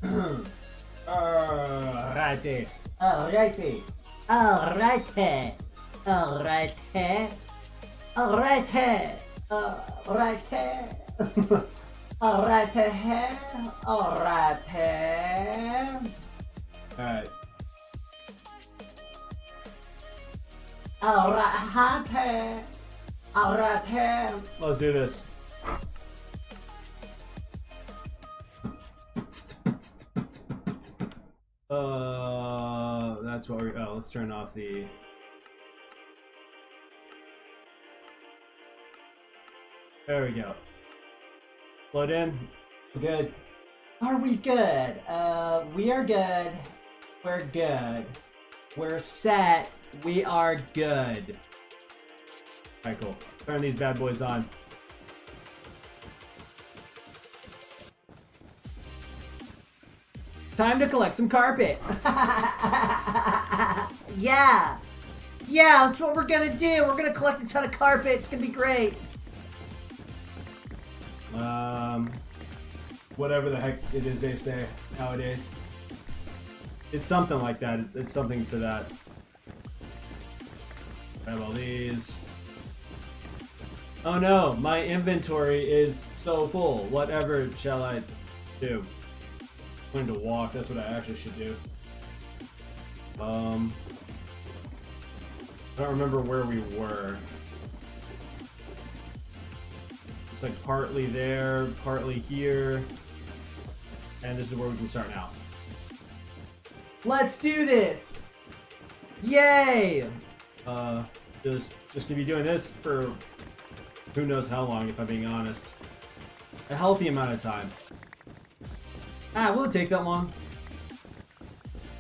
Alrighty. Alrighty. Alrighty. Alrighty. Alrighty. Alrighty. Alrighty. Alrighty. Alright. Alrighty. Alrighty. Let's do this. That's what we. Oh, let's turn off the. There we go. Plug in. We're good. Are we good? We are good. We're good. We're set. We are good. Alright, cool. Turn these bad boys on. Time to collect some carpet. Yeah. Yeah, that's what we're gonna do. We're gonna collect a ton of carpet. It's gonna be great. Whatever the heck it is they say nowadays. It's something like that. It's something to that. Grab all these. Oh no, my inventory is so full. Whatever shall I do? I'm going to walk. That's what I actually should do. I don't remember where we were. It's like partly there, partly here. And this is where we can start now. Let's do this. Yay. Just gonna be doing this for who knows how long, if I'm being honest. A healthy amount of time. Will it take that long?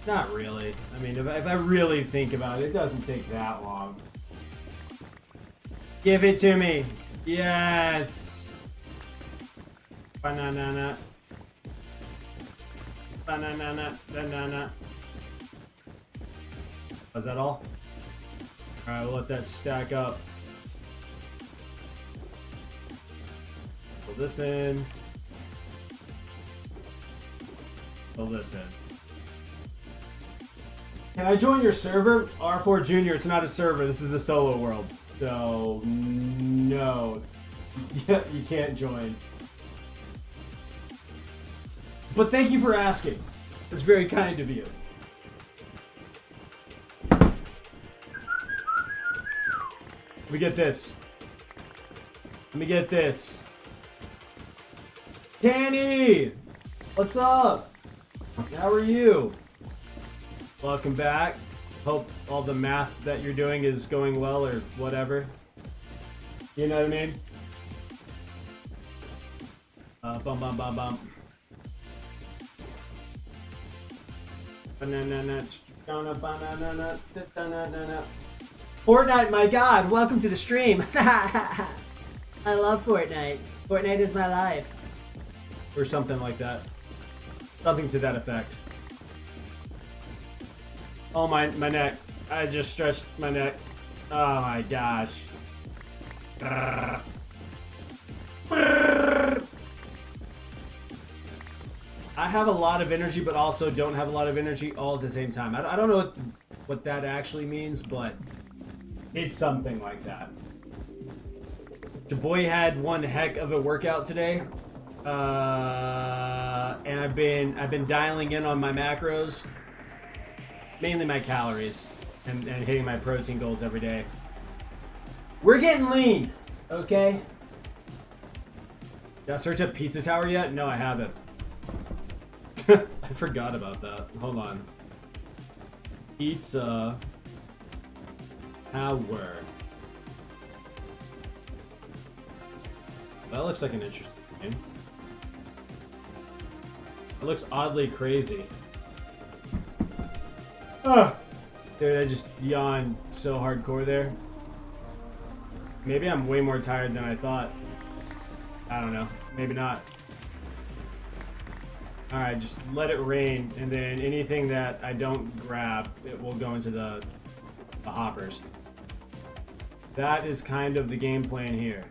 Not really. I mean, if I really think about it, it doesn't take that long. Give it to me. Yes. Banana. Banana. Banana. Was that all? Alright, we'll let that stack up. Pull this in. Pull this in. Can I join your server? R4 Junior, it's not a server, this is a solo world. So, no. Yeah, you can't join. But thank you for asking. It's very kind of you. Let me get this. Let me get this. Danny! What's up? How are you? Welcome back. Hope all the math that you're doing is going well or whatever. You know what I mean? Bum bum bum bum. Banana, banana, banana. Fortnite, my god, welcome to the stream. I love Fortnite. Fortnite is my life. Or something like that. Something to that effect. Oh, my neck. I just stretched my neck. Oh my gosh. I have a lot of energy, but also don't have a lot of energy all at the same time. I don't know what that actually means, but it's something like that. Your boy had one heck of a workout today. And I've been dialing in on my macros, mainly my calories, and hitting my protein goals every day. We're getting lean, okay? Did I search up Pizza Tower yet? No, I haven't. I forgot about that. Hold on. Pizza Tower. That looks like an interesting game. It looks oddly crazy. Ah, dude, I just yawned so hardcore there. Maybe I'm way more tired than I thought. I don't know. Maybe not. Alright, just let it rain, and then anything that I don't grab, it will go into the hoppers. That is kind of the game plan here.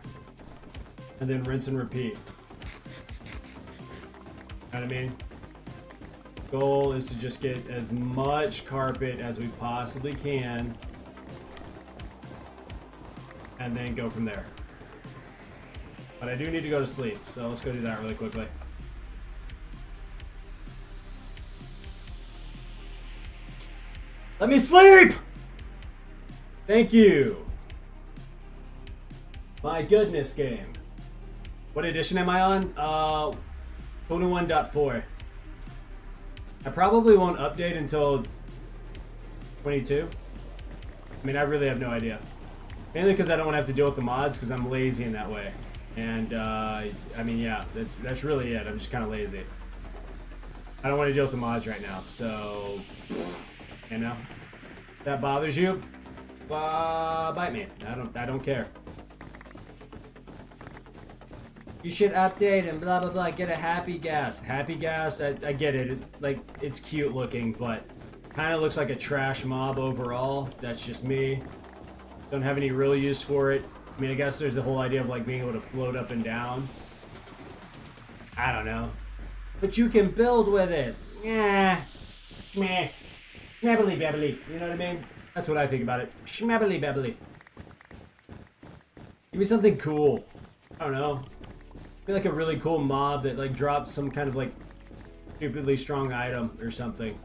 And then rinse and repeat. Know what I mean? Goal is to just get as much carpet as we possibly can. And then go from there. But I do need to go to sleep, so let's go do that really quickly. Let me sleep! Thank you. My goodness, game. What edition am I on? 21.4. I probably won't update until 22. I mean, I really have no idea. Mainly because I don't want to have to deal with the mods, because I'm lazy in that way. And, I mean, yeah, that's really it. I'm just kind of lazy. I don't want to deal with the mods right now, so... You know? If that bothers you? Bite me. I don't care. You should update and blah blah blah. Get a happy gas. Happy gas. I get it. Like it's cute looking, but kind of looks like a trash mob overall. That's just me. Don't have any real use for it. I mean, I guess there's the whole idea of like being able to float up and down. I don't know. But you can build with it. Yeah. Meh. Schmabbly babbly. You know what I mean? That's what I think about it. Schmabbly babbly. Give me something cool. I don't know. Be like a really cool mob that like drops some kind of like stupidly strong item or something.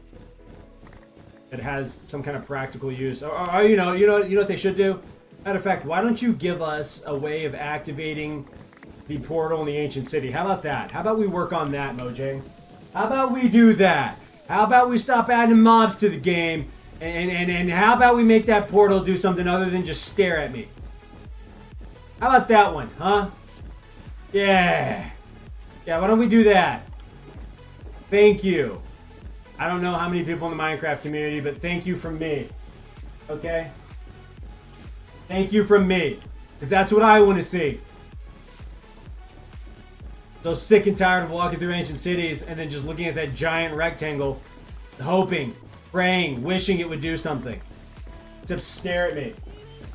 That has some kind of practical use. Or you know what they should do? Matter of fact, why don't you give us a way of activating the portal in the ancient city? How about that? How about we work on that, Mojang? How about we do that? How about we stop adding mobs to the game? And how about we make that portal do something other than just stare at me? How about that one, huh? Yeah. Yeah, why don't we do that? Thank you. I don't know how many people in the Minecraft community, but thank you from me. Okay? Thank you from me. Because that's what I want to see. So sick and tired of walking through ancient cities and then just looking at that giant rectangle, hoping, praying, wishing it would do something. Except stare at me.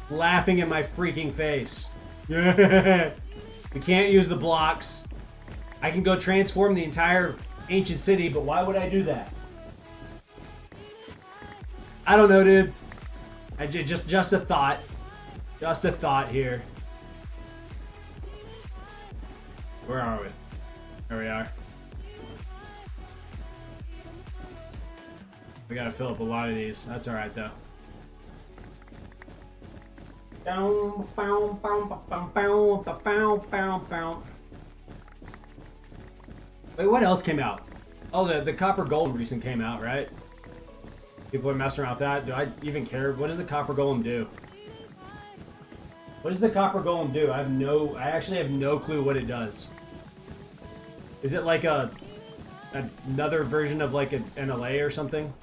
Laughing in my freaking face. We can't use the blocks. I can go transform the entire ancient city, but why would I do that? I don't know, dude. Just a thought. Just a thought here. Where are we? There we are. We gotta fill up a lot of these. That's alright, though. Wait, what else came out? Oh, the Copper Golem recent came out, right? People are messing around with that. Do I even care? What does the Copper Golem do? What does the Copper Golem do? I actually have no clue what it does. Is it like another version of like an NLA or something?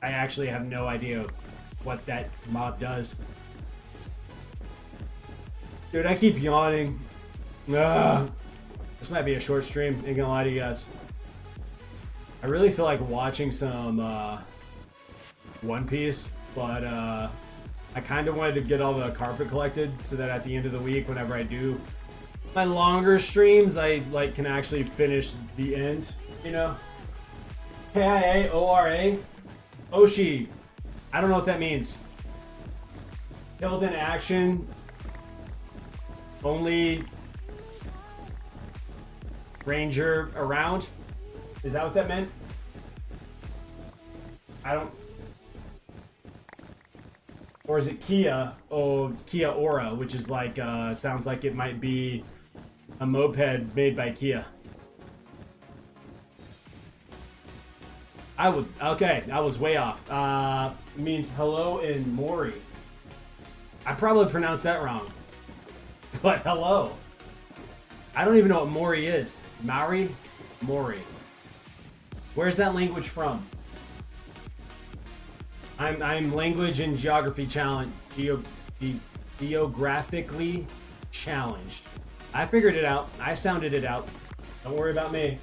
I actually have no idea what that mob does. Dude, I keep yawning. Ugh. This might be a short stream, ain't gonna lie to you guys. I really feel like watching some One Piece, but I kind of wanted to get all the carpet collected so that at the end of the week, whenever I do my longer streams, I like can actually finish the end, you know? K-I-A-O-R-A? Oshi. I don't know what that means. Killed in action. Only ranger around? Is that what that meant? I don't... Or is it Kia? Oh, Kia Ora, which is like, sounds like it might be a moped made by Kia. Okay, I was way off. Means hello in Mori. I probably pronounced that wrong. But hello. I don't even know what Mori is. Maori? Mori. Where's that language from? I'm language and geography challenged. Geographically challenged. I figured it out. I sounded it out. Don't worry about me.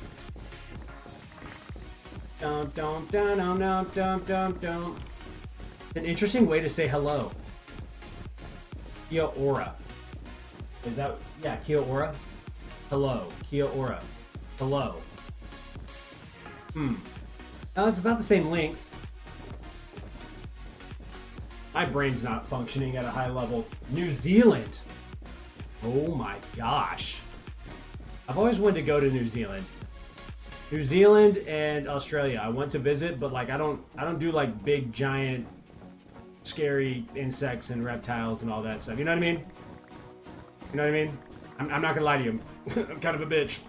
Dum dum dum dum dum dum dum dum. An interesting way to say hello. Kia ora. Is that, yeah, Kia ora? Hello. Kia ora. Hello. No, it's about the same length. My brain's not functioning at a high level. New Zealand. Oh my gosh. I've always wanted to go to New Zealand. New Zealand and Australia. I want to visit, but like I don't do like big giant scary insects and reptiles and all that stuff. You know what I mean? You know what I mean? I'm not gonna lie to you. I'm kind of a bitch.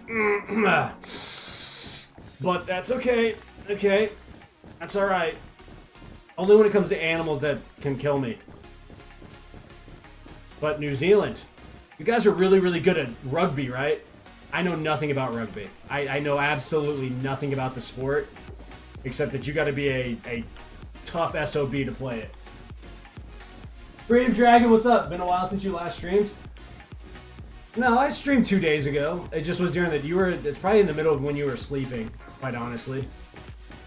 But that's okay. Okay. That's alright. Only when it comes to animals that can kill me. But New Zealand. You guys are really, really good at rugby, right? I know nothing about rugby. I know absolutely nothing about the sport. Except that you gotta be a tough SOB to play it. Creative Dragon, what's up? Been a while since you last streamed? No, I streamed 2 days ago. It just was during that it's probably in the middle of when you were sleeping, quite honestly.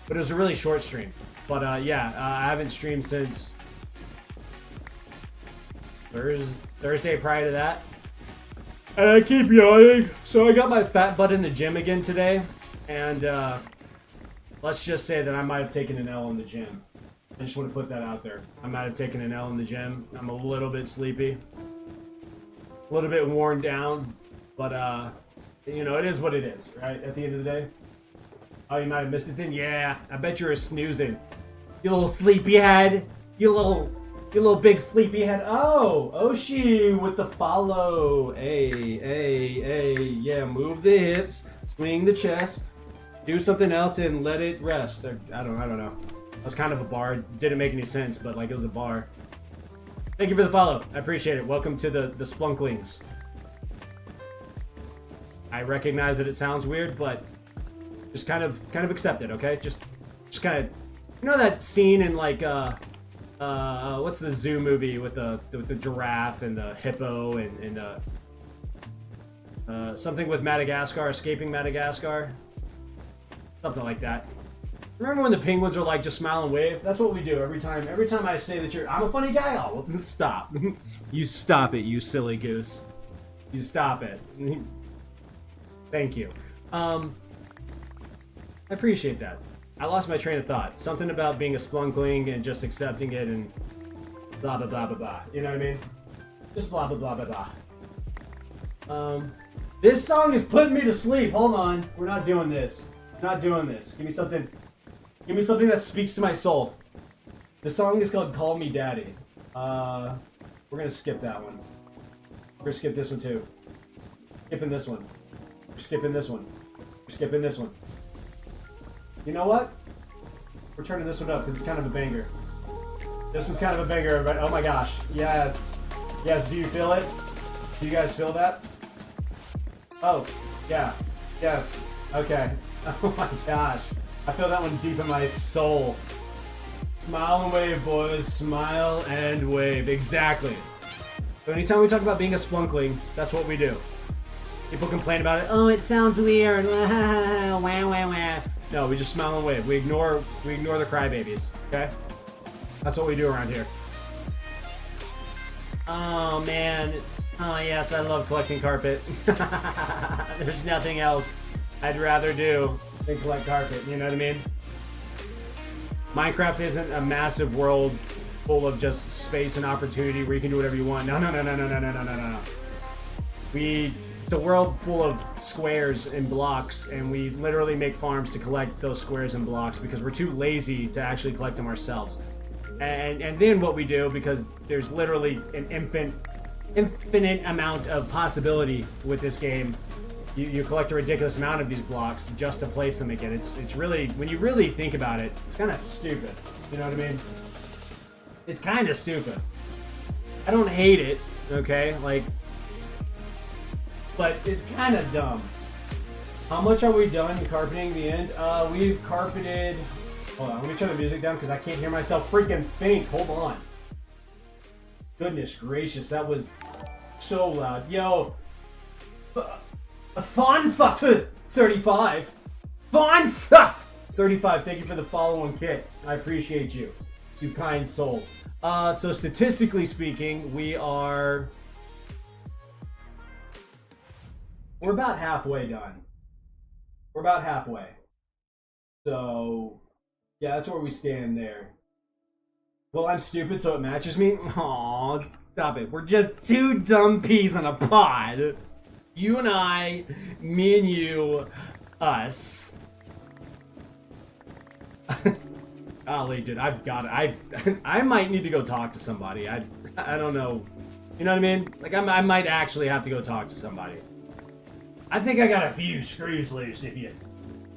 But it was a really short stream. But yeah, I haven't streamed since Thursday prior to that. And I keep yawning. So I got my fat butt in the gym again today. And let's just say that I might have taken an L in the gym. I just want to put that out there. I might have taken an L in the gym. I'm a little bit sleepy. A little bit worn down. But, you know, it is what it is, right? At the end of the day. Oh, you might have missed it then? Yeah, I bet you were snoozing. You little sleepyhead. You little big sleepyhead. Oh, Oshi with the follow. Hey. Yeah, move the hips. Swing the chest. Do something else and let it rest. I don't know. That was kind of a bar. Didn't make any sense, but like it was a bar. Thank you for the follow. I appreciate it. Welcome to the Splunklings. I recognize that it sounds weird, but just kind of accept it, okay? Just kind of, you know that scene in like what's the zoo movie with the giraffe and the hippo and something with Madagascar, escaping Madagascar, something like that. Remember when the penguins are like just smile and wave? That's what we do every time. Every time I say that I'm a funny guy, oh, well, stop. You stop it, you silly goose. You stop it. Thank you. I appreciate that. I lost my train of thought. Something about being a splunkling and just accepting it and blah blah blah blah blah. You know what I mean? Just blah blah blah blah blah. This song is putting me to sleep. Hold on. We're not doing this. We're not doing this. Give me something. Give me something that speaks to my soul. The song is called Call Me Daddy. We're gonna skip that one. We're gonna skip this one too. Skipping this one. We're skipping this one. We're skipping this one. You know what? We're turning this one up because it's kind of a banger. This one's kind of a banger, everybody. Oh my gosh. Yes. Yes, do you feel it? Do you guys feel that? Oh, yeah. Yes. Okay. Oh my gosh. I feel that one deep in my soul. Smile and wave, boys. Smile and wave. Exactly. So anytime we talk about being a splunkling, that's what we do. People complain about it. Oh, it sounds weird. Wah, wah, wah. No, we just smile and wave. We ignore the crybabies. Okay? That's what we do around here. Oh man. Oh yes, I love collecting carpet. There's nothing else I'd rather do than collect carpet. You know what I mean? Minecraft isn't a massive world full of just space and opportunity where you can do whatever you want. No. It's a world full of squares and blocks, and we literally make farms to collect those squares and blocks because we're too lazy to actually collect them ourselves. And then what we do, because there's literally an infinite amount of possibility with this game, you collect a ridiculous amount of these blocks just to place them again. It's really, when you really think about it, it's kind of stupid. You know what I mean? It's kind of stupid. I don't hate it, okay? Like, but it's kind of dumb. How much are we done carpeting the end? We've carpeted... Hold on, let me turn the music down because I can't hear myself freaking think. Hold on. Goodness gracious, that was so loud. Yo, Fonfuff 35. Fonfuff 35. Thank you for the follow and kit. I appreciate you, you kind soul. So statistically speaking, we're about halfway done. We're about halfway. So Yeah, that's where we stand there. Well, I'm stupid, so it matches me? Aw, stop it. We're just two dumb peas in a pod. You and I, me and you, us. Golly, dude, I've got it. I might need to go talk to somebody. I don't know. You know what I mean? Like, I might actually have to go talk to somebody. I think I got a few screws loose if you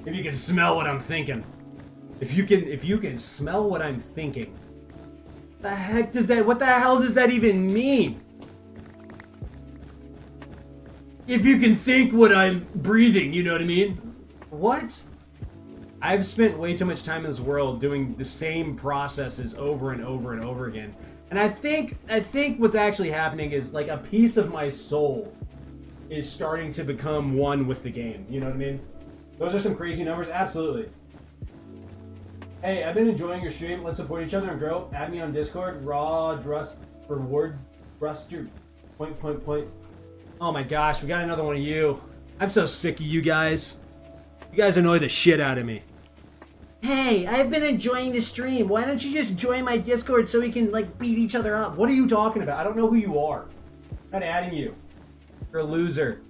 can smell what I'm thinking. If you can smell what I'm thinking. What the hell does that even mean? If you can think what I'm breathing, you know what I mean? What? I've spent way too much time in this world doing the same processes over and over and over again. And I think what's actually happening is like a piece of my soul is starting to become one with the game. You know what I mean? Those are some crazy numbers. Absolutely. Hey, I've been enjoying your stream. Let's support each other and grow. Add me on Discord. Raw Drust reward Ruster point. Oh my gosh, we got another one of you. I'm so sick of you guys. You guys annoy the shit out of me. Hey, I've been enjoying the stream. Why don't you just join my Discord so we can, like, beat each other up? What are you talking about? I don't know who you are. I'm not adding you. You're a loser.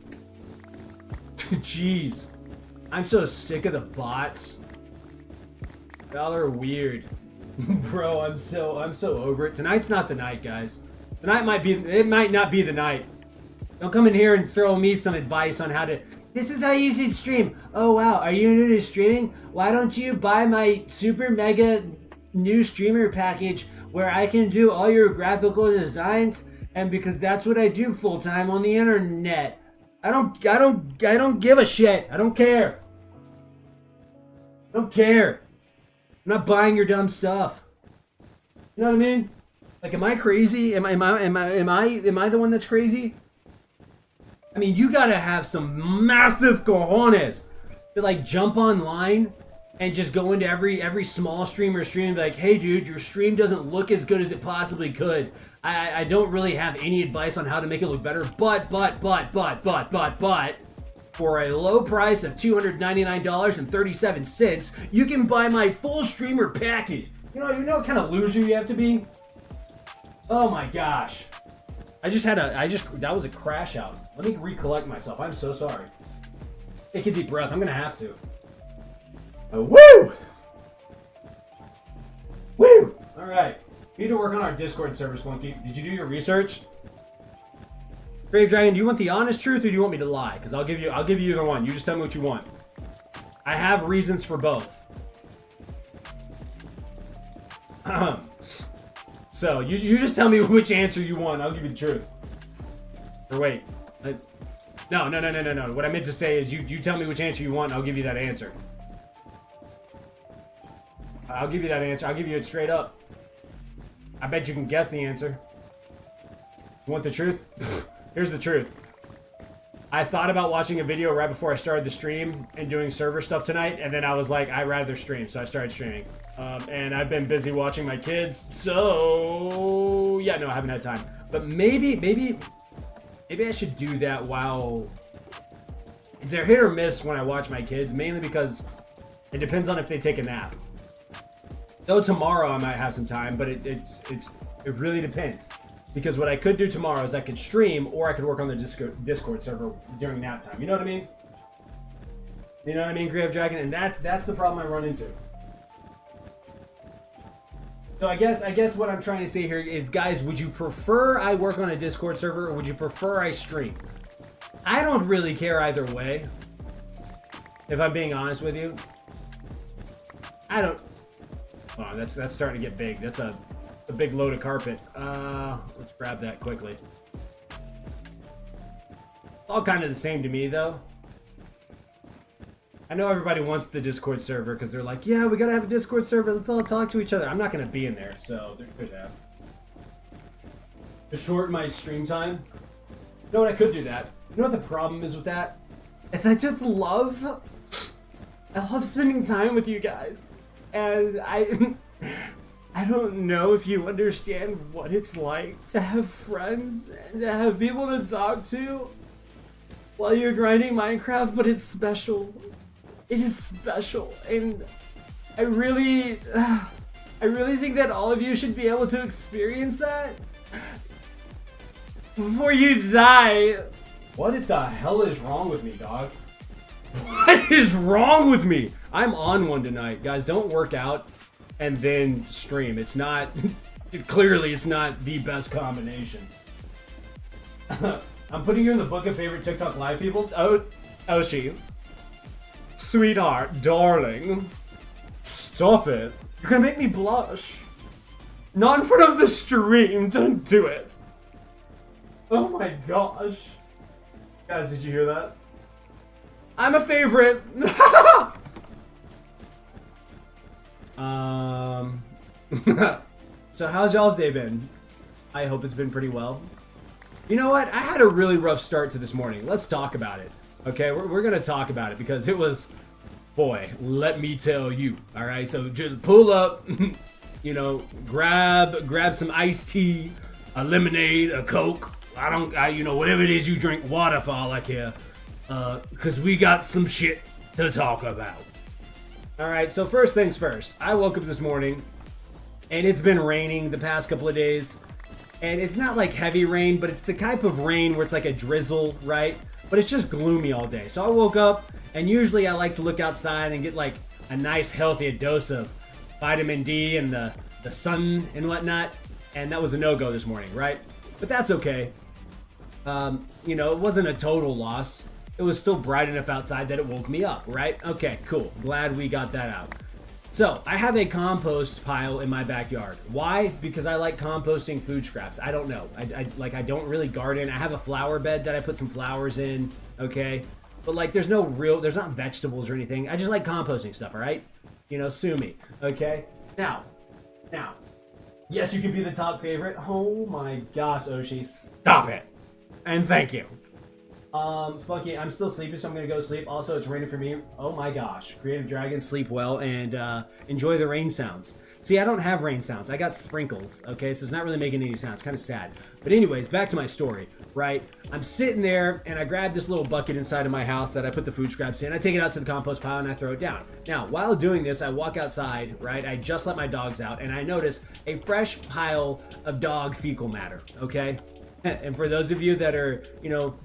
Jeez. I'm so sick of the bots. Y'all are weird. Bro, I'm so over it. Tonight's not the night, guys. Tonight might not be the night. Don't come in here and throw me some advice on how to... This is how you should stream. Oh wow, are you new to streaming? Why don't you buy my super mega new streamer package where I can do all your graphical designs? And because that's what I do full time on the internet. I don't give a shit. I don't care. I don't care. I'm not buying your dumb stuff. You know what I mean? Like, am I crazy? Am I the one that's crazy? I mean, you gotta have some massive cojones to, like, jump online and just go into every small streamer stream and be like, hey dude, your stream doesn't look as good as it possibly could. I don't really have any advice on how to make it look better, but for a low price of $299.37, you can buy my full streamer package. You know what kind of loser you have to be? Oh my gosh. That was a crash out. Let me recollect myself. I'm so sorry. Take a deep breath. I'm gonna have to. Woo! Woo! Alright. We need to work on our Discord server, Spunky. Did you do your research? Grave Dragon, do you want the honest truth or do you want me to lie? Because I'll give you either one. You just tell me what you want. I have reasons for both. So, you just tell me which answer you want. I'll give you the truth. Or wait. No. What I meant to say is you tell me which answer you want and I'll give you that answer. I'll give you that answer. I'll give you it straight up. I bet you can guess the answer. You want the truth? Here's the truth. I thought about watching a video right before I started the stream and doing server stuff tonight, and then I was like, I'd rather stream, so I started streaming. And I've been busy watching my kids, so yeah, no, I haven't had time. But maybe I should do that while... It's a hit or miss when I watch my kids, mainly because it depends on if they take a nap. Though tomorrow I might have some time, but it really depends. Because what I could do tomorrow is I could stream, or I could work on the Discord server during nap time. You know what I mean? You know what I mean, Grave Dragon? And that's the problem I run into. So I guess what I'm trying to say here is, guys, would you prefer I work on a Discord server, or would you prefer I stream? I don't really care either way. If I'm being honest with you. I don't... Oh, that's starting to get big. That's a big load of carpet. Let's grab that quickly. It's all kind of the same to me, though. I know everybody wants the Discord server because they're like, yeah, we gotta have a Discord server. Let's all talk to each other. I'm not gonna be in there, so they're good to have. To shorten my stream time. You know what? I could do that. You know what the problem is with that? Is I just love... I love spending time with you guys. And I don't know if you understand what it's like to have friends and to have people to talk to while you're grinding Minecraft, but it's special. It is special, and I really think that all of you should be able to experience that before you die. What the hell is wrong with me, dog? What is wrong with me? I'm on one tonight. Guys, don't work out and then stream. It's not, clearly it's not the best combination. I'm putting you in the book of favorite TikTok live people. Oh, Oshi. Sweetheart, darling. Stop it. You're gonna make me blush. Not in front of the stream. Don't do it. Oh my gosh. Guys, did you hear that? I'm a favorite. So how's y'all's day been? I hope it's been pretty well. You know what? I had a really rough start to this morning. Let's talk about it. Okay, we're gonna talk about it because it was, boy, let me tell you. All right, so just pull up, you know, grab some iced tea, a lemonade, a Coke. You know, whatever it is you drink, water for all I care. Cause we got some shit to talk about. All right, so first things first. I woke up this morning, and it's been raining the past couple of days. And it's not like heavy rain, but it's the type of rain where it's like a drizzle, right? But it's just gloomy all day. So I woke up, and usually I like to look outside and get like a nice healthy dose of vitamin D and the sun and whatnot. And that was a no-go this morning, right? But that's okay. You know, it wasn't a total loss. It was still bright enough outside that it woke me up, right? Okay, cool. Glad we got that out. So, I have a compost pile in my backyard. Why? Because I like composting food scraps. I don't know. I don't really garden. I have a flower bed that I put some flowers in, okay? But like, there's not vegetables or anything. I just like composting stuff, all right? You know, sue me, okay? Now, yes, you can be the top favorite. Oh my gosh, Oshi, stop it. And thank you. Spunky, I'm still sleepy, so I'm gonna go to sleep. Also, it's raining for me. Oh my gosh. Creative Dragon, sleep well and enjoy the rain sounds. See, I don't have rain sounds. I got sprinkles, okay? So it's not really making any sounds. Kind of sad. But anyways, back to my story, right? I'm sitting there and I grab this little bucket inside of my house that I put the food scraps in. I take it out to the compost pile and I throw it down. Now, while doing this, I walk outside, right? I just let my dogs out and I notice a fresh pile of dog fecal matter, okay? And for those of you that are, you know,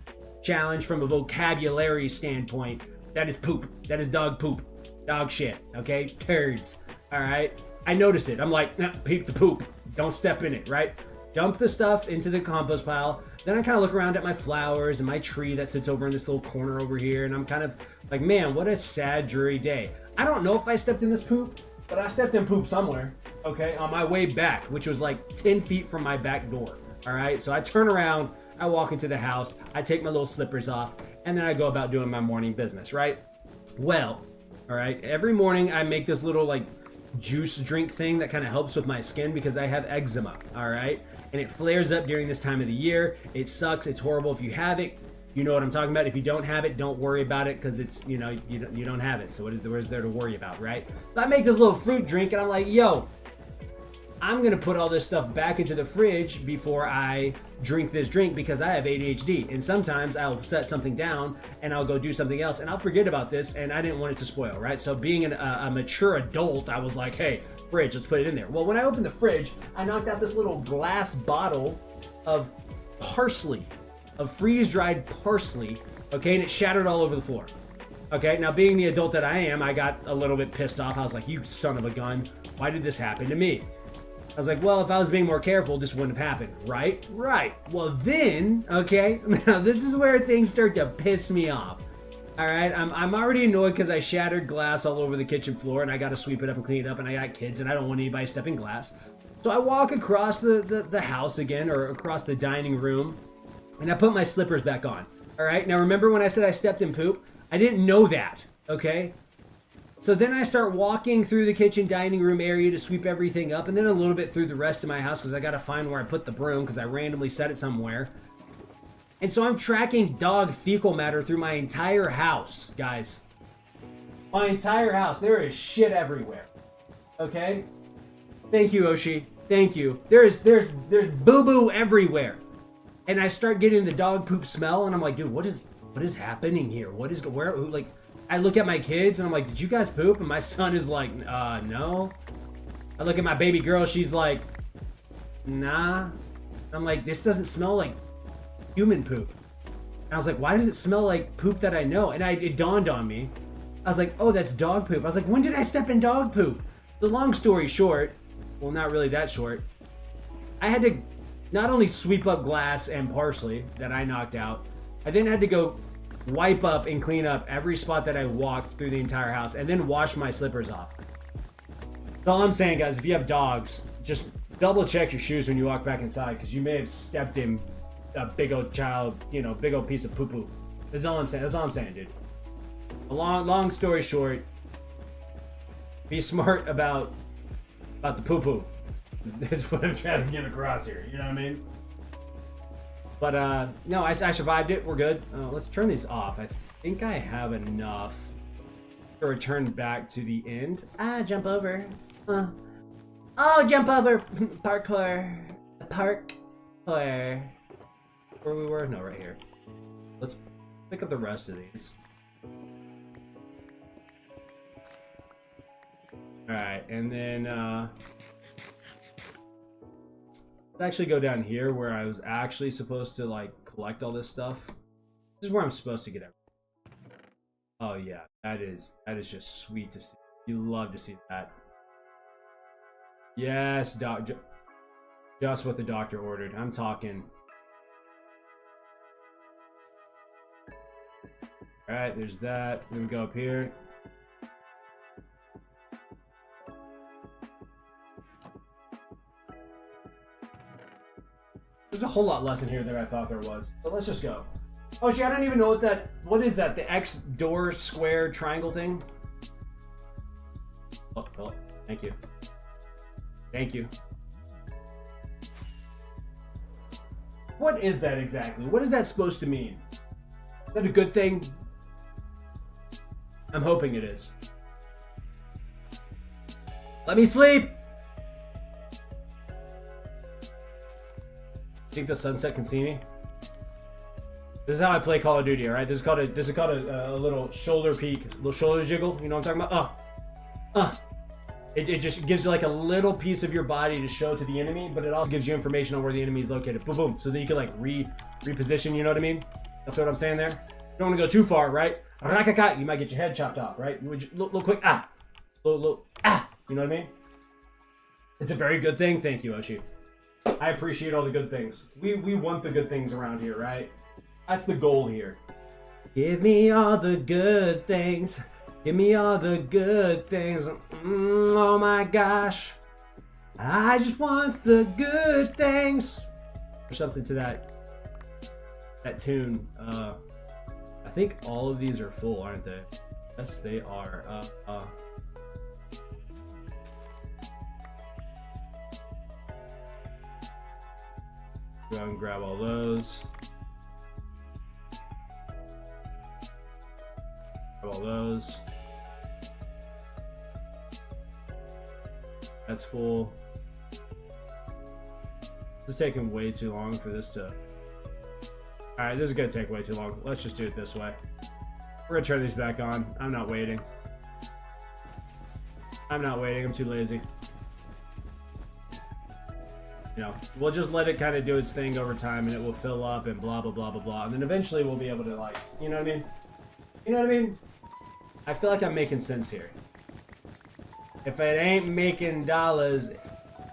challenged from a vocabulary standpoint, that is poop. That is dog poop. Dog shit, okay? Turds, all right? I notice it. I'm like, nah, peep the poop. Don't step in it, right? Dump the stuff into the compost pile. Then I kind of look around at my flowers and my tree that sits over in this little corner over here. And I'm kind of like, man, what a sad, dreary day. I don't know if I stepped in this poop, but I stepped in poop somewhere, okay? On my way back, which was like 10 feet from my back door, all right? So I turn around, I walk into the house, I take my little slippers off, and then I go about doing my morning business, right? Well, all right, every morning I make this little like juice drink thing that kind of helps with my skin because I have eczema, all right? And it flares up during this time of the year. It sucks, it's horrible. If you have it, you know what I'm talking about. If you don't have it, don't worry about it because it's, you know, you don't have it. So what is there to worry about, right? So I make this little fruit drink and I'm like, yo, I'm gonna put all this stuff back into the fridge before I drink this drink because I have ADHD. And sometimes I'll set something down and I'll go do something else and I'll forget about this and I didn't want it to spoil, right? So being a mature adult, I was like, hey, fridge, let's put it in there. Well, when I opened the fridge, I knocked out this little glass bottle of parsley, of freeze-dried parsley, okay? And it shattered all over the floor. Okay, now being the adult that I am, I got a little bit pissed off. I was like, you son of a gun, why did this happen to me? I was like, well, if I was being more careful, this wouldn't have happened, right? Right. Well, then, okay, now this is where things start to piss me off. All right, I'm already annoyed because I shattered glass all over the kitchen floor and I got to sweep it up and clean it up and I got kids and I don't want anybody stepping glass. So I walk across the house again or across the dining room and I put my slippers back on. All right, now remember when I said I stepped in poop? I didn't know that, okay? So then I start walking through the kitchen dining room area to sweep everything up and then a little bit through the rest of my house because I got to find where I put the broom because I randomly set it somewhere. And so I'm tracking dog fecal matter through my entire house, guys. My entire house. There is shit everywhere. Okay? Thank you, Oshi. Thank you. There's boo-boo everywhere. And I start getting the dog poop smell and I'm like, dude, what is happening here? Like, I look at my kids and I'm like, did you guys poop? And my son is like, no. I look at my baby girl, she's like, nah. I'm like, this doesn't smell like human poop. And I was like, why does it smell like poop that I know? And it dawned on me. I was like, oh, that's dog poop. I was like, when did I step in dog poop? The long story short, well, not really that short, I had to not only sweep up glass and parsley that I knocked out, I then had to go wipe up and clean up every spot that I walked through the entire house and then wash my slippers off. That's all I'm saying, guys. If you have dogs, just double check your shoes when you walk back inside, because you may have stepped in a big old child, you know, big old piece of poo-poo. That's all I'm saying. That's all I'm saying, dude. A long story short, be smart about the poo-poo. Is what I'm trying to get across here. You know what I mean? But no, I survived it. We're good. Let's turn these off. I think I have enough to return back to the end. Jump over. Oh, jump over. Parkour. Parkour. Where we were? No, right here. Let's pick up the rest of these. Alright, and then let's actually go down here where I was actually supposed to like collect all this stuff. This is where I'm supposed to get everything. Oh yeah, that is just sweet to see. You love to see that. Yes, just what the doctor ordered. I'm talking. Alright, there's that. Then we go up here. There's a whole lot less in here than I thought there was. So let's just go. Oh shit, I don't even know what is that? The X door square triangle thing? Oh, thank you. Thank you. What is that exactly? What is that supposed to mean? Is that a good thing? I'm hoping it is. Let me sleep! Think the sunset can see me? This is how I play Call of Duty, alright? This is called a little shoulder peek, a little shoulder jiggle. You know what I'm talking about? It just gives you like a little piece of your body to show to the enemy, but it also gives you information on where the enemy is located. Boom, boom. So that you can like reposition, you know what I mean? That's what I'm saying there. You don't want to go too far, right? You might get your head chopped off, right? You would little quick, little, you know what I mean? It's a very good thing. Thank you, Oshi. I appreciate all the good things. We want the good things around here, right? That's the goal here. Give me all the good things. Give me all the good things. Oh my gosh. I just want the good things. Or something to that tune. I think all of these are full, aren't they? Yes, they are. Go and grab all those. Grab all those. That's full. This is taking way too long for this to... Alright, this is gonna take way too long. Let's just do it this way. We're gonna turn these back on. I'm not waiting. I'm too lazy. You know, we'll just let it kind of do its thing over time and it will fill up and blah, blah, blah, blah, blah. And then eventually we'll be able to like, you know what I mean? You know what I mean? I feel like I'm making sense here. If it ain't making dollars,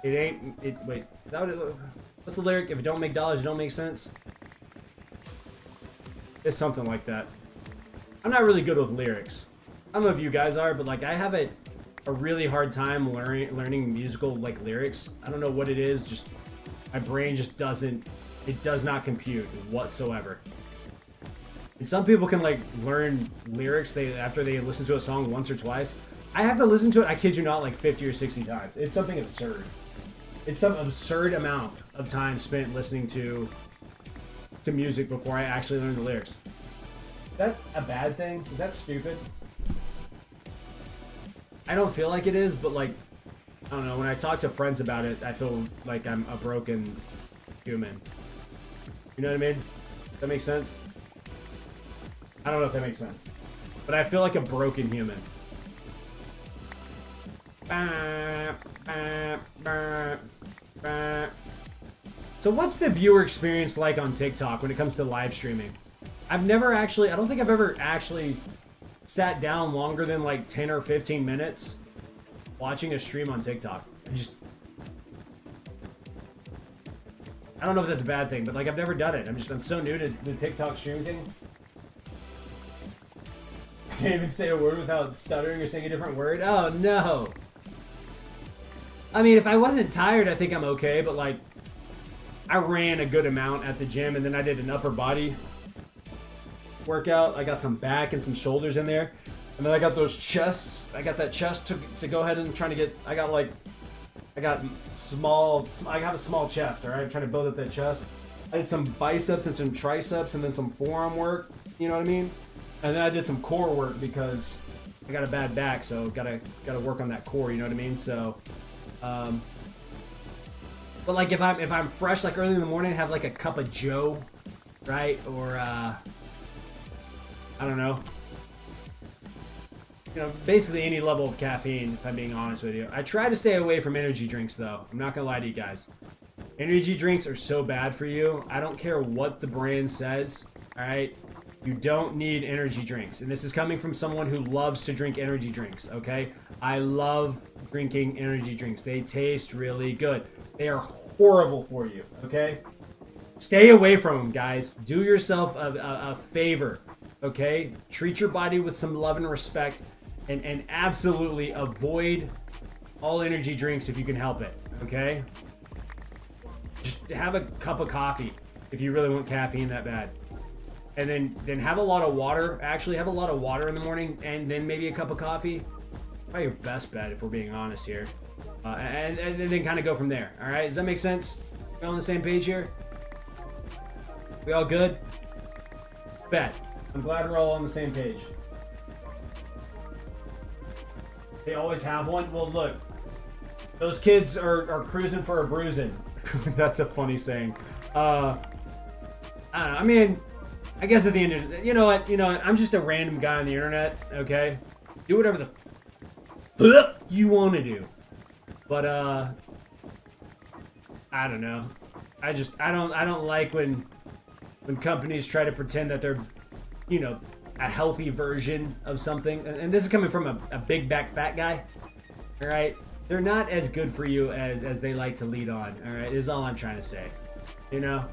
it ain't, wait, is that what it, what's the lyric? If it don't make dollars, it don't make sense? It's something like that. I'm not really good with lyrics. I don't know if you guys are, but like I have a really hard time learning musical like lyrics. I don't know what it is, just my brain just does not compute whatsoever. And some people can like learn lyrics after they listen to a song once or twice. I have to listen to it, I kid you not, like 50 or 60 times. It's something absurd. It's some absurd amount of time spent listening to music before I actually learn the lyrics. Is that a bad thing? Is that stupid? I don't feel like it is, but like, I don't know, when I talk to friends about it, I feel like I'm a broken human. You know what I mean? Does that make sense? I don't know if that makes sense. but I feel like a broken human. So what's the viewer experience like on TikTok when it comes to live streaming? I don't think I've ever actually sat down longer than like 10 or 15 minutes watching a stream on TikTok. I don't know if that's a bad thing, but like I've never done it. I'm so new to the TikTok stream thing. I can't even say a word without stuttering or saying a different word. Oh no. I mean, if I wasn't tired, I think I'm okay, but like I ran a good amount at the gym and then I did an upper body workout. I got some back and some shoulders in there. And then I got those chests. I got that chest to go ahead and trying to get, I have a small chest, all right? I'm trying to build up that chest. I did some biceps and some triceps and then some forearm work, you know what I mean? And then I did some core work because I got a bad back, so gotta work on that core, you know what I mean? So, but like if I'm fresh, like early in the morning, have like a cup of Joe, right? Or I don't know. You know, basically any level of caffeine, if I'm being honest with you. I try to stay away from energy drinks, though. I'm not gonna lie to you guys. Energy drinks are so bad for you. I don't care what the brand says, all right? You don't need energy drinks. And this is coming from someone who loves to drink energy drinks, okay? I love drinking energy drinks. They taste really good. They are horrible for you, okay? Stay away from them, guys. Do yourself a favor, okay? Treat your body with some love and respect. And absolutely avoid all energy drinks if you can help it, okay? Just have a cup of coffee if you really want caffeine that bad. And then have a lot of water. Actually, have a lot of water in the morning and then maybe a cup of coffee. Probably your best bet if we're being honest here. And then kind of go from there, all right? Does that make sense? We all on the same page here? We all good? Bet. I'm glad we're all on the same page. They always have one? Well, look. Those kids are cruising for a bruising. That's a funny saying. I don't know. I mean, I guess at the end of the day, you know what? I'm just a random guy on the internet, okay? Do whatever the you want to do. But, I don't know. I don't like when companies try to pretend that they're, you know, a healthy version of something. And this is coming from a big back fat guy. All right? They're not as good for you as they like to lead on. All right? Is all I'm trying to say. You know?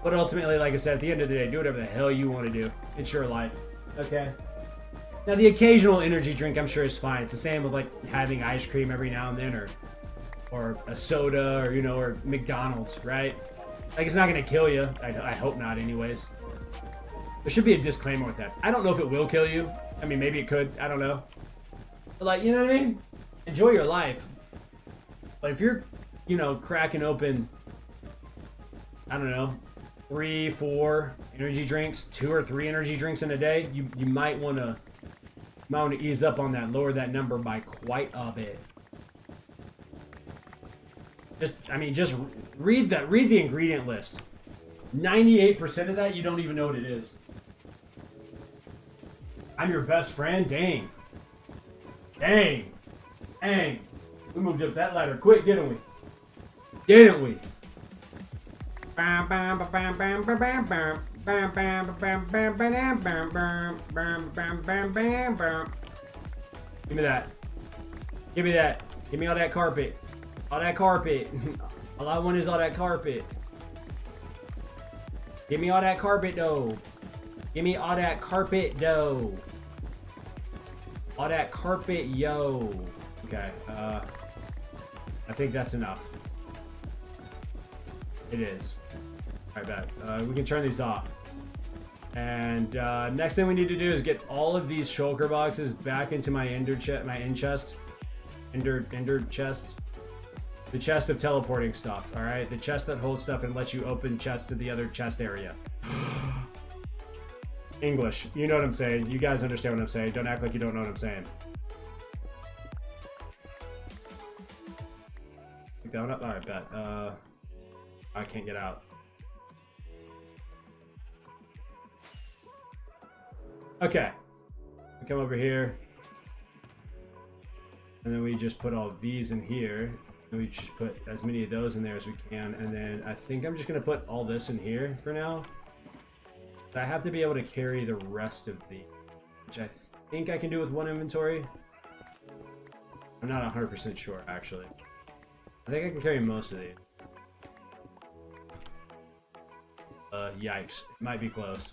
But ultimately, like I said, at the end of the day, do whatever the hell you want to do. It's your life. Okay? Now, the occasional energy drink, I'm sure, is fine. It's the same with, like, having ice cream every now and then, or a soda, or, you know, or McDonald's, right? Like, it's not going to kill you. I hope not, anyways. There should be a disclaimer with that. I don't know if it will kill you. I mean, maybe it could. I don't know. But, like, you know what I mean? Enjoy your life. But if you're, you know, cracking open, I don't know, 3, 4 energy drinks, 2 or 3 energy drinks in a day, you might want to ease up on that, lower that number by quite a bit. Just read the ingredient list. 98% of that, you don't even know what it is. I'm your best friend? Dang. Dang. Dang. We moved up that ladder quick, didn't we? Didn't we? Give me that. Give me that. Give me all that carpet. All that carpet. All I want is all that carpet. Give me all that carpet, though. Give me all that carpet, though. All that carpet, yo. Okay, I think that's enough. It is. I bet. We can turn these off. And next thing we need to do is get all of these shulker boxes back into my ender chest. The chest of teleporting stuff, alright? The chest that holds stuff and lets you open chests to the other chest area. English. You know what I'm saying. You guys understand what I'm saying. Don't act like you don't know what I'm saying. Pick that one up? Alright, bet. I can't get out. Okay. come over here. And then we just put all these in here. And we just put as many of those in there as we can. And then I think I'm just going to put all this in here for now. I have to be able to carry the rest of these, which I think I can do with one inventory. I'm not 100% sure, actually. I think I can carry most of these. Yikes. It might be close.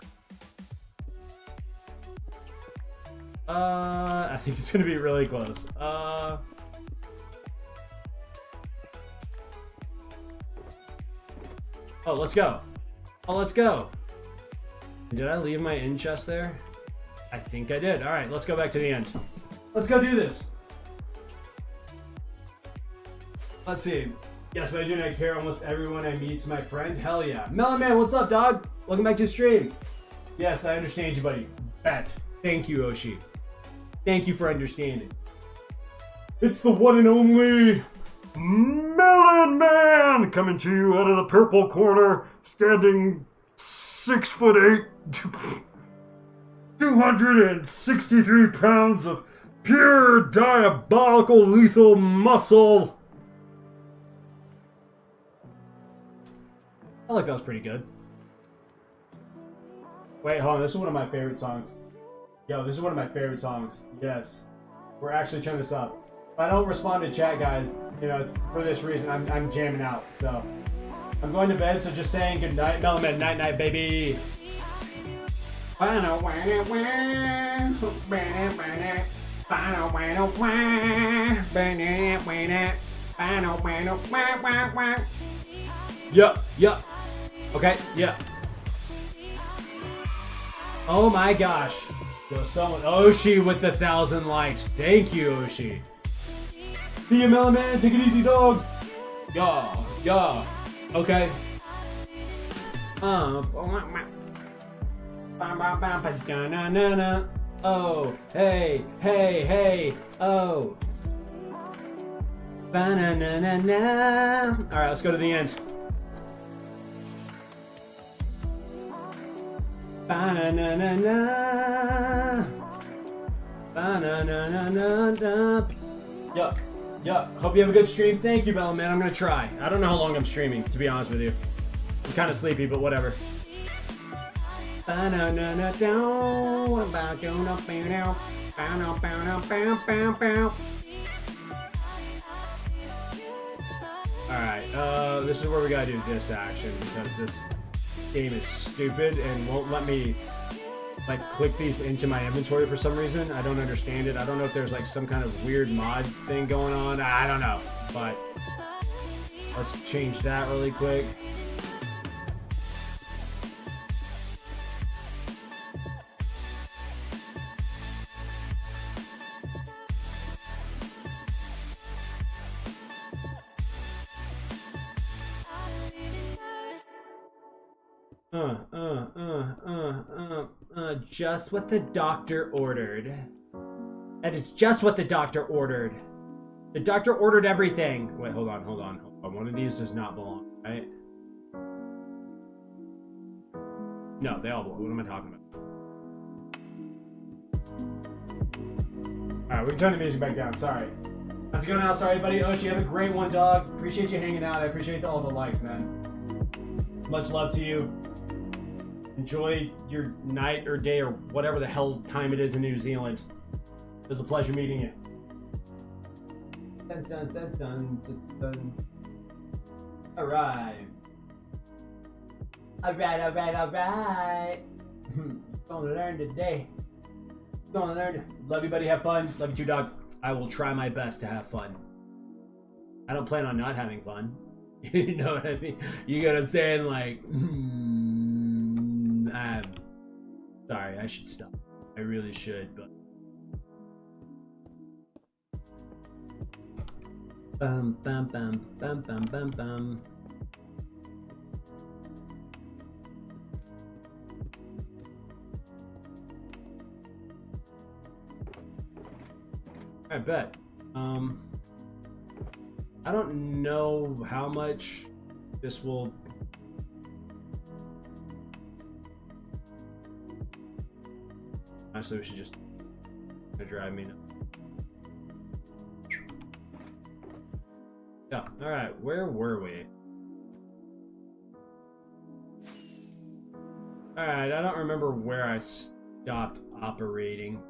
I think it's gonna be really close. Oh, let's go. Oh, let's go. Did I leave my end chest there? I think I did. Alright, let's go back to the end. Let's go do this. Let's see. Yes, but I do not care. Almost everyone I meet's my friend. Hell yeah. Melon Man, what's up, dog? Welcome back to the stream. Yes, I understand you, buddy. Bet. Thank you, Oshi. Thank you for understanding. It's the one and only Melon Man coming to you out of the purple corner, standing 6'8", 263 pounds of pure diabolical lethal muscle. I like that was pretty good. Wait, hold on. This is one of my favorite songs. Yo, this is one of my favorite songs. Yes. We're actually turning this up. If I don't respond to chat, guys, you know, for this reason, I'm jamming out. So, I'm going to bed, so just saying good night. Melon, night, night, baby. Yeah. Okay, yeah. Oh my gosh. Yo, someone, Oshi with the 1,000 likes. Thank you, Oshi. See you, Melon Man. Take it easy, dog. Yeah. Okay. Oh, hey, oh. Alright, let's go to the end. Yeah. Hope you have a good stream. Thank you, Melon Man. I'm gonna try. I don't know how long I'm streaming, to be honest with you. I'm kind of sleepy, but whatever. Alright, this is where we gotta do this action, because this game is stupid and won't let me like click these into my inventory for some reason. I don't understand it. I don't know if there's like some kind of weird mod thing going on. I don't know, but let's change that really quick. Just what the doctor ordered. That is just what the doctor ordered. The doctor ordered everything. Wait, hold on. One of these does not belong, right? No, they all belong. What am I talking about? Alright, we can turn the music back down. Sorry. I have to go now. Sorry, buddy. Oshi, have a great one, dog. Appreciate you hanging out. I appreciate all the likes, man. Much love to you. Enjoy your night or day or whatever the hell time it is in New Zealand. It was a pleasure meeting you. Dun. Alright. Gonna learn today. Love you, buddy. Have fun. Love you too, dog. I will try my best to have fun. I don't plan on not having fun. You know what I mean? You get what I'm saying? Like, I'm sorry, I should stop. I really should, but bum. I bet. I don't know how much this will. Honestly, we should just Gonna drive me nuts. Yeah, alright, where were we? Alright, I don't remember where I stopped operating.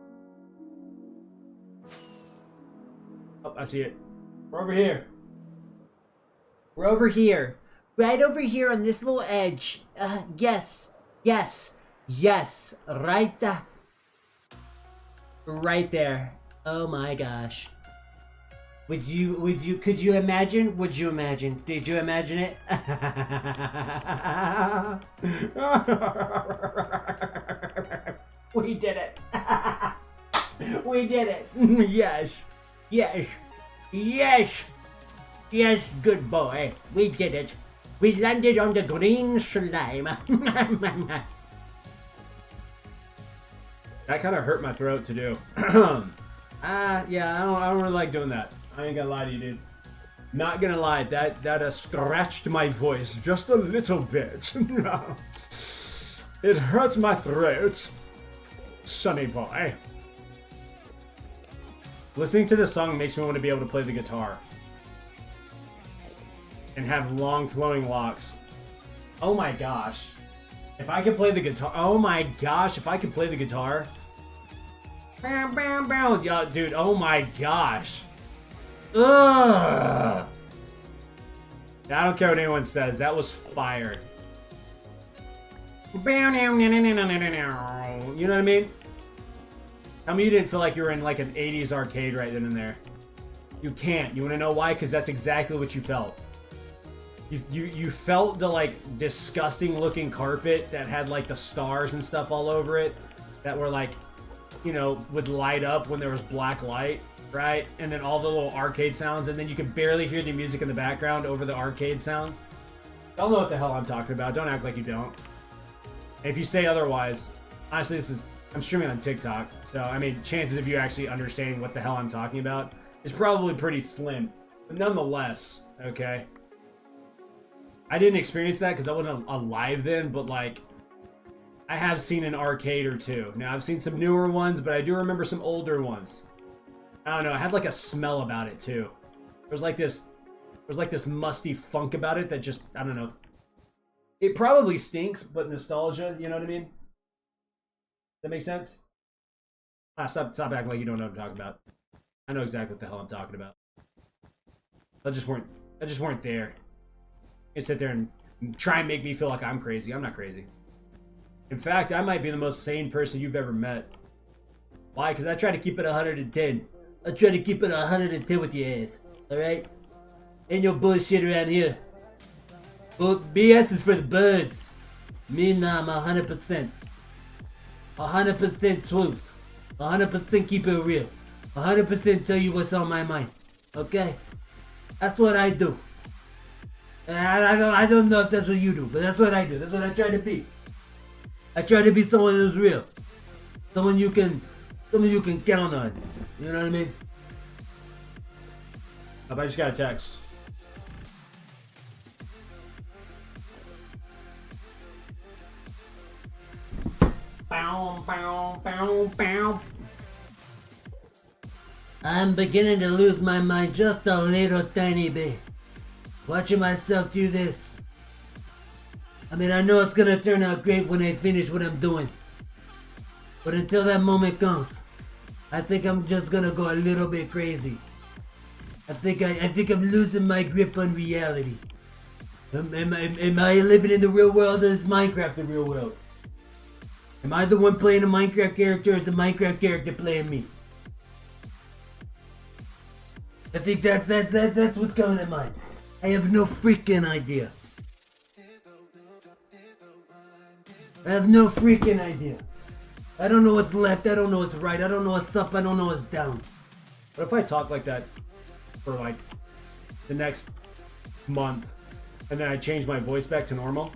Oh, I see it. We're over here. We're over here. Right over here on this little edge. Yes. Yes. Yes. Right. Right there. Oh my gosh. Could you imagine? Would you imagine? Did you imagine it? We did it. We did it. Yes. Yes. Yes. Yes, good boy. We did it. We landed on the green slime. That kind of hurt my throat to do. Yeah, I don't really like doing that. I ain't gonna lie to you, dude. Not gonna lie, that scratched my voice just a little bit. It hurts my throat. Sonny boy. Listening to this song makes me want to be able to play the guitar. And have long flowing locks. Oh my gosh. If I could play the guitar. Oh my gosh, if I could play the guitar. Bam, bam, bam. Yeah, dude, oh my gosh. Ugh. I don't care what anyone says. That was fire. You know what I mean? Tell me you didn't feel like you were in like an 80s arcade right then and there. You can't. You want to know why? Because that's exactly what you felt. You felt the like disgusting looking carpet that had like the stars and stuff all over it that were like, you know, would light up when there was black light, right? And then all the little arcade sounds, and then you could barely hear the music in the background over the arcade sounds. Y'all know what the hell I'm talking about. Don't act like you don't. And if you say otherwise, honestly, I'm streaming on TikTok, so I mean, chances of you actually understanding what the hell I'm talking about is probably pretty slim. But nonetheless, okay? I didn't experience that because I wasn't alive then, but like, I have seen an arcade or two. Now, I've seen some newer ones, but I do remember some older ones. I don't know, it had like a smell about it too. There was like this musty funk about it that just, I don't know. It probably stinks, but nostalgia, you know what I mean? That makes sense? Stop acting like you don't know what I'm talking about. I know exactly what the hell I'm talking about. I just weren't there. You sit there and try and make me feel like I'm crazy. I'm not crazy. In fact, I might be the most sane person you've ever met. Why? Because I try to keep it 110. I try to keep it 110 with your ass. Alright? Ain't no bullshit around here. Well, BS is for the birds. Me, nah, I'm 100%. 100% truth. 100% keep it real. 100% tell you what's on my mind. Okay? That's what I do. And I don't know if that's what you do, but that's what I do. That's what I try to be. I try to be someone who's real. Someone you can count on. You know what I mean? I just got a text. Bow, bow, bow, bow. I'm beginning to lose my mind just a little tiny bit. Watching myself do this. I mean, I know it's gonna turn out great when I finish what I'm doing. But until that moment comes, I think I'm just gonna go a little bit crazy. I think I'm losing my grip on reality. Am I living in the real world, or is Minecraft the real world? Am I the one playing a Minecraft character, or is the Minecraft character playing me? I think that's what's coming to mind. I have no freaking idea. I have no freaking idea. I don't know what's left, I don't know what's right, I don't know what's up, I don't know what's down. What if I talk like that for like the next month and then I change my voice back to normal?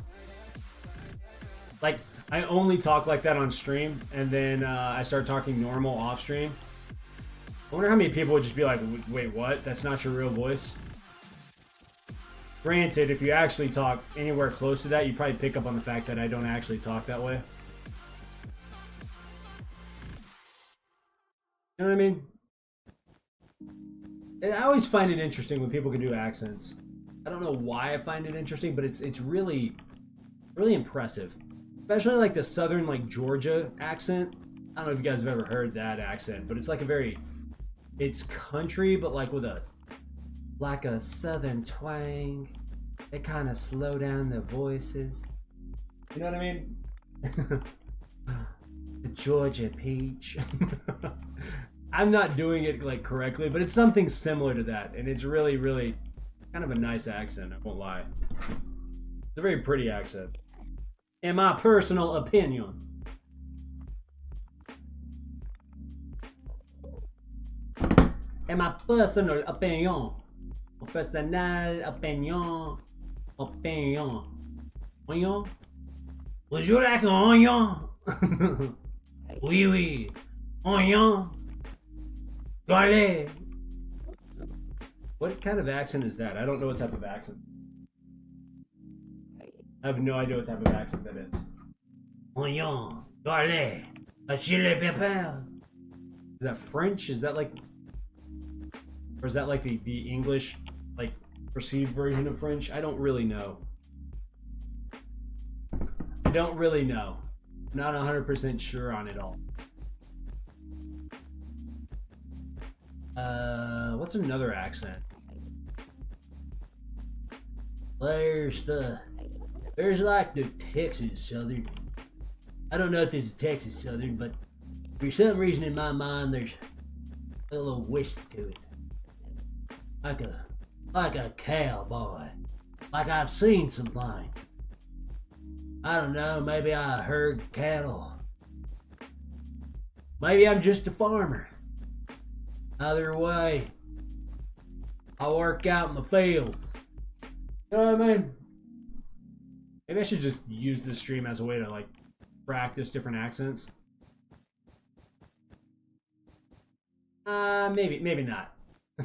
Like, I only talk like that on stream and then I start talking normal off stream. I wonder how many people would just be like, wait, what? That's not your real voice? Granted, if you actually talk anywhere close to that, you probably pick up on the fact that I don't actually talk that way. You know what I mean? And I always find it interesting when people can do accents. I don't know why I find it interesting, but it's really impressive. Especially like the southern, like Georgia accent. I don't know if you guys have ever heard that accent, but it's like a very, it's country, but like with a, like a southern twang. They kind of slow down the voices. You know what I mean? The Georgia peach. I'm not doing it like correctly, but it's something similar to that, and it's really kind of a nice accent. I won't lie. It's a very pretty accent, in my personal opinion. In my personal opinion. Personal opinion. Opinion. Onion? Would you like an onion? Oui, oui. Onion. Garlic. What kind of accent is that? I don't know what type of accent. I have no idea what type of accent that is. Onion. Garlic. A chili pepper. Is that French? Is that like... Or is that like the English, like, perceived version of French? I don't really know. I don't really know. I'm not 100% sure on it all. What's another accent? There's like the Texas Southern. I don't know if this is Texas Southern, but for some reason in my mind there's a little whiskey to it. Like a cowboy. Like I've seen some things. I don't know, maybe I herd cattle. Maybe I'm just a farmer. Either way, I work out in the fields. You know what I mean? Maybe I should just use this stream as a way to, like, practice different accents. Maybe not.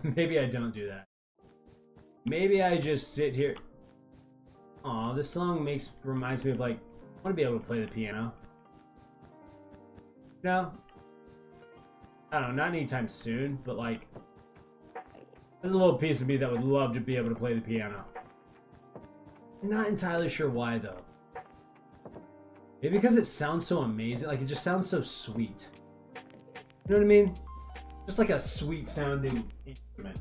Maybe I don't do that. Maybe I just sit here. Aw, this song reminds me of, like, I want to be able to play the piano. No? I don't know, not anytime soon, but, like, there's a little piece of me that would love to be able to play the piano. I'm not entirely sure why, though. Maybe because it sounds so amazing, like, it just sounds so sweet. You know what I mean? Just like a sweet sounding instrument.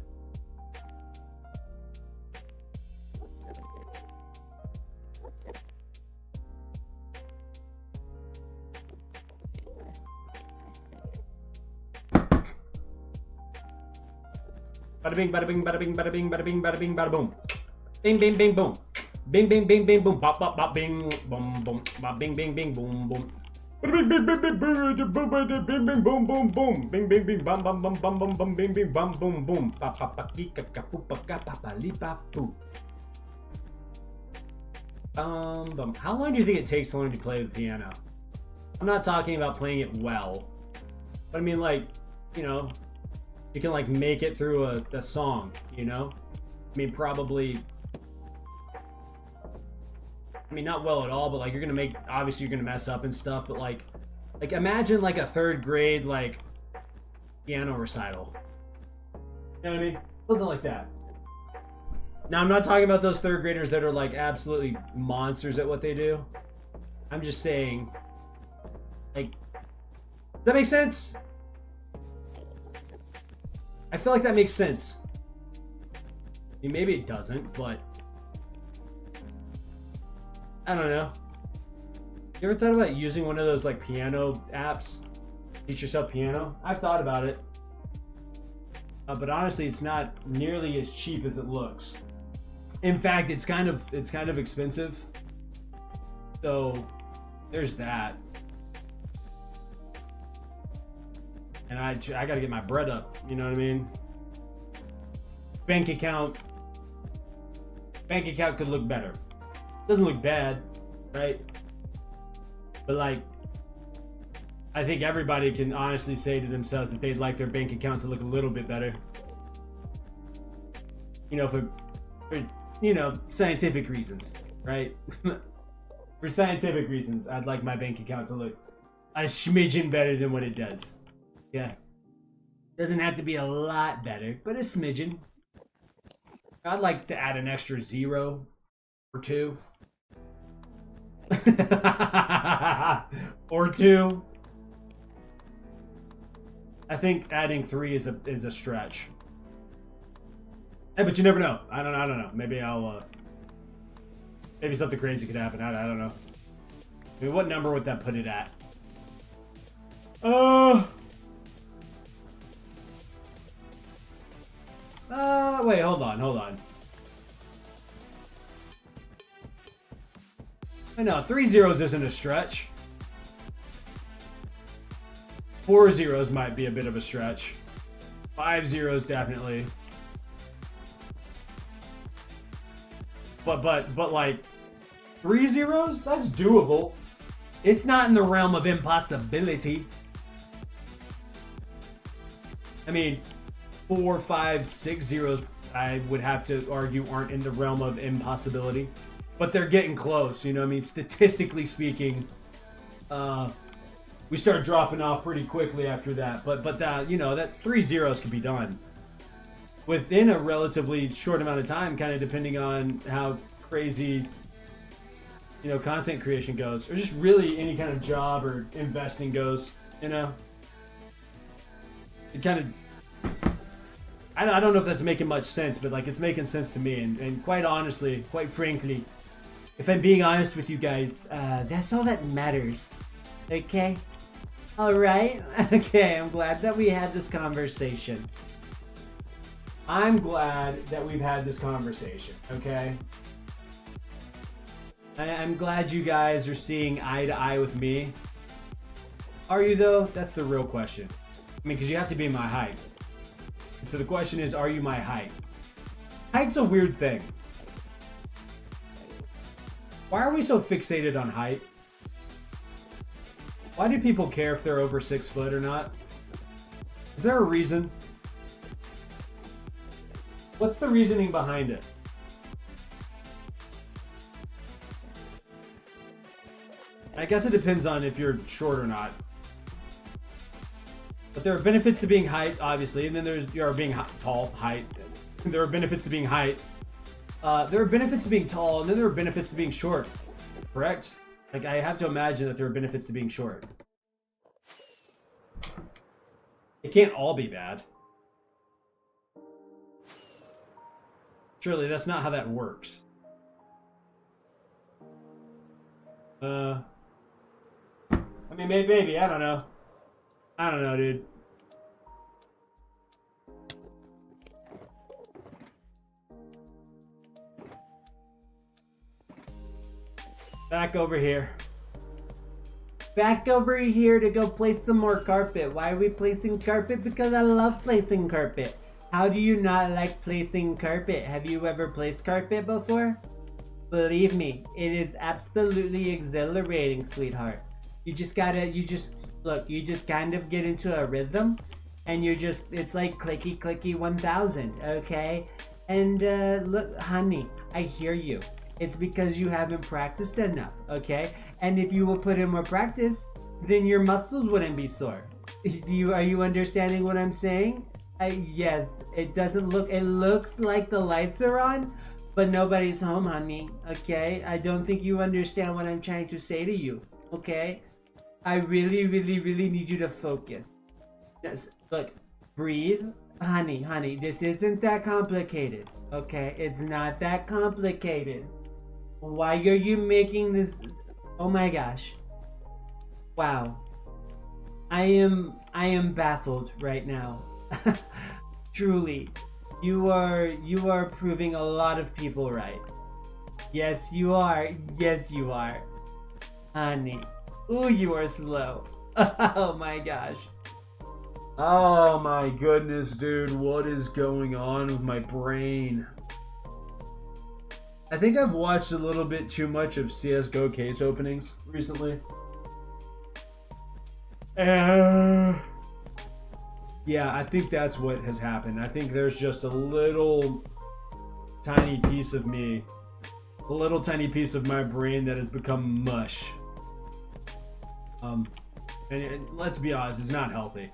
Bada bing, bada bing, bada bing, bada bing, bada bing, bada bing, bada boom. Bing, bing, bing, boom. Bing, bing, bing, bing, boom. Bop, bop, bop, bing, boom, boom. Bop, bing, bing, bing, boom, boom. Bing, bing, bing, bing, bing, bing, boom, boom, boom. Bing, bing, bing, bum, bum, bum, bum, bum, bum, bing, bing, bum, boom, boom. Pa, pa, pa, ki, ka, ka, pu, pa, ka, pa, pa, li, pa, poo. Bum. How long do you think it takes to learn to play the piano? I'm not talking about playing it well, but I mean, like, you know, you can, like, make it through a song, you know? I mean, probably... I mean, not well at all, but, like, obviously you're gonna mess up and stuff, but, like, imagine, like, a 3rd grade, like, piano recital. You know what I mean? Something like that. Now, I'm not talking about those 3rd graders that are, like, absolutely monsters at what they do. I'm just saying, like, does that make sense? I feel like that makes sense. I mean, maybe it doesn't, but I don't know. You ever thought about using one of those, like, piano apps? Teach yourself piano? I've thought about it. But honestly, it's not nearly as cheap as it looks. In fact, it's kind of expensive. So there's that. And I gotta get my bread up, you know what I mean? Bank account could look better. Doesn't look bad, right? But, like, I think everybody can honestly say to themselves that they'd like their bank account to look a little bit better. You know, for you know, scientific reasons, right? For scientific reasons, I'd like my bank account to look a smidgen better than what it does. Yeah. Doesn't have to be a lot better, but a smidgen. I'd like to add an extra 0 or 2. Or 2. I think adding 3 is a stretch. Hey, but you never know. I don't know. Maybe I'll maybe something crazy could happen. I don't know. I mean, what number would that put it at? Wait, hold on. I know, 3 zeros isn't a stretch. 4 zeros might be a bit of a stretch. 5 zeros definitely. But like 3 zeros? That's doable. It's not in the realm of impossibility. I mean, 4, 5, 6 zeros, I would have to argue, aren't in the realm of impossibility. But they're getting close, you know what I mean? Statistically speaking, we start dropping off pretty quickly after that. But that, you know, that 3 zeros can be done within a relatively short amount of time, kind of depending on how crazy, you know, content creation goes, or just really any kind of job or investing goes, you know? It kind of, I don't know if that's making much sense, but like it's making sense to me. And quite honestly, quite frankly, if I'm being honest with you guys, that's all that matters. Okay? Alright? Okay, I'm glad that we had this conversation. I'm glad that we've had this conversation, okay? I'm glad you guys are seeing eye to eye with me. Are you though? That's the real question. I mean, because you have to be my height. And so the question is, are you my height? Height's a weird thing. Why are we so fixated on height? Why do people care if they're over 6 foot or not? Is there a reason? What's the reasoning behind it? I guess it depends on if you're short or not. But there are benefits to being height, obviously, and then there's being tall, height. There are benefits to being height. There are benefits to being tall, and then there are benefits to being short. Correct? Like, I have to imagine that there are benefits to being short. It can't all be bad. Surely that's not how that works. I mean, maybe, I don't know. I don't know, dude. Back over here. Back over here to go place some more carpet. Why are we placing carpet? Because I love placing carpet. How do you not like placing carpet? Have you ever placed carpet before? Believe me, it is absolutely exhilarating, sweetheart. You just kind of get into a rhythm, and it's like clicky clicky 1000, okay? And look, honey, I hear you. It's because you haven't practiced enough, okay? And if you will put in more practice, then your muscles wouldn't be sore. Are you understanding what I'm saying? Yes, it looks like the lights are on, but nobody's home, honey, okay? I don't think you understand what I'm trying to say to you, okay? I really, really, really need you to focus. Yes, look, breathe. Honey, this isn't that complicated, okay? It's not that complicated. Why are you making this? Oh my gosh. Wow. I am baffled right now. Truly. You are proving a lot of people right. Yes, you are. Yes, you are. Honey. Ooh, you are slow. Oh my gosh. Oh my goodness, dude. What is going on with my brain? I think I've watched a little bit too much of CSGO case openings recently. Yeah, I think that's what has happened. I think there's just a little tiny piece of me, a little tiny piece of my brain that has become mush. And let's be honest, it's not healthy.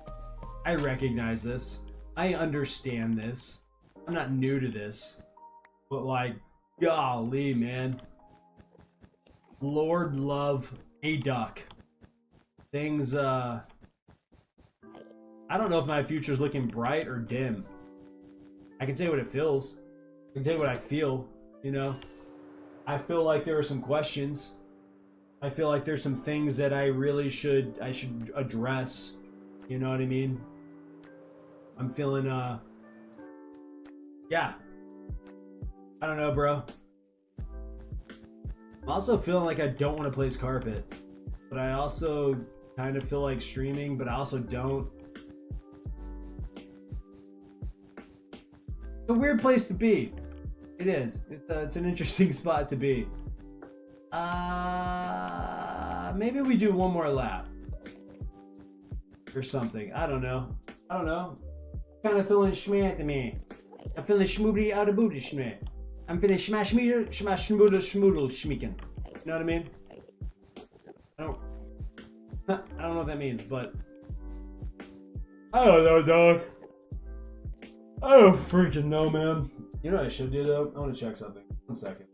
I recognize this. I understand this. I'm not new to this. But like, golly, man. Lord love a duck. Things, I don't know if my future's looking bright or dim. I can tell you what it feels. I can tell you what I feel, you know? I feel like there are some questions. I feel like there's some things that I should address. You know what I mean? I'm feeling, yeah. I don't know, bro. I'm also feeling like I don't want to place carpet. But I also kind of feel like streaming, but I also don't. It's a weird place to be. It is. It's an interesting spot to be. Maybe we do one more lap. Or something. I don't know. Kind of feeling schmant to me. I'm feeling schmoody out of booty schmant. I'm feeling smash schmoodle schmeekin. You know what I mean? I don't know what that means, but I don't know, dog. I don't freaking know, man. You know what I should do though? I want to check something. 1 second.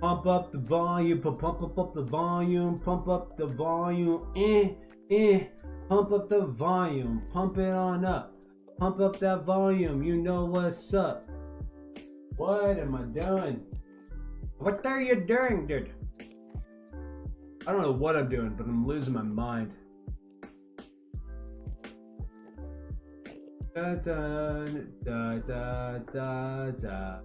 Pump up the volume, pump up the volume, pump up the volume, pump up the volume, pump it on up, pump up that volume, you know what's up. What am I doing? What are you doing, dude? I don't know what I'm doing, but I'm losing my mind. Da da da da da da.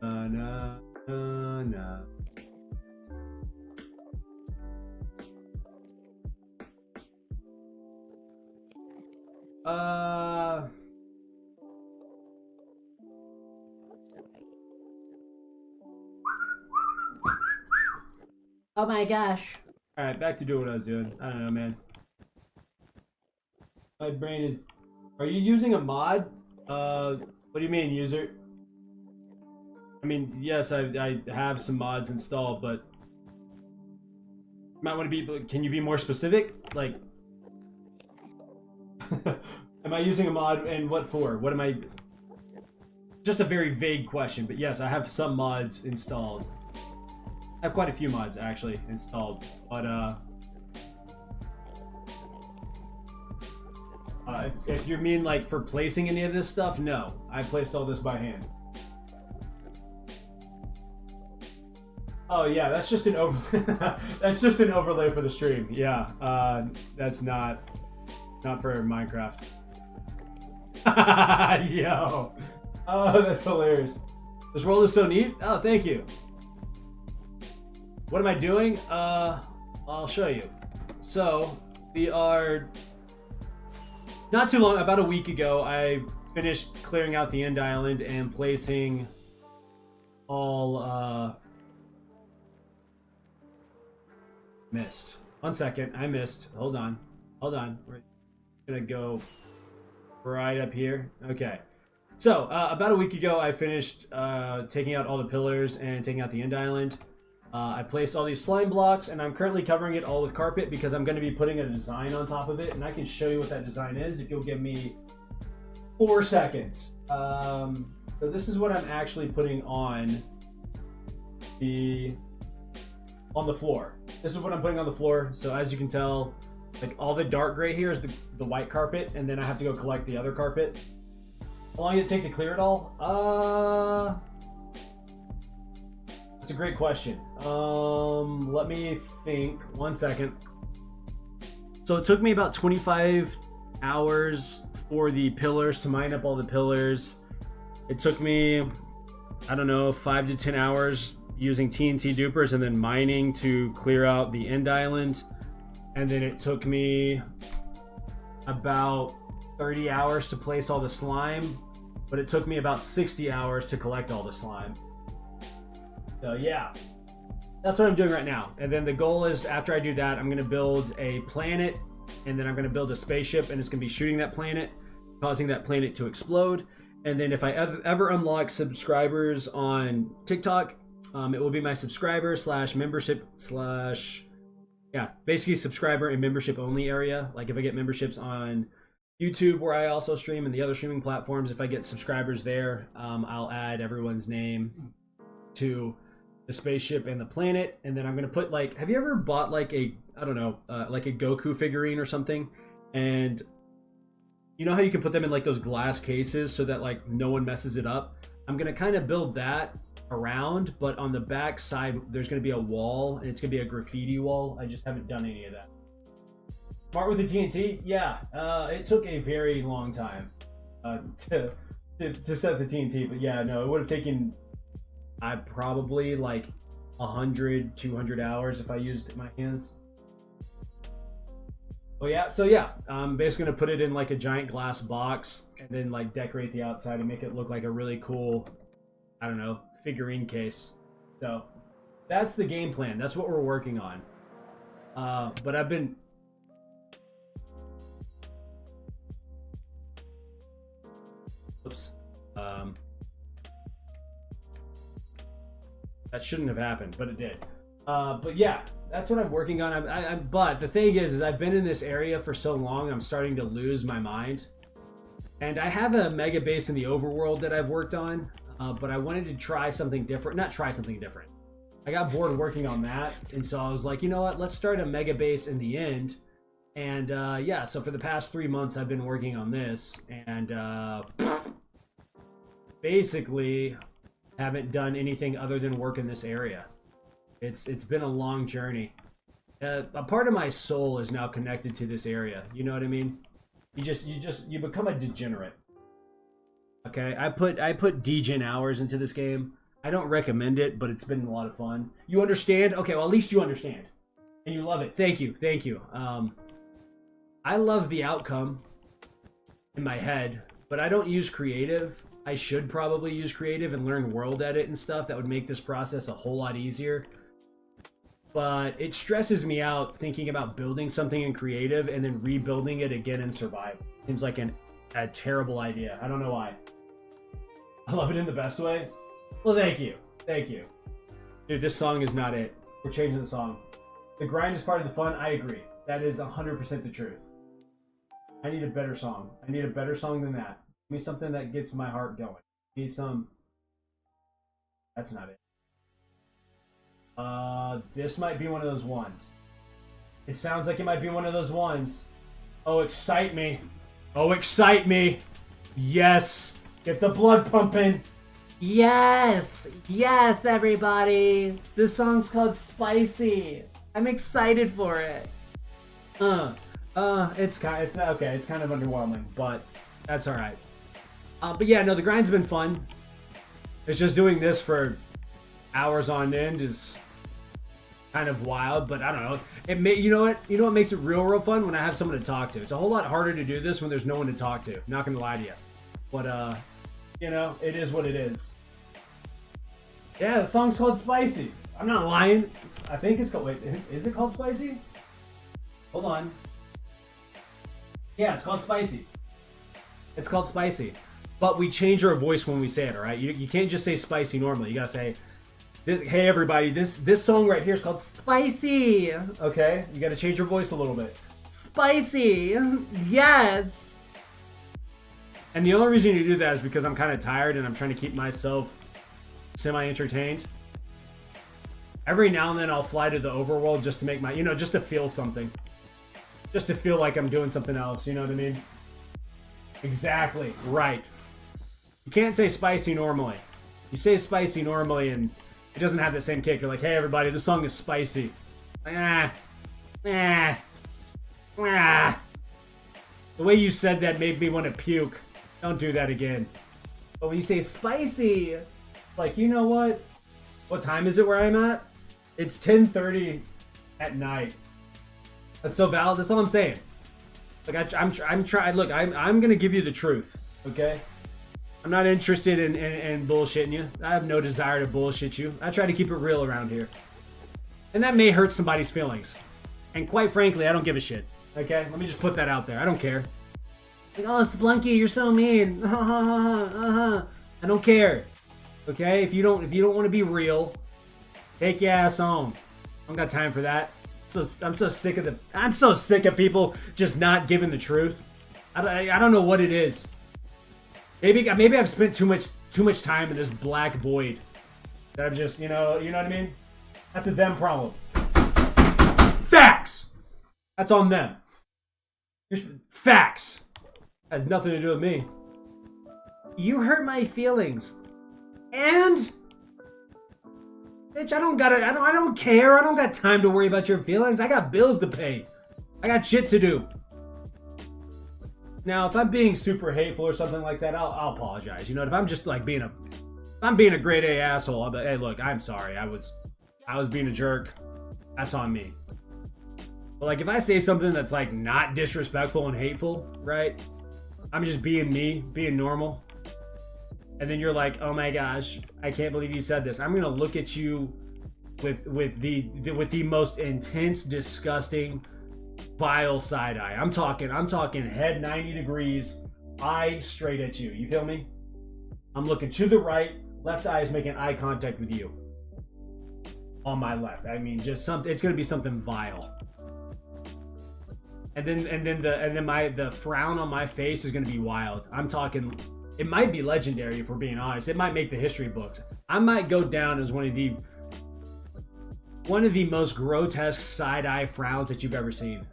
Na, na, na. Oh my gosh. Alright, back to doing what I was doing. I don't know, man. My brain is... Are you using a mod? What do you mean, user? I mean, yes, I have some mods installed, but... You might want to be... Can you be more specific? Like... Am I using a mod and what for? What am I... Just a very vague question, but yes, I have some mods installed. I have quite a few mods, actually, installed, but, if you mean, like, for placing any of this stuff, no. I placed all this by hand. Oh, yeah, that's just an that's just an overlay for the stream. Yeah, that's not for Minecraft. Yo. Oh, that's hilarious. This world is so neat. Oh, thank you. What am I doing? I'll show you. So, we are... Not too long, about a week ago, I finished clearing out the end island and placing all, Missed. 1 second, I missed. Hold on. We're gonna go right up here. Okay. So, about a week ago, I finished taking out all the pillars and taking out the end island. I placed all these slime blocks, and I'm currently covering it all with carpet because I'm going to be putting a design on top of it, and I can show you what that design is if you'll give me 4 seconds. So this is what I'm actually putting on the floor. This is what I'm putting on the floor. So as you can tell, like all the dark gray here is the white carpet, and then I have to go collect the other carpet. How long did it take to clear it all? That's a great question. Let me think. 1 second. So it took me about 25 hours for the pillars to mine up all the pillars. It took me, I don't know, 5 to 10 hours using TNT dupers and then mining to clear out the end island. and then it took me about 30 hours to place all the slime, but it took me about 60 hours to collect all the slime. So yeah, that's what I'm doing right now. And then the goal is, after I do that, I'm gonna build a planet, and then I'm gonna build a spaceship, and it's gonna be shooting that planet, causing that planet to explode. And then if I ever unlock subscribers on TikTok, it will be my subscriber slash membership slash, yeah, basically subscriber and membership only area. Like if I get memberships on YouTube, where I also stream, and the other streaming platforms, if I get subscribers there, I'll add everyone's name to the spaceship and the planet. And then I'm gonna put, like, have you ever bought like a, I don't know, like a Goku figurine or something, and you know how you can put them in like those glass cases so that like no one messes it up? I'm gonna kind of build that around, but on the back side there's gonna be a wall, and it's gonna be a graffiti wall. I just haven't done any of that. Smart with the TNT? Yeah, it took a very long time to set the TNT, but yeah, no, it would have taken probably like 100-200 hours if I used my hands. Oh yeah, so yeah, I'm basically gonna put it in like a giant glass box, and then like decorate the outside and make it look like a really cool, I don't know, figurine case. So that's the game plan. That's what we're working on. But I've been, oops, that shouldn't have happened, but it did. But yeah, that's what I'm working on. But the thing is I've been in this area for so long, I'm starting to lose my mind. And I have a mega base in the overworld that I've worked on, but I wanted to try something different. Not try something different. I got bored working on that, and so I was like, you know what? Let's start a mega base in the end. And yeah, so for the past 3 months, I've been working on this, and basically haven't done anything other than work in this area. It's been a long journey. A part of my soul is now connected to this area. You know what I mean? You become a degenerate. Okay, I put degen hours into this game. I don't recommend it, but it's been a lot of fun. You understand? Okay, well, at least you understand, and you love it. Thank you. I love the outcome in my head, but I don't use creative. I should probably use creative and learn world edit and stuff. That would make this process a whole lot easier. But it stresses me out thinking about building something in creative and then rebuilding it again in survival. Seems like a terrible idea. I don't know why. I love it in the best way. Well, thank you. Dude, this song is not it. We're changing the song. The grind is part of the fun. I agree. That is 100% the truth. I need a better song. I need a better song than that. Give me something that gets my heart going. I need some... That's not it. This might be one of those ones. It sounds like it might be one of those ones. Oh, excite me. Oh, excite me. Yes. Get the blood pumping. Yes, everybody. This song's called Spicy. I'm excited for it. It's kind of underwhelming, but that's all right. But yeah, no, the grind's been fun. It's just doing this for hours on end is kind of wild, but I don't know. You know what makes it real fun? When I have someone to talk to. It's a whole lot harder to do this when there's no one to talk to. Not gonna lie to you, but you know, it is what it is. Yeah, the song's called Spicy. I'm not lying. I think it's called. Wait, is it called Spicy? Hold on. Yeah, it's called Spicy. It's called Spicy. But we change our voice when we say it, alright? You can't just say spicy normally. You gotta say, hey everybody, this song right here is called Spicy. Okay? You gotta change your voice a little bit. Spicy. Yes. And the only reason you do that is because I'm kind of tired and I'm trying to keep myself semi-entertained. Every now and then I'll fly to the overworld just to make my, just to feel something. Just to feel like I'm doing something else, you know what I mean? Exactly, right. You can't say spicy normally. You say spicy normally and it doesn't have the same kick. You're like, hey everybody, this song is spicy. The way you said that made me want to puke. Don't do that again. But when you say spicy, like, you know what? What time is it where I'm at? It's 10:30 at night. That's so valid. That's all I'm saying. Like I'm trying. Look, I'm gonna give you the truth. Okay. I'm not interested in bullshitting you. I have no desire to bullshit you. I try to keep it real around here. And that may hurt somebody's feelings. And quite frankly, I don't give a shit. Okay? Let me just put that out there. I don't care. Like, oh, Splunky, you're so mean. I don't care. Okay? If you don't want to be real, take your ass home. I don't got time for that. I'm so sick of people just not giving the truth. I don't know what it is. Maybe I've spent too much time in this black void that I'm just, you know what I mean? That's a them problem. Facts! That's on them. Facts! Has nothing to do with me. You hurt my feelings. And bitch, I don't care. I don't got time to worry about your feelings. I got bills to pay. I got shit to do. Now, if I'm being super hateful or something like that, I'll apologize. You know, if I'm just like being a grade A asshole, I'll be, hey, look, I'm sorry. I was being a jerk. That's on me. But like, if I say something that's like not disrespectful and hateful, right? I'm just being me, being normal. And then you're like, oh my gosh, I can't believe you said this. I'm gonna look at you with the most intense, disgusting, vile side eye. I'm talking head 90 degrees, eye straight at you. You feel me? I'm looking to the right, left eye is making eye contact with you. On my left. I mean, just something. It's gonna be something vile. And then the frown on my face is gonna be wild. I'm talking. It might be legendary if we're being honest. It might make the history books. I might go down as one of the most grotesque side-eye frowns that you've ever seen.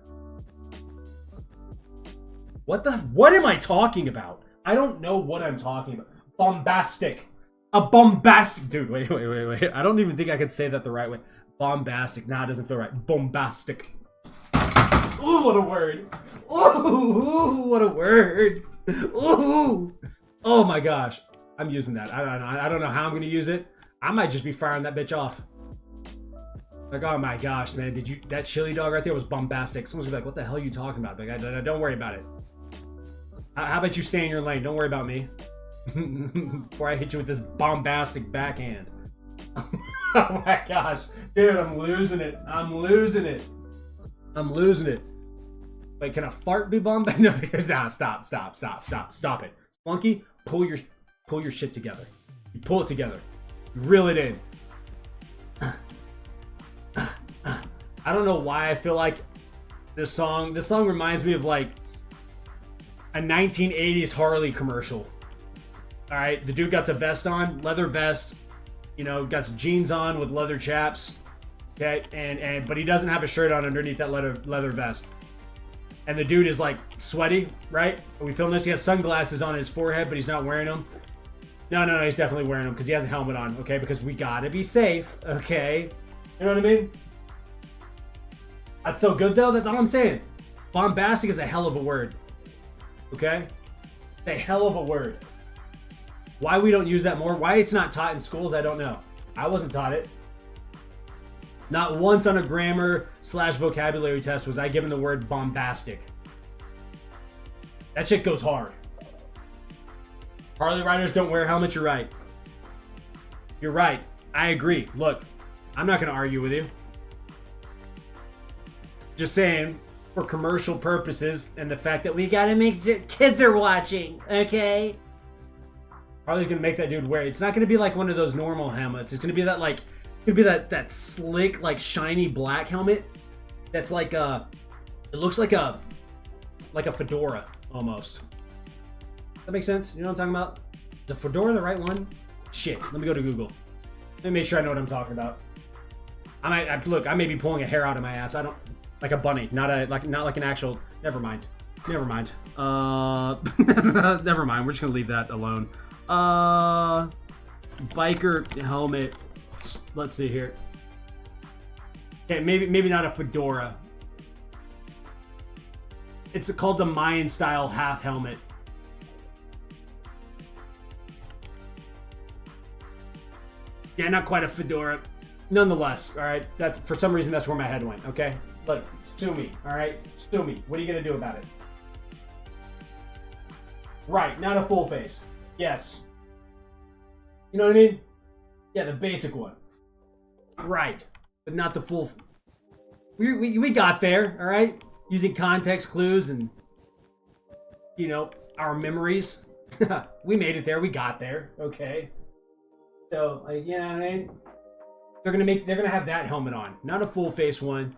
What am I talking about? I don't know what I'm talking about. Bombastic. A bombastic... Dude, wait. I don't even think I could say that the right way. Bombastic. Nah, it doesn't feel right. Bombastic. Ooh, what a word. Ooh, what a word. Ooh. Oh my gosh. I'm using that. I don't know how I'm going to use it. I might just be firing that bitch off. Like, oh my gosh, man, that chili dog right there was bombastic. Someone's gonna be like, what the hell are you talking about? Like, don't worry about it. How about you stay in your lane? Don't worry about me. Before I hit you with this bombastic backhand. Oh my gosh. Dude, I'm losing it. Wait, can a fart be bombastic? No, stop it. Flunky, pull your shit together. You pull it together. You reel it in. I don't know why I feel like this song reminds me of like a 1980s Harley commercial. All right, the dude got a vest on, leather vest, got some jeans on with leather chaps. Okay, but he doesn't have a shirt on underneath that leather vest. And the dude is like sweaty, right? Are we filming this? He has sunglasses on his forehead, but he's not wearing them. No, he's definitely wearing them because he has a helmet on, okay? Because we gotta be safe, okay? You know what I mean? That's so good though, that's all I'm saying. Bombastic is a hell of a word. Okay? It's a hell of a word. Why we don't use that more, why it's not taught in schools, I don't know. I wasn't taught it. Not once on a grammar/vocabulary test was I given the word bombastic. That shit goes hard. Harley riders don't wear helmets, you're right. You're right. I agree. Look, I'm not going to argue with you. Just saying, for commercial purposes and the fact that we gotta make kids are watching, okay? Harley's gonna make that dude wear it. It's not gonna be like one of those normal helmets. It's gonna be that like, that slick, like shiny black helmet. That's like it looks like a fedora almost. Does that make sense? You know what I'm talking about? Is the fedora the right one? Shit. Let me go to Google. Let me make sure I know what I'm talking about. I may be pulling a hair out of my ass. I don't. Like a bunny, not like an actual. Never mind. Never mind. We're just gonna leave that alone. Biker helmet. Let's see here. Okay, maybe not a fedora. It's called the Mayan style half helmet. Yeah, not quite a fedora. Nonetheless, all right, that's for some reason that's where my head went. Okay, look, sue me. All right, sue me. What are you gonna do about it? Right, not a full face. Yes. You know what I mean? Yeah, the basic one. Right, but not the full. We got there. All right, using context clues and our memories. We made it there. We got there. Okay. So like, you know what I mean? They're gonna have that helmet on, not a full face one,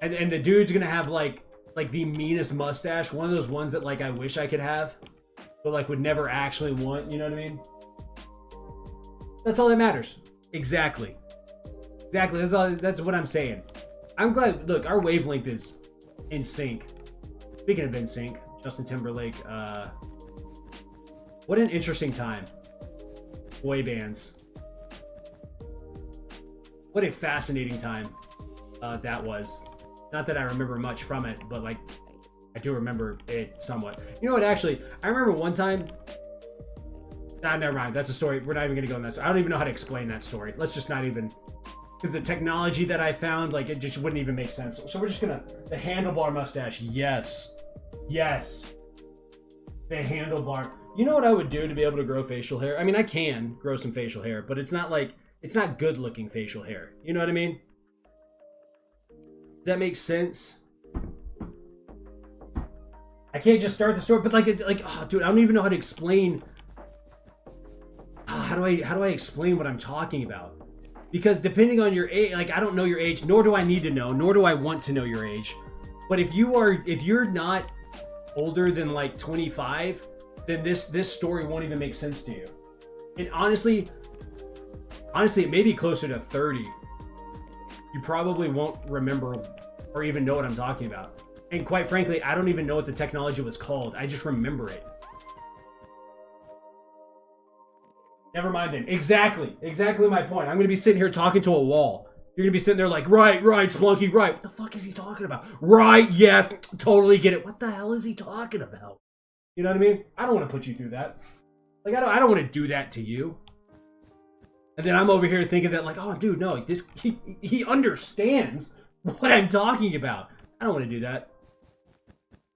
and the dude's gonna have like the meanest mustache, one of those ones that like I wish I could have, but like would never actually want. You know what I mean? That's all that matters. Exactly. That's all. That's what I'm saying. I'm glad. Look, our wavelength is in sync. Speaking of in sync, Justin Timberlake. What an interesting time. Boy bands. What a fascinating time that was. Not that I remember much from it, but like I do remember it somewhat. You know what? Actually, I remember one time. Nah, never mind. That's a story. We're not even gonna go in that. I don't even know how to explain that story. Let's just not even. Because the technology that I found, like, it just wouldn't even make sense. So we're just gonna... The handlebar mustache. Yes. Yes. The handlebar. You know what I would do to be able to grow facial hair? I mean, I can grow some facial hair, but it's not like... It's not good-looking facial hair. You know what I mean? Does that make sense? I can't just start the story, but oh, dude, I don't even know how to explain... How do I explain what I'm talking about? Because depending on your age, like I don't know your age, nor do I need to know, nor do I want to know your age. But if you're not older than like 25, then this story won't even make sense to you. And honestly, it may be closer to 30. You probably won't remember or even know what I'm talking about. And quite frankly, I don't even know what the technology was called. I just remember it. Never mind then. Exactly my point. I'm going to be sitting here talking to a wall. You're going to be sitting there like, right, Splunky, right. What the fuck is he talking about? Right, yes, totally get it. What the hell is he talking about? You know what I mean? I don't want to put you through that. Like, I don't want to do that to you. And then I'm over here thinking that like, oh, dude, no, he understands what I'm talking about. I don't want to do that.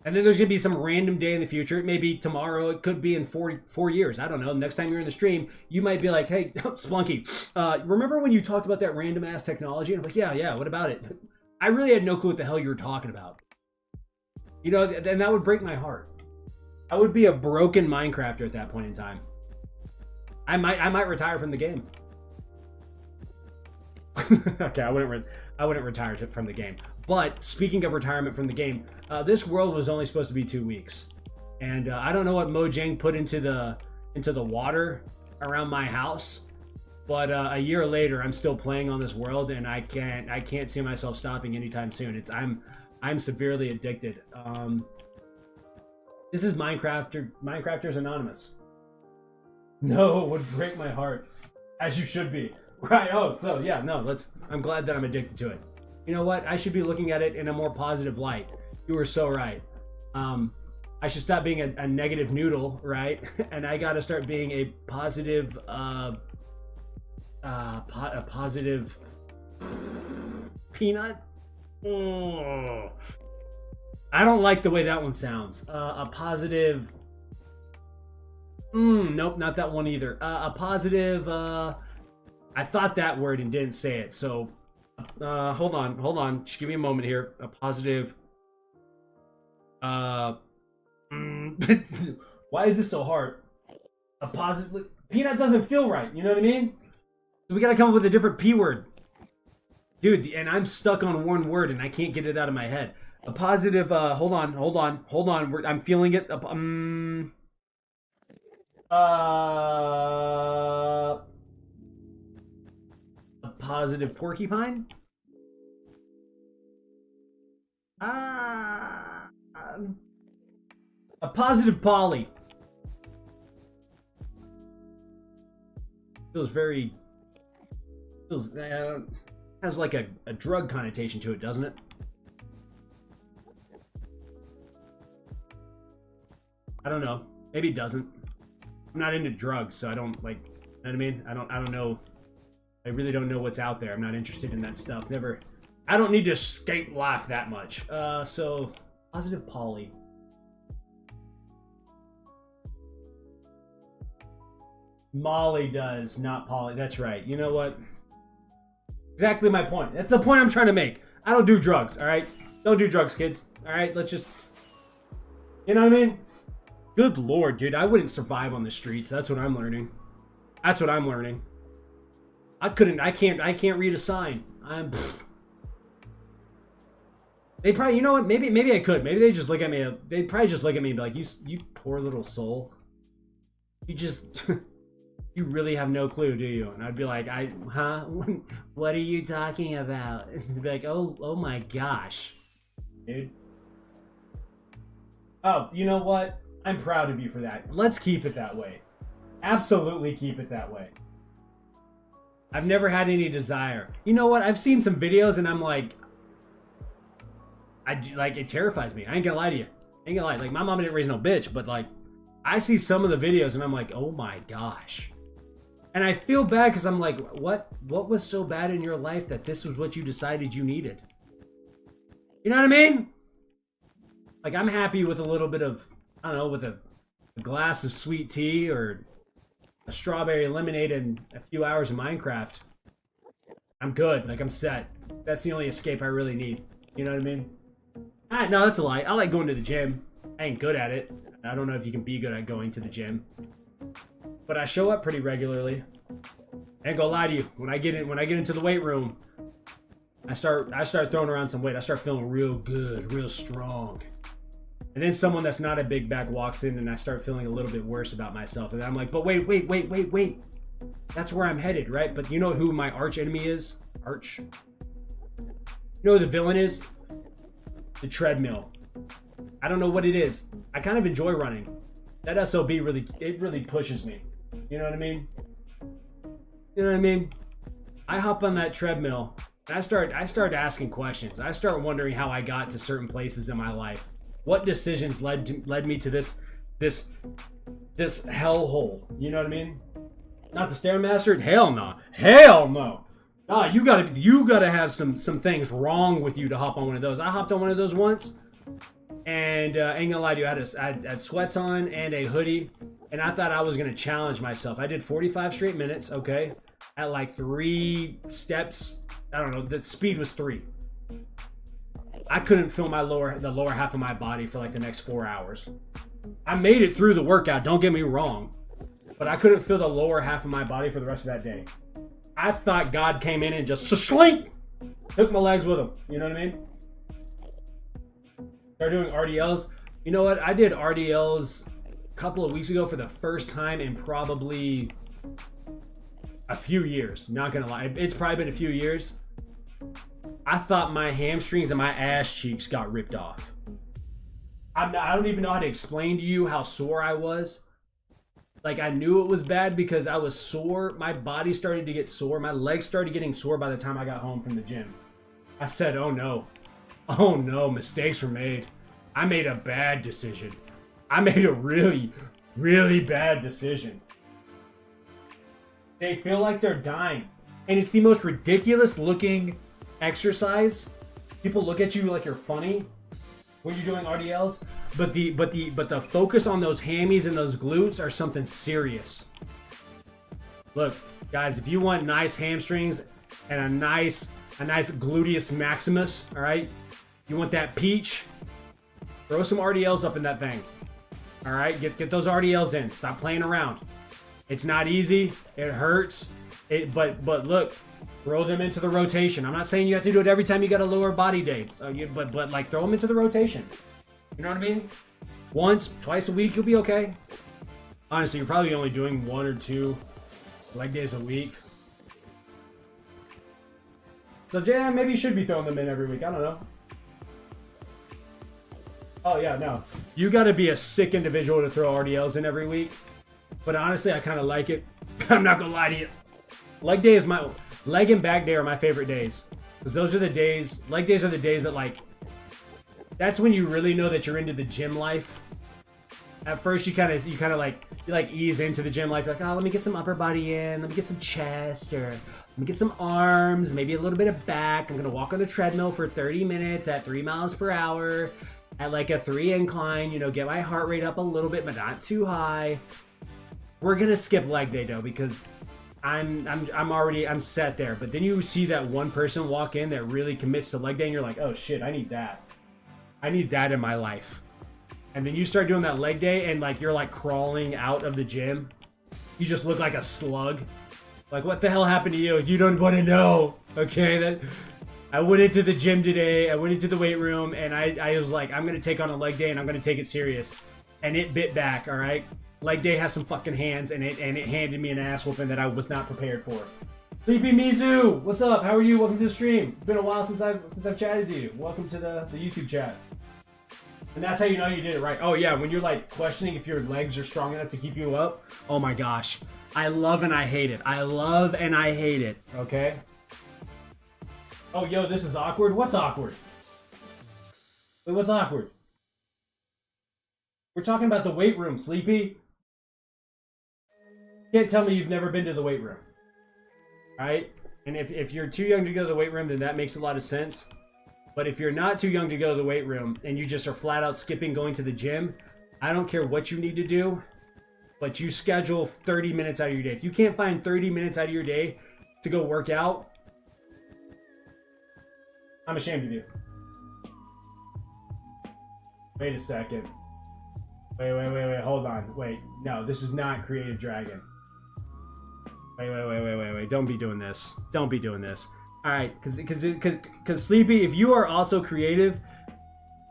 And then there's going to be some random day in the future. It may be tomorrow. It could be in 4 years. I don't know. Next time you're in the stream, you might be like, hey, Splunky, remember when you talked about that random ass technology? And I'm like, yeah, what about it? I really had no clue what the hell you were talking about. You know, and that would break my heart. I would be a broken Minecrafter at that point in time. I might retire from the game. Okay, I wouldn't retire from the game. But speaking of retirement from the game, this world was only supposed to be 2 weeks, and I don't know what Mojang put into the water around my house, but a year later, I'm still playing on this world, and I can't see myself stopping anytime soon. I'm severely addicted. This is Minecrafters Anonymous. No, it would break my heart, as you should be. Right? Oh, so yeah, no. I'm glad that I'm addicted to it. You know what? I should be looking at it in a more positive light. You were so right. I should stop being a negative noodle, right? And I gotta start being a positive, a positive peanut. Oh. I don't like the way that one sounds. A positive. Nope, not that one either. A positive. I thought that word and didn't say it, so. Hold on. Just give me a moment here. A positive. Why is this so hard? A positive. Peanut doesn't feel right. You know what I mean? So we gotta come up with a different P word, dude. And I'm stuck on one word and I can't get it out of my head. A positive. Hold on. I'm feeling it. A positive porcupine? A positive poly. Has like a drug connotation to it, doesn't it? I don't know. Maybe it doesn't. I'm not into drugs, so I don't like. You know what I mean? I don't know. I really don't know what's out there. I'm not interested in that stuff. Never. I don't need to escape life that much. So positive poly. Molly does, not poly. That's right. You know what? Exactly my point. That's the point I'm trying to make. I don't do drugs, all right? Don't do drugs, kids. All right, let's just... You know what I mean? Good Lord, dude. I wouldn't survive on the streets. That's what I'm learning. That's what I'm learning. I can't read a sign. They probably, you know what? Maybe I could. Maybe they just look at me. They probably just look at me and be like, you poor little soul. You just... You really have no clue, do you? And I'd be like, huh? What are you talking about? They'd be like, oh my gosh. Dude. Oh, you know what? I'm proud of you for that. Let's keep it that way. Absolutely keep it that way. I've never had any desire. You know what? I've seen some videos and I'm like, it terrifies me. I ain't gonna lie to you. I ain't gonna lie. Like, my mama didn't raise no bitch, but like, I see some of the videos and I'm like, oh my gosh. And I feel bad because I'm like, what was so bad in your life that this was what you decided you needed? You know what I mean? Like, I'm happy with a little bit of, I don't know, with a glass of sweet tea or a strawberry lemonade and a few hours of Minecraft. I'm good. Like, I'm set. That's the only escape I really need. You know what I mean? No, that's a lie. I like going to the gym. I ain't good at it. I don't know if you can be good at going to the gym. But I show up pretty regularly. I ain't gonna lie to you. When I get into the weight room, I start throwing around some weight. I start feeling real good, real strong. And then someone that's not a big back walks in and I start feeling a little bit worse about myself. And I'm like, but wait. That's where I'm headed, right? But you know who my arch enemy is? You know who the villain is? The treadmill. I don't know what it is. I kind of enjoy running. That SOB really pushes me. You know what I mean? You know what I mean? I hop on that treadmill and I start asking questions. I start wondering how I got to certain places in my life. What decisions led me to this hellhole? You know what I mean? Not the Stairmaster? Hell no. Hell no. Nah, you gotta have some things wrong with you to hop on one of those. I hopped on one of those once. And ain't gonna lie to you, I had sweats on and a hoodie, and I thought I was gonna challenge myself. I did 45 straight minutes, okay, at like 3 steps. I don't know, the speed was 3. I couldn't feel the lower half of my body for like the next 4 hours. I made it through the workout, don't get me wrong, but I couldn't feel the lower half of my body for the rest of that day. I thought God came in and just slink, took my legs with him. You know what I mean? Started doing RDLs. You know what? I did RDLs a couple of weeks ago for the first time in probably a few years. Not gonna lie, it's probably been a few years. I thought my hamstrings and my ass cheeks got ripped off. I don't even know how to explain to you how sore I was. Like, I knew it was bad because I was sore. My body started to get sore. My legs started getting sore by the time I got home from the gym. I said, oh no. Oh no, mistakes were made. I made a bad decision. I made a really, really bad decision. They feel like they're dying. And it's the most ridiculous looking exercise. People look at you like you're funny when you're doing RDLs, but the focus on those hammies and those glutes are something serious. Look, guys, if you want nice hamstrings and a nice gluteus maximus, all right? You want that peach? Throw some RDLs up in that thing. All right, get those RDLs in. Stop playing around. It's not easy. It hurts. But look, throw them into the rotation. I'm not saying you have to do it every time you got a lower body day, but like throw them into the rotation. You know what I mean? Once, twice a week, you'll be okay. Honestly, you're probably only doing 1 or 2 leg days a week. So yeah, maybe you should be throwing them in every week. I don't know. Oh yeah, no. You gotta be a sick individual to throw RDLs in every week. But honestly, I kind of like it. I'm not gonna lie to you. Leg and back day are my favorite days. Because those are the days, leg days are the days that like, that's when you really know that you're into the gym life. At first, you kind of like ease into the gym life. You're like, oh, let me get some upper body in. Let me get some chest, or let me get some arms, maybe a little bit of back. I'm gonna walk on the treadmill for 30 minutes at 3 miles per hour, at like a 3 incline. You know, get my heart rate up a little bit, but not too high. We're gonna skip leg day though because I'm set there. But then you see that one person walk in that really commits to leg day, and you're like, oh shit, I need that. I need that in my life. And then you start doing that leg day, and like you're like crawling out of the gym. You just look like a slug. Like, what the hell happened to you? You don't want to know. Okay, that I went into the gym today. I went into the weight room, and I was like, I'm gonna take on a leg day, and I'm gonna take it serious. And it bit back. All right, leg day has some fucking hands, and it handed me an ass whooping that I was not prepared for. Sleepy Mizu, what's up? How are you? Welcome to the stream. It's been a while since I've chatted to you. Welcome to the YouTube chat. And that's how you know you did it right. Oh yeah, when you're like questioning if your legs are strong enough to keep you up. Oh my gosh. I love and I hate it. I love and I hate it. Okay? Oh yo, this is awkward? What's awkward? Wait, what's awkward? We're talking about the weight room, Sleepy. You can't tell me you've never been to the weight room. Alright? And if you're too young to go to the weight room, then that makes a lot of sense. But if you're not too young to go to the weight room and you just are flat out skipping going to the gym, I don't care what you need to do, but you schedule 30 minutes out of your day. If you can't find 30 minutes out of your day to go work out, I'm ashamed of you. Wait a second. Wait, hold on. Wait, no, this is not Creative Dragon. Wait. Don't be doing this. Don't be doing this. All right, because Sleepy, if you are also creative,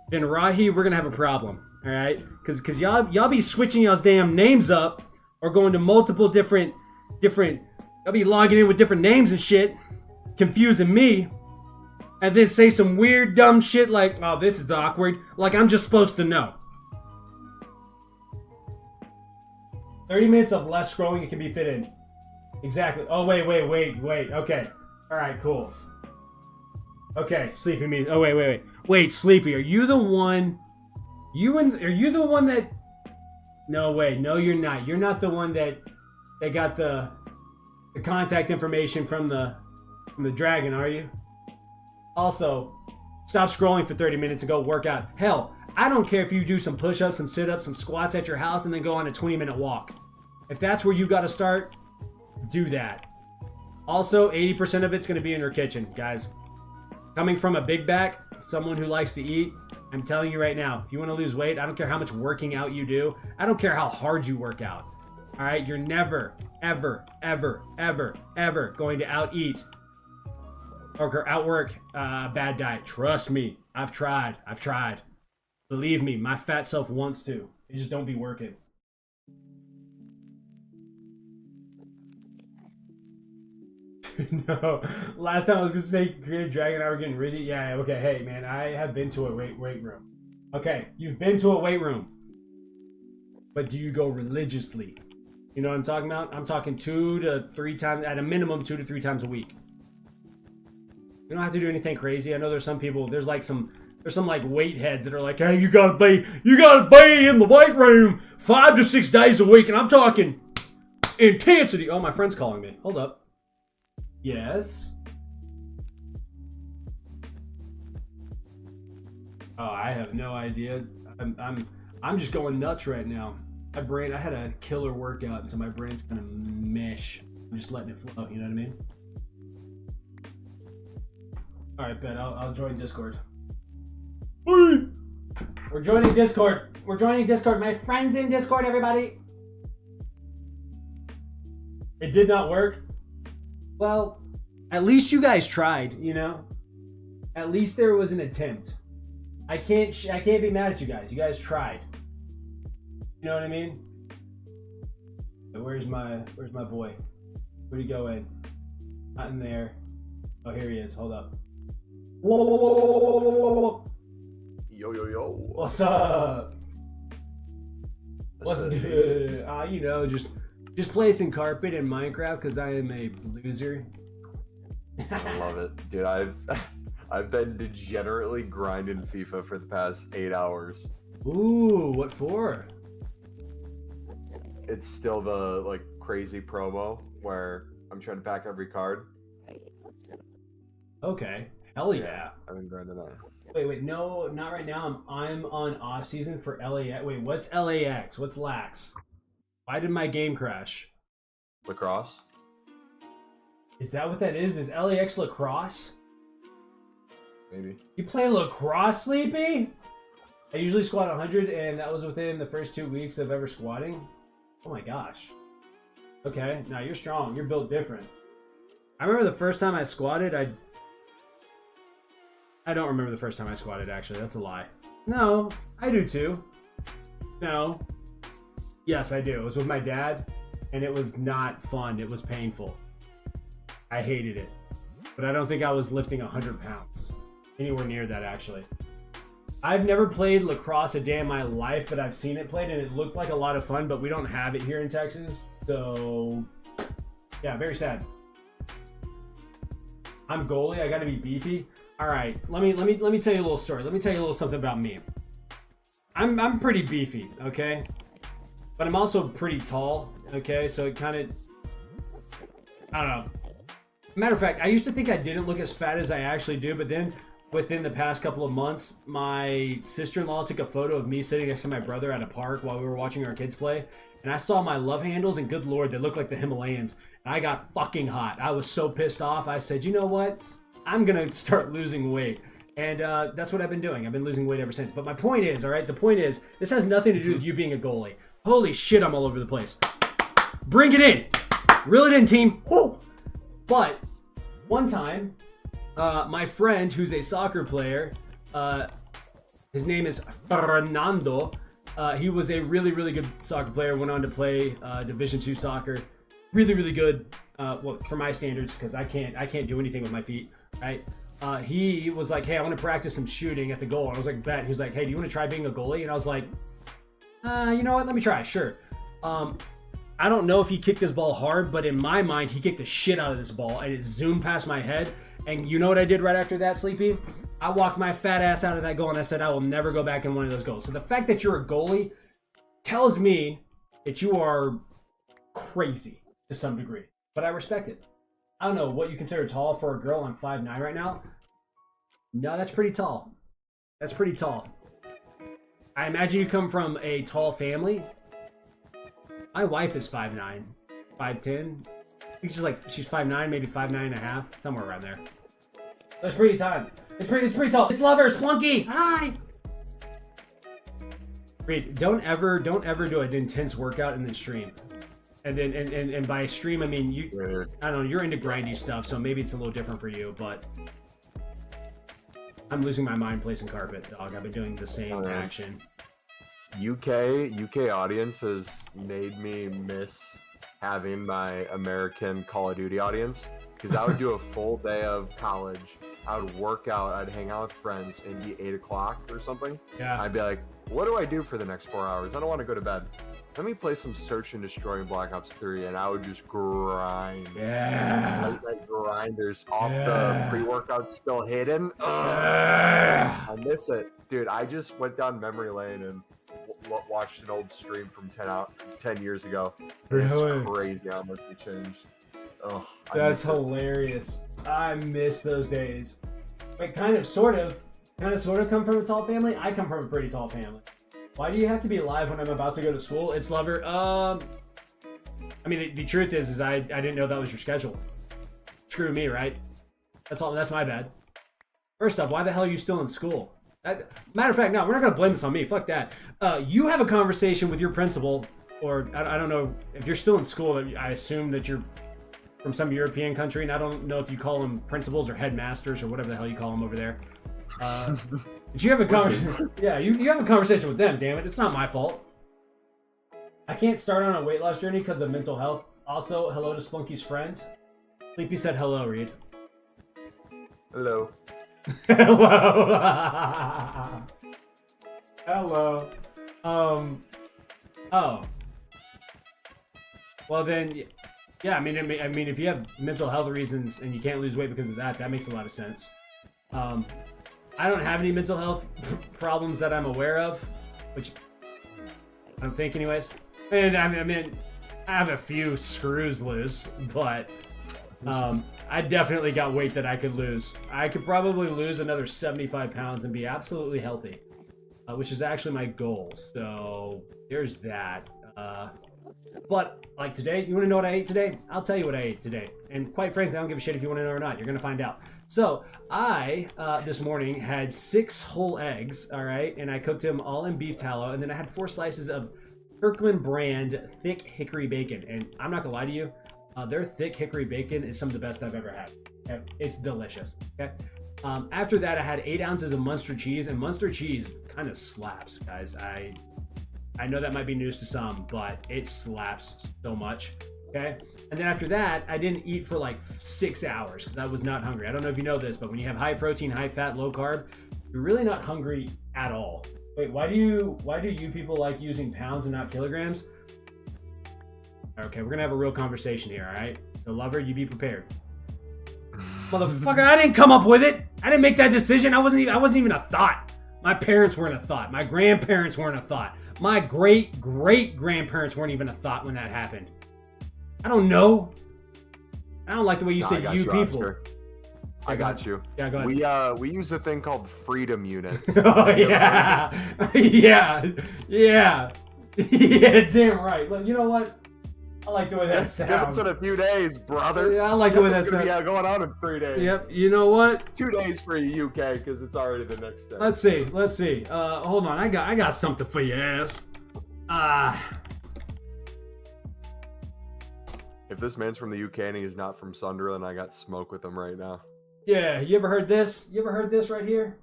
then Rahi, we're gonna have a problem. All right, because y'all be switching y'all's damn names up, or going to multiple different. Y'all be logging in with different names and shit, confusing me, and then say some weird dumb shit like, "Oh, this is awkward," like I'm just supposed to know. 30 minutes of less scrolling, it can be fit in. Exactly. Oh wait. Okay. All right, cool. Okay, Sleepy me. Oh wait, Sleepy. Are you the one? Are you the one that? No way. No, you're not. You're not the one that got the contact information from the dragon, are you? Also, stop scrolling for 30 minutes and go work out. Hell, I don't care if you do some push-ups, some sit-ups, some squats at your house, and then go on a 20-minute walk. If that's where you got to start, do that. Also, 80% of it's going to be in your kitchen, guys. Coming from a big back, someone who likes to eat, I'm telling you right now, if you want to lose weight, I don't care how much working out you do. I don't care how hard you work out. All right? You're never, ever going to out-eat or outwork a bad diet. Trust me. I've tried. Believe me, my fat self wants to. You just don't be working. No, last time I was gonna say Creative Dragon and I were getting rigid. Yeah, okay, hey man, I have been to a weight room. Okay, you've been to a weight room, but do you go religiously? You know what I'm talking about? I'm talking 2 to 3 times, at a minimum 2 to 3 times a week. You don't have to do anything crazy. I know there's some people, there's some like weight heads that are like, hey, you gotta be in the weight room 5 to 6 days a week, and I'm talking intensity. Oh, my friend's calling me. Hold up. Yes. Oh, I have no idea. I'm just going nuts right now. My brain, I had a killer workout, so my brain's kind of mesh. I'm just letting it flow, you know what I mean? All right, bet I'll join Discord. We're joining Discord. My friends in Discord, everybody. It did not work. Well, at least you guys tried, you know? At least there was an attempt. I can't be mad at you guys. You guys tried. You know what I mean? Where's my boy? Where'd he go in? Not in there. Oh, here he is. Hold up. Whoa. Yo. What's up? What's good? You know, just placing carpet in Minecraft because I am a loser. I love it, dude. I've been degenerately grinding FIFA for the past 8 hours. Ooh, what for? it's still the like crazy promo where I'm trying to pack every card. Okay. Hell yeah. I've been grinding that. Wait, no, not right now. I'm on off season for LAX. Wait, what's LAX? What's lax? Why did my game crash? Lacrosse? Is that what that is? Is LAX lacrosse? Maybe. You play lacrosse, Sleepy? I usually squat 100, and that was within the first 2 weeks of ever squatting. Oh my gosh. Okay, now you're strong. You're built different. I remember the first time I squatted, I don't remember the first time I squatted, actually. That's a lie. No, I do too. No. Yes, I do. It was with my dad, and it was not fun. It was painful. I hated it. But I don't think I was lifting 100 pounds. Anywhere near that, actually. I've never played lacrosse a day in my life, but I've seen it played, and it looked like a lot of fun, but we don't have it here in Texas. So, yeah, very sad. I'm goalie. I got to be beefy. All right, let me tell you a little story. Let me tell you a little something about me. I'm pretty beefy, okay? But I'm also pretty tall, okay? So it kind of, I don't know. Matter of fact, I used to think I didn't look as fat as I actually do, but then within the past couple of months, my sister-in-law took a photo of me sitting next to my brother at a park while we were watching our kids play, and I saw my love handles, and good lord, they looked like the Himalayas, and I got fucking hot. I was so pissed off. I said, you know what? I'm gonna start losing weight. And that's what I've been doing. I've been losing weight ever since. But my point is, all right, the point is, this has nothing to do with you being a goalie. Holy shit, I'm all over the place. Bring it in. Reel it in, team. Woo! But one time, my friend, who's a soccer player, his name is Fernando. He was a really, really good soccer player. Went on to play Division II soccer. Really, really good. Well, for my standards, because I can't do anything with my feet, right? He was like, hey, I want to practice some shooting at the goal. And I was like, bet. He was like, hey, do you want to try being a goalie? And I was like, you know what? Let me try. Sure. I don't know if he kicked this ball hard, but in my mind, he kicked the shit out of this ball, and it zoomed past my head. And you know what I did right after that, Sleepy? I walked my fat ass out of that goal, and I said, I will never go back in one of those goals. So the fact that you're a goalie tells me that you are crazy to some degree. But I respect it. I don't know what you consider tall for a girl. I'm 5'9" right now. No, that's pretty tall. That's pretty tall. I imagine you come from a tall family. My wife is 5'9", 5'10". I think she's 5'9", maybe 5'9.5", somewhere around there. That's pretty tall. It's pretty tall. It's Lovers, Flunky. Hi. Reed, don't ever do an intense workout and then stream. And then and by stream I mean you. I don't know. You're into grindy stuff, so maybe it's a little different for you. But I'm losing my mind placing carpet, dog. I've been doing the same action. UK audience has made me miss having my American Call of Duty audience, because I would do a full day of college. I would work out. I'd hang out with friends, and be 8 o'clock or something. Yeah. I'd be like, what do I do for the next 4 hours? I don't want to go to bed. Let me play some Search and Destroy in Black Ops 3, and I would just grind. Yeah. Late night grinders off the pre-workout still hidden. I miss it. Dude, I just went down memory lane and watched an old stream from 10 years ago. It's crazy how much it changed. Oh, that's hilarious. I miss those days. But kind of, sort of come from a tall family. I come from a pretty tall family. Why do you have to be alive when I'm about to go to school? It's Lover. I mean, the truth is I didn't know that was your schedule. Screw me, right? That's all. That's my bad. First off, why the hell are you still in school? Matter of fact, no, we're not gonna blame this on me. Fuck that. You have a conversation with your principal, or I don't know if you're still in school. I assume that you're from some European country, and I don't know if you call them principals or headmasters or whatever the hell you call them over there. But you have a conversation. Yeah, you have a conversation with them. Damn it, it's not my fault. I can't start on a weight loss journey because of mental health. Also, hello to Spunky's friend. Sleepy said hello, Reed. Hello. Hello. Hello. Oh. Well then, yeah. I mean, if you have mental health reasons and you can't lose weight because of that, that makes a lot of sense. I don't have any mental health problems that I'm aware of, which I don't think, anyways. And I mean, I have a few screws loose, but I definitely got weight that I could lose. I could probably lose another 75 pounds and be absolutely healthy, which is actually my goal. So there's that. But like today, you want to know what I ate today? I'll tell you what I ate today. And quite frankly, I don't give a shit if you want to know or not. You're going to find out. So I, this morning, had 6 whole eggs, all right? And I cooked them all in beef tallow. And then I had 4 slices of Kirkland brand thick hickory bacon. And I'm not going to lie to you, their thick hickory bacon is some of the best I've ever had. It's delicious, okay? After that, I had 8 ounces of Munster cheese. And Munster cheese kind of slaps, guys. I know that might be news to some, but it slaps so much, okay? And then after that, I didn't eat for like 6 hours because I was not hungry. I don't know if you know this, but when you have high protein, high fat, low carb, you're really not hungry at all. Wait, why do you people like using pounds and not kilograms? Okay, we're gonna have a real conversation here, all right? So, lover, you be prepared. Motherfucker, I didn't come up with it. I didn't make that decision. I wasn't even a thought. My parents weren't a thought. My grandparents weren't a thought. My great-great-grandparents weren't even a thought when that happened. I don't know. I don't like the way you say you people. Oscar. I got you. Yeah, go ahead. We use a thing called freedom units. Oh yeah. Yeah, damn right. Look, you know what? I like the way that sounds. Guess it's in a few days, brother. Yeah, I like the way that sounds. Yeah, going on in 3 days. Yep. You know what? 2 days for you, UK, because it's already the next day. Let's see. Hold on. I got something for your ass. If this man's from the UK and he's not from Sunderland, I got smoke with him right now. Yeah. You ever heard this? You ever heard this right here?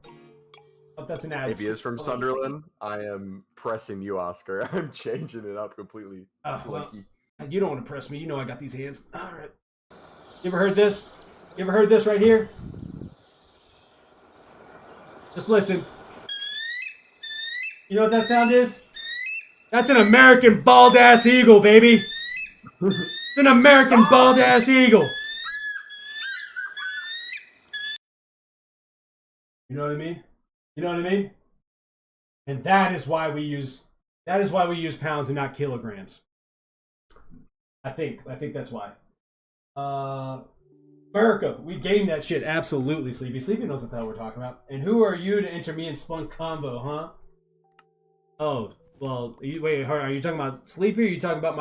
Oh, that's an ad. If he is from Sunderland, I am pressing you, Oscar. I'm changing it up completely. Well, you don't want to press me. You know I got these hands. All right. You ever heard this? You ever heard this right here? Just listen. You know what that sound is? That's an American bald-ass eagle, baby. It's an American bald-ass eagle. You know what I mean? You know what I mean? And that is why we use pounds and not kilograms. I think that's why. America, we gained that shit. Absolutely, Sleepy. Sleepy knows what the hell we're talking about. And who are you to enter me in spunk convo, huh? Oh, well, wait, are you talking about Sleepy or are you talking about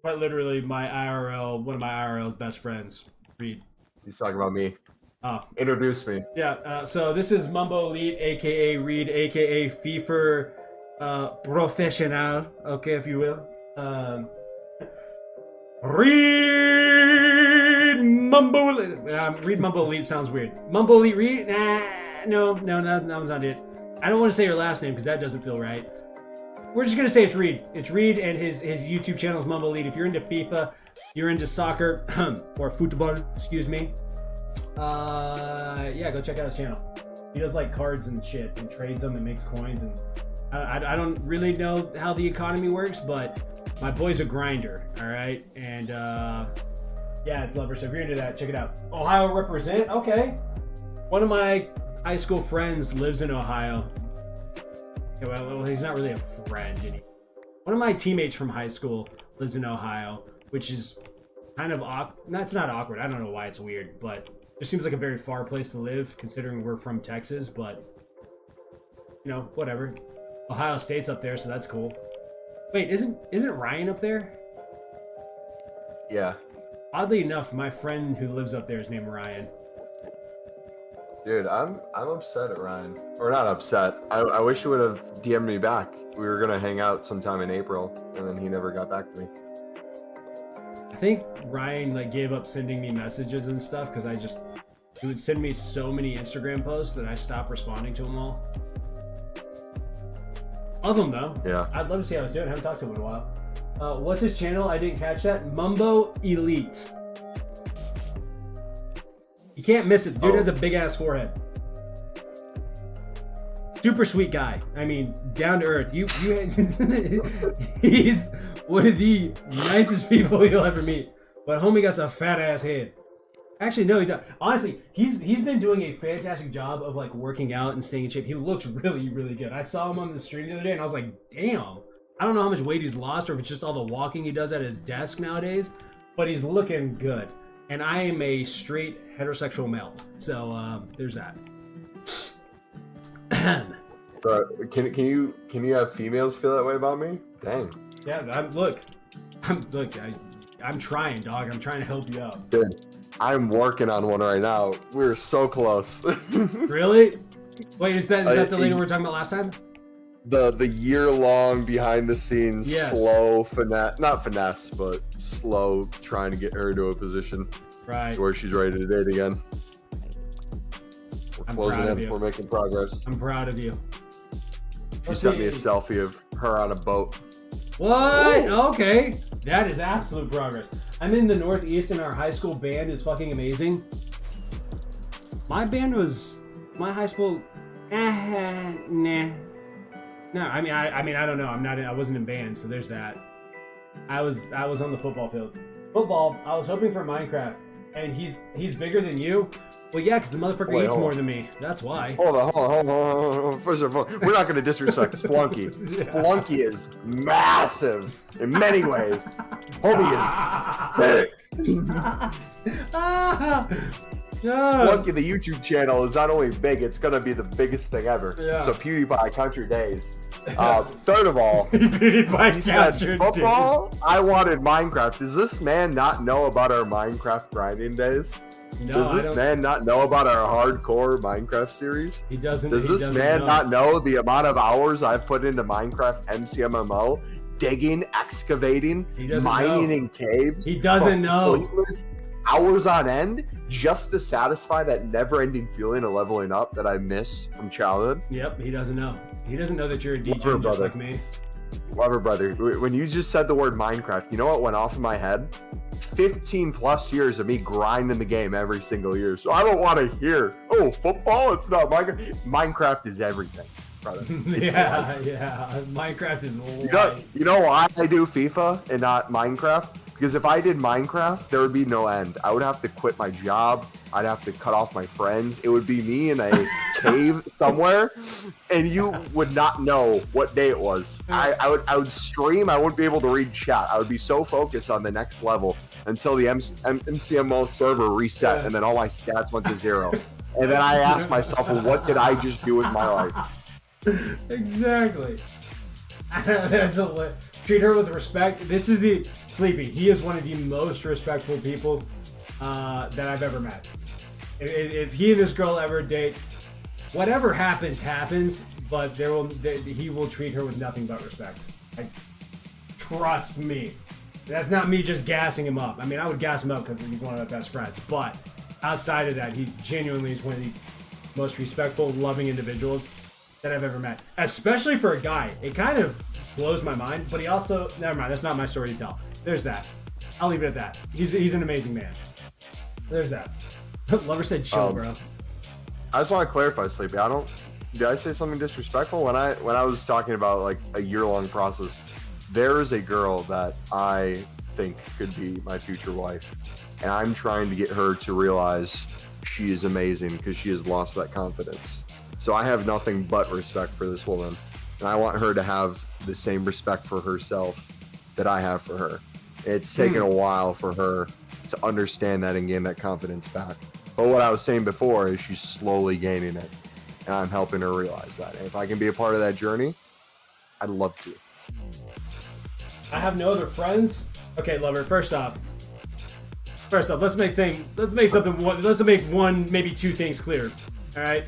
quite literally my IRL, one of my IRL best friends, Reed? He's talking about me. Oh. Introduce me. Yeah, so this is Mumbo Elite, aka Reed, aka FIFA Professional, okay, if you will. Reed Mumbo Elite. Reed Mumbo Elite sounds weird. Mumbo Elite Reed? Nah, no, that was not it. I don't want to say your last name because that doesn't feel right. We're just gonna say it's Reed. It's Reed, and his YouTube channel is Mumbo Elite. If you're into FIFA, you're into soccer or football, excuse me. Yeah, go check out his channel. He does like cards and shit and trades them and makes coins, and I don't really know how the economy works, but my boy's a grinder, all right? And yeah, it's Lover. So if you're into that, check it out. Ohio represent. Okay. One of my high school friends lives in Ohio. Okay, well, he's not really a friend anymore. One of my teammates from high school lives in Ohio, which is kind of awkward. No, it's not awkward. I don't know why it's weird, but it just seems like a very far place to live considering we're from Texas, but you know, whatever. Ohio State's up there, so that's cool. Wait, isn't Ryan up there? Yeah. Oddly enough, my friend who lives up there is named Ryan. Dude, I'm upset at Ryan. Or not upset. I wish he would have DM'd me back. We were gonna hang out sometime in April, and then he never got back to me. I think Ryan like gave up sending me messages and stuff because he would send me so many Instagram posts that I stopped responding to them all. Love him though. Yeah. I'd love to see how he's doing. I haven't talked to him in a while. What's his channel? I didn't catch that. Mumbo Elite. You can't miss it. Dude has a big ass forehead. Super sweet guy. I mean, down to earth. He's one of the nicest people you'll ever meet. But homie got a fat ass head. Actually, no, he doesn't. Honestly, he's been doing a fantastic job of like working out and staying in shape. He looks really, really good. I saw him on the stream the other day, and I was like, damn, I don't know how much weight he's lost or if it's just all the walking he does at his desk nowadays, but he's looking good. And I am a straight heterosexual male. So there's that. But can you have females feel that way about me? Dang. Yeah, I'm trying, dog. I'm trying to help you out. Dude, I'm working on one right now. We're so close. Really? Wait, is that the lady we were talking about last time? The year-long behind-the-scenes slow finesse, but slow trying to get her to a position right where she's ready to date again. We're closing in. We're making progress. I'm proud of you. She sent me a selfie of her on a boat. What? Ooh. Okay. That is absolute progress. I'm in the Northeast and our high school band is fucking amazing. My high school, nah. No, I mean, I don't know. I wasn't in band, so there's that. I was on the football field. Football, I was hoping for Minecraft, and he's bigger than you. Well, yeah, because the motherfucker eats more than me. That's why. Hold on. First of all, we're not going to disrespect Splunky. Splunky is massive in many ways. Homie is big. Splunky, the YouTube channel, is not only big, it's going to be the biggest thing ever. Yeah. So PewDiePie, count your days. Third of all, PewDiePie, he said football. I wanted Minecraft. Does this man not know about our Minecraft grinding days? No, does this man not know about our hardcore Minecraft series? He doesn't. Does this man not know the amount of hours I've put into Minecraft MCMMO? Digging, excavating, mining in caves. He doesn't know. Hours on end just to satisfy that never-ending feeling of leveling up that I miss from childhood. Yep, he doesn't know. He doesn't know that you're a DJ just like me. Lover brother, when you just said the word Minecraft, you know what went off in my head? 15 plus years of me grinding the game every single year. So I don't want to hear, oh, football, it's not Minecraft. Minecraft is everything, brother. Yeah. Minecraft is life. You know why I do FIFA and not Minecraft? Because if I did Minecraft, there would be no end. I would have to quit my job. I'd have to cut off my friends. It would be me in a cave somewhere, and you would not know what day it was. I would stream. I wouldn't be able to read chat. I would be so focused on the next level until the MCMO server reset, and then all my stats went to 0. And then I asked myself, well, what did I just do with my life? Exactly. Treat her with respect. This is the Sleepy. He is one of the most respectful people that I've ever met. If he and this girl ever date, whatever happens, but he will treat her with nothing but respect. Like, trust me. That's not me just gassing him up. I mean, I would gas him up because he's one of my best friends. But outside of that, he genuinely is one of the most respectful, loving individuals that I've ever met. Especially for a guy. It kind of blows my mind, but he also... Never mind, that's not my story to tell. There's that. I'll leave it at that. He's an amazing man. There's that. Lover said chill, bro. I just want to clarify, Sleepy. Did I say something disrespectful? When I was talking about like a year-long process, there is a girl that I think could be my future wife, and I'm trying to get her to realize she is amazing because she has lost that confidence. So I have nothing but respect for this woman, and I want her to have the same respect for herself that I have for her. It's taken a while for her to understand that and gain that confidence back. But what I was saying before is she's slowly gaining it, and I'm helping her realize that. And if I can be a part of that journey, I'd love to. I have no other friends. Okay, Lover. First off, let's make one, maybe two things clear. All right.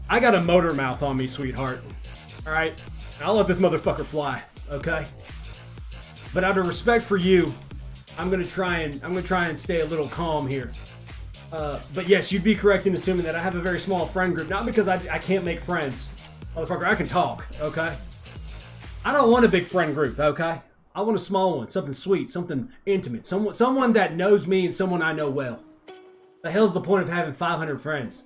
I got a motor mouth on me, sweetheart. All right. I'll let this motherfucker fly. Okay. But out of respect for you, I'm gonna try and stay a little calm here. But yes, you'd be correct in assuming that I have a very small friend group. Not because I can't make friends, motherfucker. I can talk. Okay. I don't want a big friend group. Okay. I want a small one, something sweet, something intimate, someone that knows me and someone I know well. The hell's the point of having 500 friends?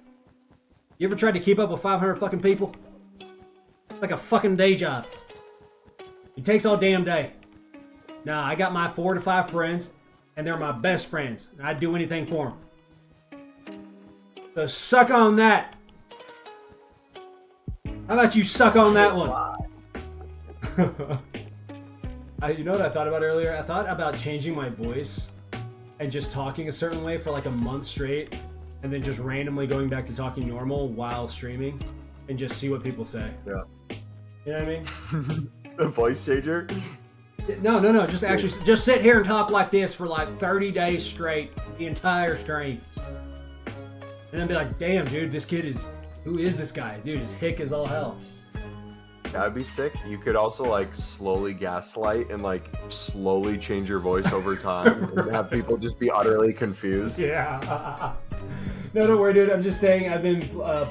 You ever tried to keep up with 500 fucking people? It's like a fucking day job. It takes all damn day. Nah, I got my 4 to 5 friends, and they're my best friends. I'd do anything for them. So suck on that. How about you suck on that one? You know what I thought about earlier? I thought about changing my voice and just talking a certain way for like a month straight, and then just randomly going back to talking normal while streaming, and just see what people say. Yeah. You know what I mean? The voice changer? No. Just sit here and talk like this for like 30 days straight, the entire stream, and then be like, "Damn, dude, who is this guy? Dude, he's hick as all hell." That'd be sick. You could also like slowly gaslight and like slowly change your voice over time and have people just be utterly confused. Yeah. No, don't worry, dude. I'm just saying I've been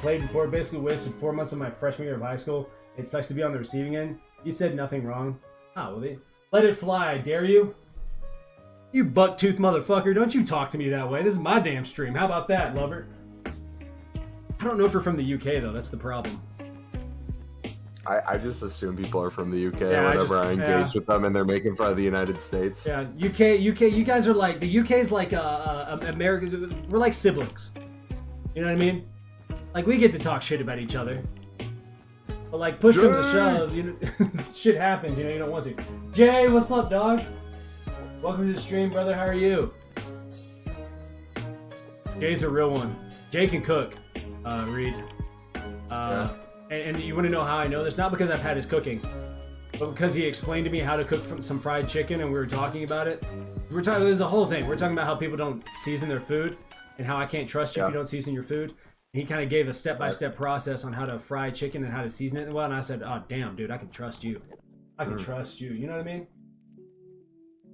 played before. Basically wasted 4 months of my freshman year of high school. It sucks to be on the receiving end. You said nothing wrong. Oh, well, let it fly, I dare you. You buck-toothed motherfucker. Don't you talk to me that way. This is my damn stream. How about that, lover? I don't know if you're from the UK, though. That's the problem. I just assume people are from the UK whenever I engage with them and they're making fun of the United States. Yeah, UK, you guys are like, the UK's like America, we're like siblings. You know what I mean? Like, we get to talk shit about each other. But like, push comes to shove, you know, shit happens, you know, you don't want to. Jay, what's up, dog? Welcome to the stream, brother, how are you? Jay's a real one. Jay can cook, Reed. And you want to know how I know this? Not because I've had his cooking, but because he explained to me how to cook some fried chicken, and we were talking about it. There's a whole thing. We're talking about how people don't season their food, and how I can't trust you if you don't season your food. And he kind of gave a step-by-step process on how to fry chicken and how to season it well. And I said, "Oh, damn, dude, I can trust you. I can trust you." You know what I mean?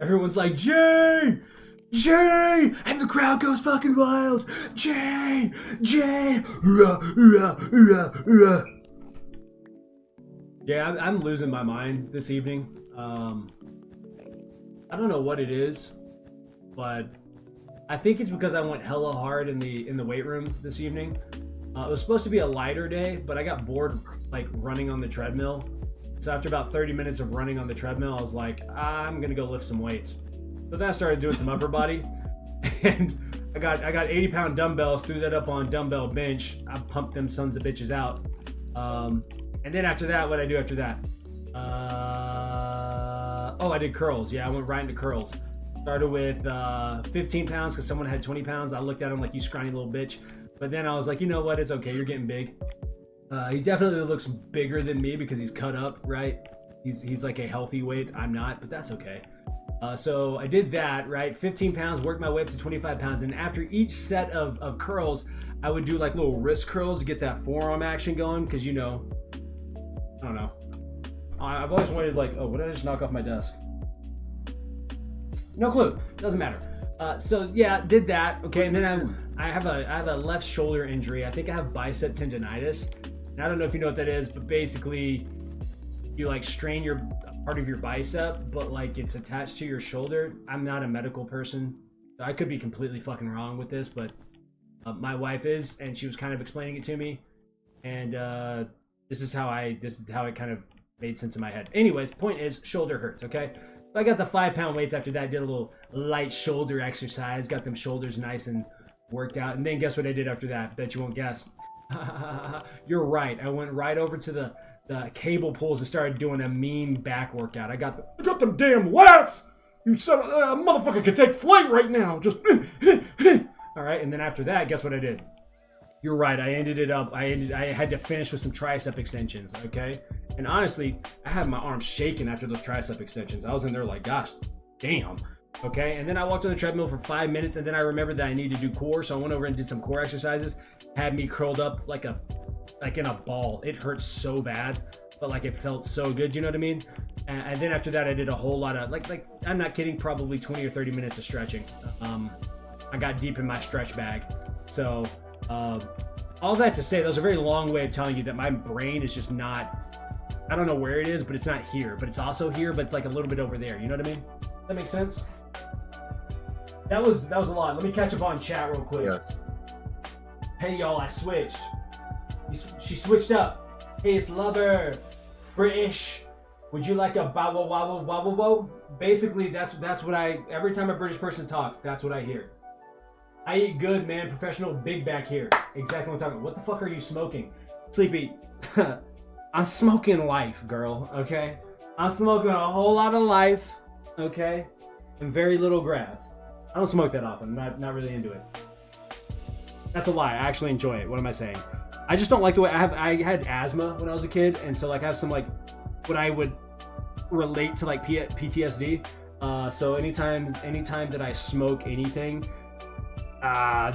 Everyone's like, "Jay! Jay!" And the crowd goes fucking wild. Jay! Jay! Rah, rah, rah, rah. Yeah, I'm losing my mind this evening. I don't know what it is, but I think it's because I went hella hard in the weight room this evening. It was supposed to be a lighter day, but I got bored like running on the treadmill. So after about 30 minutes of running on the treadmill, I was like, I'm gonna go lift some weights. So then I started doing some upper body, and I got 80-pound dumbbells, threw that up on dumbbell bench. I pumped them sons of bitches out. And then after that, what did I do after that? I did curls. Yeah, I went right into curls. Started with 15 pounds because someone had 20 pounds. I looked at him like, "You scrawny little bitch." But then I was like, you know what? It's okay. You're getting big. He definitely looks bigger than me because he's cut up, right? He's like a healthy weight. I'm not, but that's okay. So I did that, right? 15 pounds, worked my way up to 25 pounds. And after each set of curls, I would do like little wrist curls to get that forearm action going. Because, you know, I don't know. I've always wanted like, oh, what did I just knock off my desk? No clue. Doesn't matter. So yeah, did that. Okay, and then I have a left shoulder injury. I think I have bicep tendonitis. And I don't know if you know what that is, but basically you like strain your part of your bicep, but like it's attached to your shoulder. I'm not a medical person, so I could be completely fucking wrong with this, but my wife is, and she was kind of explaining it to me, and this is how it kind of made sense in my head. Anyways, point is, shoulder hurts. Okay. So I got the 5-pound weights after that, did a little light shoulder exercise, got them shoulders nice and worked out. And then guess what I did after that? Bet you won't guess. You're right. I went right over to the cable pulls and started doing a mean back workout. I got them damn lats! You son of a motherfucker could take flight right now. Just all right. And then after that, guess what I did? You're right. I ended it up. I had to finish with some tricep extensions. Okay. And honestly, I had my arms shaking after those tricep extensions. I was in there like, gosh, damn. Okay. And then I walked on the treadmill for 5 minutes, and then I remembered that I needed to do core, so I went over and did some core exercises. Had me curled up like in a ball. It hurt so bad, but like it felt so good. You know what I mean? And then after that, I did a whole lot of like I'm not kidding, probably 20 or 30 minutes of stretching. I got deep in my stretch bag. So all that to say, that was a very long way of telling you that my brain is just not. I don't know where it is, but it's not here. But it's also here, but it's like a little bit over there. You know what I mean? That makes sense? That was a lot. Let me catch up on chat real quick. Yes. Hey y'all, I switched. She switched up. Hey, it's Lover. British. Would you like a wobble wobble wobble wobble? Basically, that's what every time a British person talks, that's what I hear. I eat good, man. Professional big back here. Exactly what I'm talking about. What the fuck are you smoking? Sleepy. I'm smoking life, girl, okay? I'm smoking a whole lot of life, okay, and very little grass. I don't smoke that often. I'm not really into it. That's a lie. I actually enjoy it. What am I saying? I just don't like the way I had asthma when I was a kid, and so like I have some like what I would relate to like PTSD. So anytime that I smoke anything,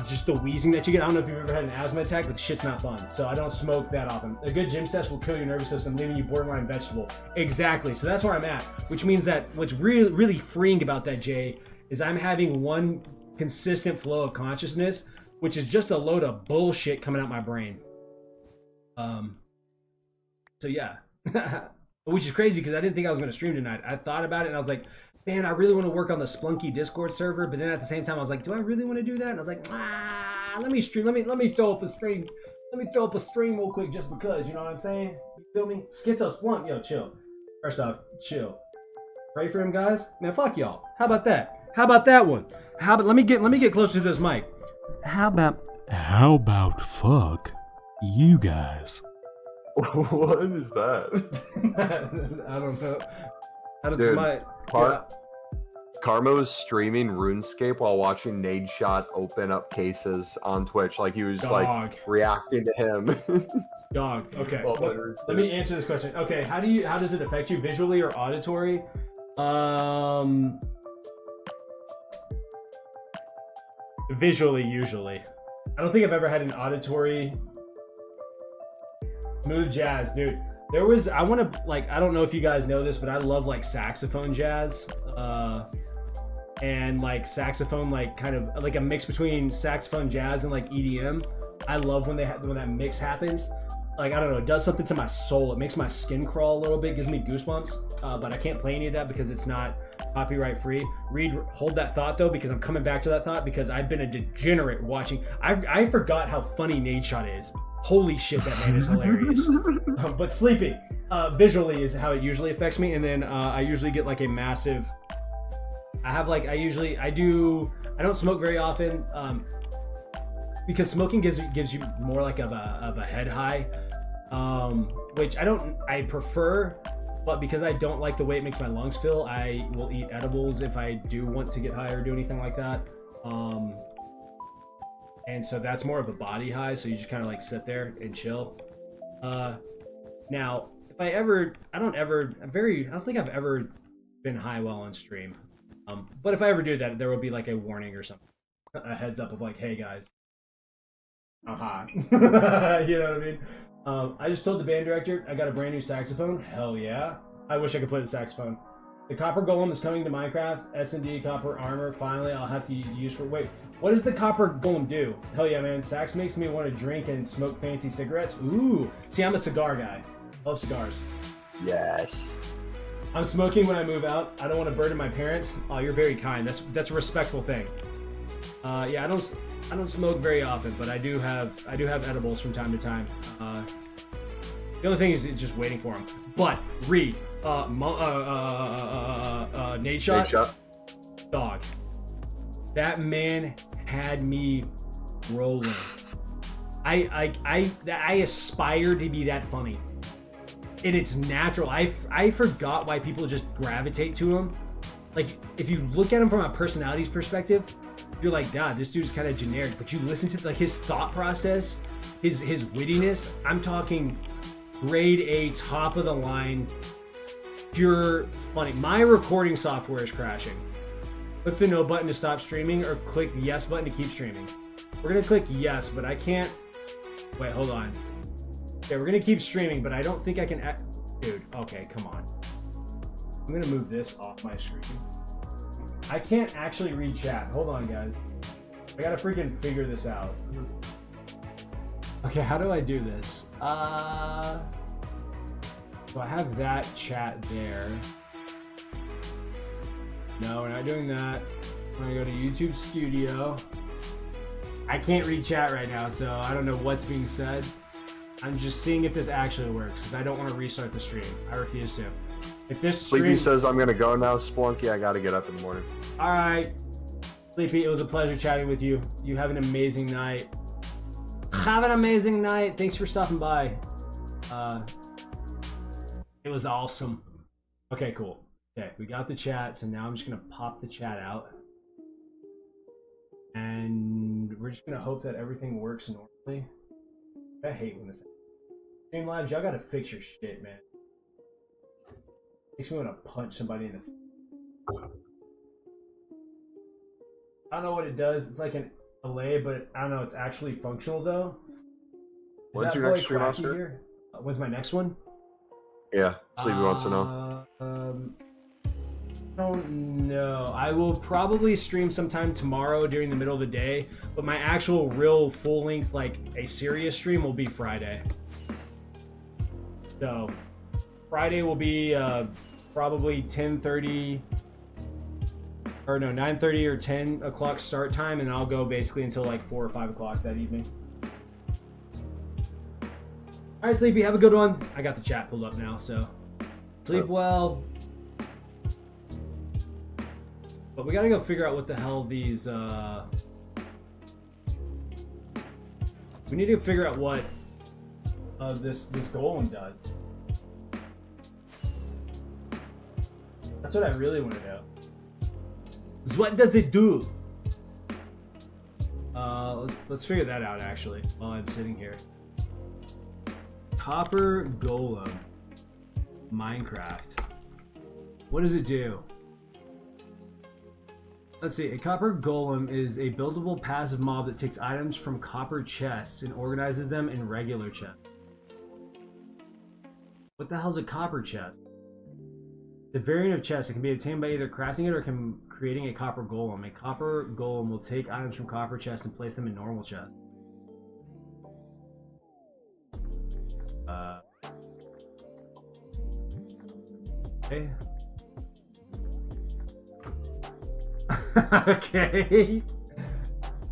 just the wheezing that you get. I don't know if you've ever had an asthma attack, but shit's not fun. So I don't smoke that often. A good gym session will kill your nervous system, leaving you borderline vegetable. Exactly. So that's where I'm at, which means that what's really freeing about that, Jay, is I'm having one consistent flow of consciousness, which is just a load of bullshit coming out my brain. So yeah, which is crazy because I didn't think I was going to stream tonight. I thought about it and I was like, man, I really want to work on the Splunky Discord server, but then at the same time I was like, do I really want to do that? And I was like, let me stream. Let me throw up a stream. Let me throw up a stream real quick just because, you know what I'm saying? You feel me? Schizo Splunk, yo, chill. First off, chill. Pray for him, guys. Man, fuck y'all. How about that? How about that one? How about let me get closer to this mic. How about fuck you guys? What is that? I don't know. How does Dude, my Karma was streaming RuneScape while watching Nadeshot open up cases on Twitch. Like he was like reacting to him. Dog. Okay. Well, let me answer this question. Okay. How does it affect you visually or auditory? Visually, usually. I don't think I've ever had an auditory. Smooth jazz, dude. I don't know if you guys know this, but I love like saxophone jazz. And like saxophone, like kind of like a mix between saxophone jazz and like EDM. I love when that mix happens. Like, I don't know, it does something to my soul. It makes my skin crawl a little bit, gives me goosebumps. But I can't play any of that because it's not copyright free. Reed, hold that thought though, because I'm coming back to that thought because I've been a degenerate watching. I forgot how funny Nadeshot is. Holy shit, that man is hilarious. But sleeping visually is how it usually affects me, and then I usually get like a massive. I don't smoke very often because smoking gives you more like of a head high, which I prefer, but because I don't like the way it makes my lungs feel, I will eat edibles if I do want to get high or do anything like that. And so that's more of a body high, so you just kind of like sit there and chill. Now, if I don't think I've ever been high while on stream. But if I ever do that, there will be like a warning or something, a heads up of like, hey guys, I'm high. You know what I mean? I just told the band director I got a brand new saxophone. Hell yeah! I wish I could play the saxophone. The copper golem is coming to Minecraft. S&D copper armor. Finally, I'll have to use for. Wait, what does the copper golem do? Hell yeah, man! Sax makes me want to drink and smoke fancy cigarettes. Ooh, see, I'm a cigar guy. Love cigars. Yes. I'm smoking when I move out. I don't want to burden my parents. Oh, you're very kind. That's a respectful thing. Yeah, I don't smoke very often, but I do have edibles from time to time. The only thing is just waiting for them. But Nadeshot, dog. That man had me rolling. I aspire to be that funny. And it's natural. I forgot why people just gravitate to him. Like, if you look at him from a personality's perspective, you're like, God, this dude's kind of generic. But you listen to like his thought process, his wittiness. I'm talking grade A, top of the line, pure funny. My recording software is crashing. Click the no button to stop streaming, or click the yes button to keep streaming. We're gonna click yes, but I can't. Wait, hold on. Okay, we're gonna keep streaming, but I don't think I can. Dude, okay, come on. I'm gonna move this off my screen. I can't actually read chat. Hold on, guys. I gotta freaking figure this out. Okay, how do I do this? So I have that chat there. No, we're not doing that. We're gonna go to YouTube Studio. I can't read chat right now, so I don't know what's being said. I'm just seeing if this actually works, because I don't want to restart the stream. I refuse to. If this stream... Sleepy says I'm gonna go now, Splunky. I gotta get up in the morning. Alright. Sleepy, it was a pleasure chatting with you. You have an amazing night. Have an amazing night. Thanks for stopping by. It was awesome. Okay, cool. Okay, we got the chat, so now I'm just gonna pop the chat out. And we're just gonna hope that everything works normally. I hate when this Streamlabs, y'all gotta fix your shit, man. Makes me wanna punch somebody in the I don't know what it does. It's like an delay, but I don't know. It's actually functional though. When's your next stream, Oscar? When's my next one? Yeah, Sleepy wants to know. I don't know. I will probably stream sometime tomorrow during the middle of the day, but my actual real full length, like a serious stream, will be Friday. So Friday will be probably 10:30. Or no, 9:30 or 10 o'clock start time, and I'll go basically until like 4 or 5 o'clock that evening. All right, Sleepy, have a good one. I got the chat pulled up now, so sleep well. But we gotta go figure out what the hell these. We need to figure out what this golem does. That's what I really want to know. What does it do? Let's figure that out actually while I'm sitting here. Copper Golem, Minecraft. What does it do? Let's see. A copper golem is a buildable passive mob that takes items from copper chests and organizes them in regular chests. What the hell's a copper chest? The variant of chest, it can be obtained by either crafting it or creating a copper golem. A copper golem will take items from copper chests and place them in normal chests. Okay. Okay.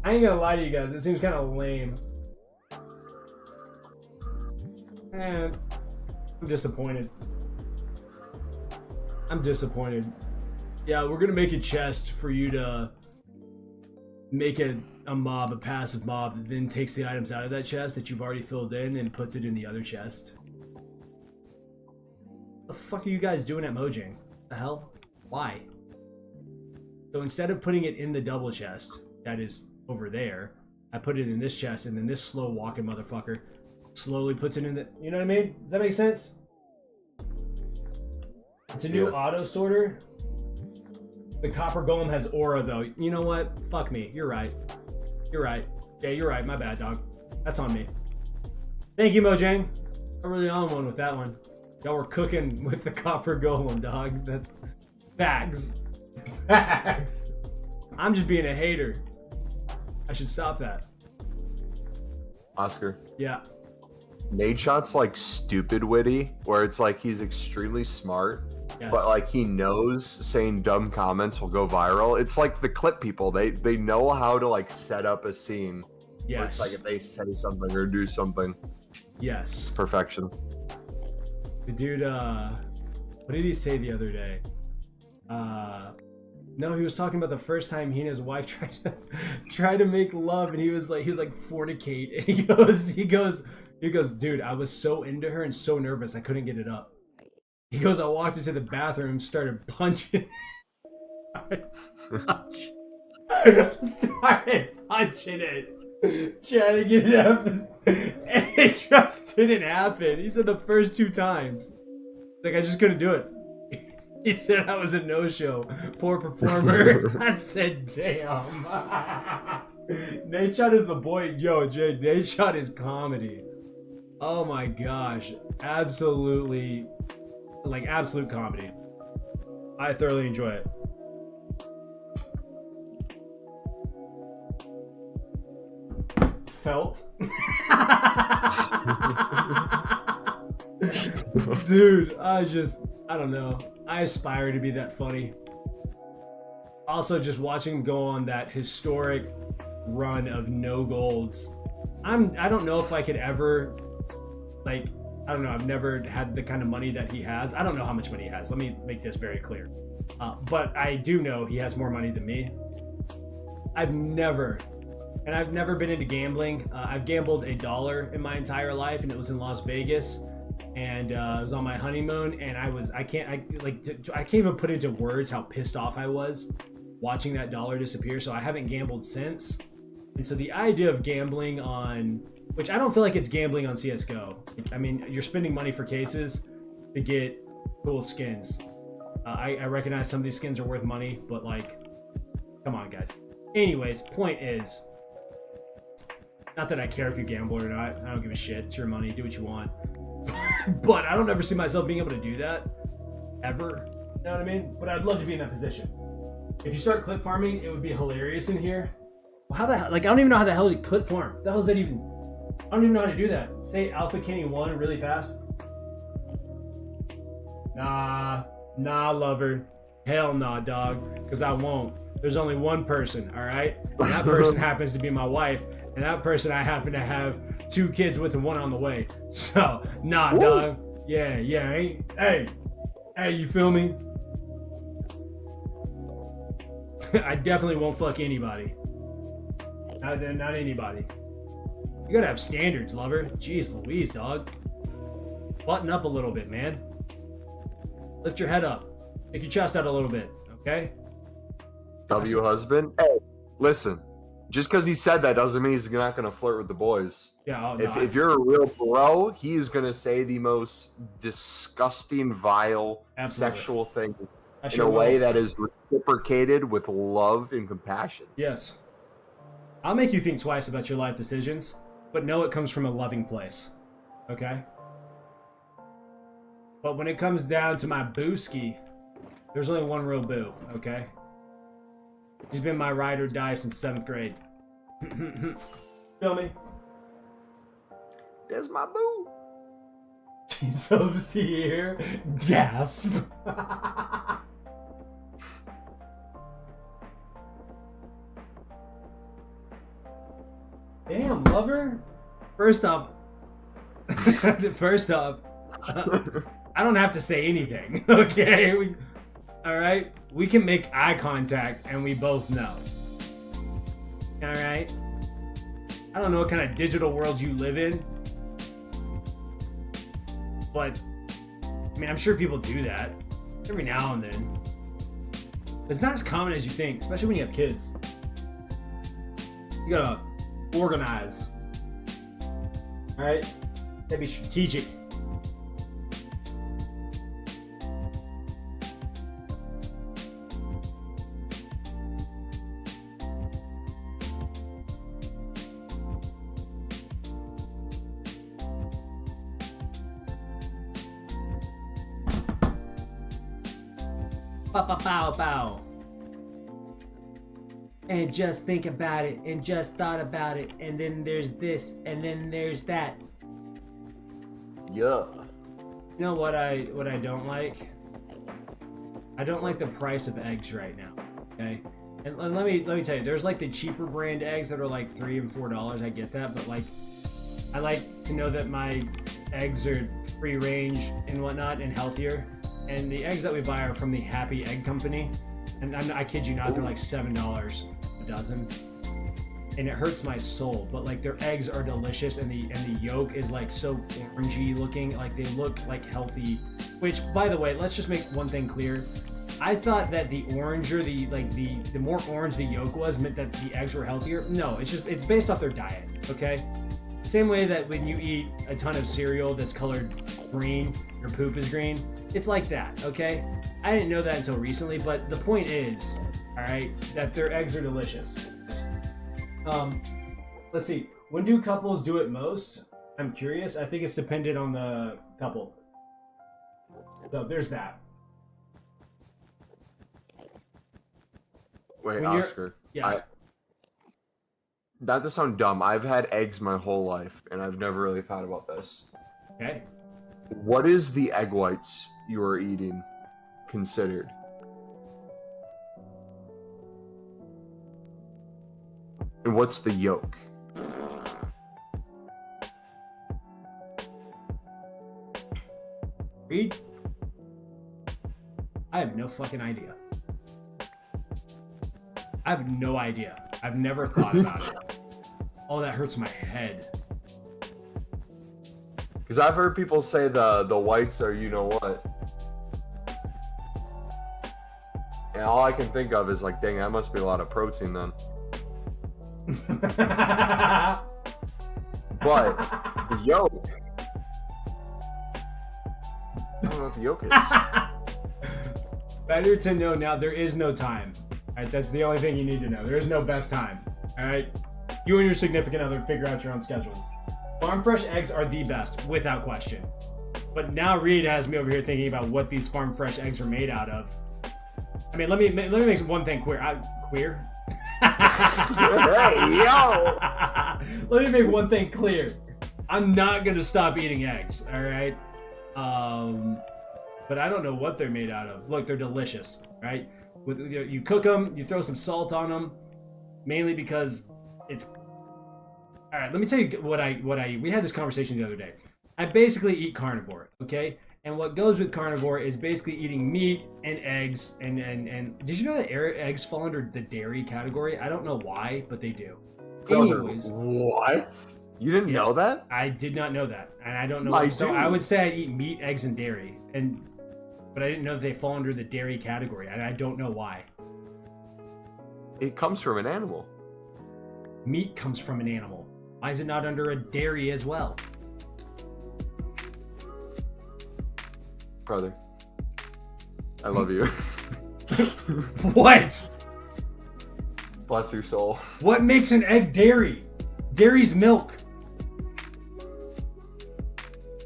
I ain't gonna lie to you guys, it seems kind of lame. And I'm disappointed. I'm disappointed. Yeah, we're gonna make a chest for you to make a mob, a passive mob, that then takes the items out of that chest that you've already filled in and puts it in the other chest. What the fuck are you guys doing at Mojang? The hell? Why? So instead of putting it in the double chest that is over there, I put it in this chest, and then this slow walking motherfucker slowly puts it in the... You know what I mean? Does that make sense? It's a new auto sorter. The copper golem has aura though. You know what? Fuck me. You're right. You're right. Yeah, you're right. My bad, dog. That's on me. Thank you, Mojang. I'm really on one with that one. Y'all were cooking with the copper golem, dog. That's facts. Facts. I'm just being a hater. I should stop that. Oscar. Yeah. Nade Shot's like stupid witty, where it's like he's extremely smart, but like he knows saying dumb comments will go viral. It's like the clip people. They know how to like set up a scene. Yes. It's like if they say something or do something. Yes. It's perfection. The dude, what did he say the other day? No, he was talking about the first time he and his wife tried to make love, and he was like fornicate, and he goes, dude, I was so into her and so nervous I couldn't get it up. He goes, I walked into the bathroom, started punching it, trying to get it up, and it just didn't happen. He said the first 2 times, like, I just couldn't do it. He said I was a no-show, poor performer. I said, damn. Nate Shot is the boy. Yo, Jay, Nate Shot is comedy. Oh my gosh. Absolutely, like, absolute comedy. I thoroughly enjoy it. Felt. Dude, I don't know. I aspire to be that funny. Also, just watching him go on that historic run of no golds. I don't know if I could ever, like, I don't know. I've never had the kind of money that he has. I don't know how much money he has. Let me make this very clear. But I do know he has more money than me. I've never been into gambling. I've gambled $1 in my entire life, and it was in Las Vegas. and I was on my honeymoon, and I can't even put into words how pissed off I was watching that dollar disappear. So I haven't gambled since. And so the idea of gambling on, which I don't feel like it's gambling on CSGO. I mean, you're spending money for cases to get cool skins. I recognize some of these skins are worth money, but like, come on, guys. Anyways, point is, not that I care if you gamble or not. I don't give a shit. It's your money. Do what you want. But I don't ever see myself being able to do that. Ever. You know what I mean? But I'd love to be in that position. If you start clip farming, it would be hilarious in here. How the hell? Like, I don't even know how the hell you clip farm. The hell is that even? I don't even know how to do that. Say Alpha Kenny 1 really fast. Nah, lover. Hell nah, dog. Because I won't. There's only one person, all right? And that person happens to be my wife. And that person I happen to have 2 kids with and 1 on the way. So, nah, dog. Yeah. Hey, you feel me? I definitely won't fuck anybody. Not anybody. You gotta have standards, lover. Jeez Louise, dog. Button up a little bit, man. Lift your head up. Stick your chest out a little bit, okay? Husband? Hey, listen. Just because he said that doesn't mean he's not going to flirt with the boys. Yeah. If you're a real bro, he is going to say the most disgusting, vile, sexual things in a way that is reciprocated with love and compassion. Yes. I'll make you think twice about your life decisions, but know it comes from a loving place. Okay? But when it comes down to my booski, there's only one real boo, okay? He's been my ride or die since 7th grade. Feel me? There's my boo. Subs here. Gasp. Damn, lover. First off, I don't have to say anything, okay? All right? We can make eye contact and we both know. All right? I don't know what kind of digital world you live in, but I mean, I'm sure people do that every now and then. It's not as common as you think, especially when you have kids. You gotta organize. All right? Gotta be strategic. Bow. And just think about it, and just thought about it, and then there's this, and then there's that. Yeah. You know what I don't like? I don't like the price of eggs right now. Okay, and let me tell you, there's like the cheaper brand eggs that are like $3 and $4. I get that, but like, I like to know that my eggs are free range and whatnot and healthier. And the eggs that we buy are from the Happy Egg Company, and I kid you not, they're like $7 a dozen, and it hurts my soul. But like, their eggs are delicious, and the yolk is like so orangey looking, like they look like healthy. Which, by the way, let's just make one thing clear. I thought that the oranger, the more orange the yolk was, meant that the eggs were healthier. No, it's based off their diet. Okay, same way that when you eat a ton of cereal that's colored green, your poop is green. It's like that, okay? I didn't know that until recently, but the point is, all right, that their eggs are delicious. Let's see. When do couples do it most? I'm curious. I think it's dependent on the couple. So there's that. Wait, Oscar. Yeah. Not to sound dumb, I've had eggs my whole life, and I've never really thought about this. Okay. What is the egg whites you are eating considered? And what's the yolk? Reed? I have no fucking idea. I have no idea. I've never thought about it. Oh, that hurts my head. Because I've heard people say the whites are you know what. And all I can think of is like, dang, that must be a lot of protein then. But the yolk, I don't know what the yolk is. Better to know now. There is no time. All right, that's the only thing you need to know. There is no best time. All right, you and your significant other figure out your own schedules. Farm fresh eggs are the best, without question. But now Reed has me over here thinking about what these farm fresh eggs are made out of. I mean, let me make one thing clear. Queer? Hey, yo! Let me make one thing clear. I'm not gonna stop eating eggs. All right. But I don't know what they're made out of. Look, they're delicious, right? You cook them, you throw some salt on them, mainly because it's. All right. Let me tell you what I. We had this conversation the other day. I basically eat carnivore, okay? And what goes with carnivore is basically eating meat and eggs and did you know that eggs fall under the dairy category? I don't know why, but they do. Anyways, what? You didn't know that? I did not know that, and I don't know why. So I would say I eat meat, eggs, and dairy, but I didn't know that they fall under the dairy category, and I don't know why. It comes from an animal. Meat comes from an animal. Why is it not under a dairy as well? Brother, I love you. What? Bless your soul. What makes an egg dairy? Dairy's milk.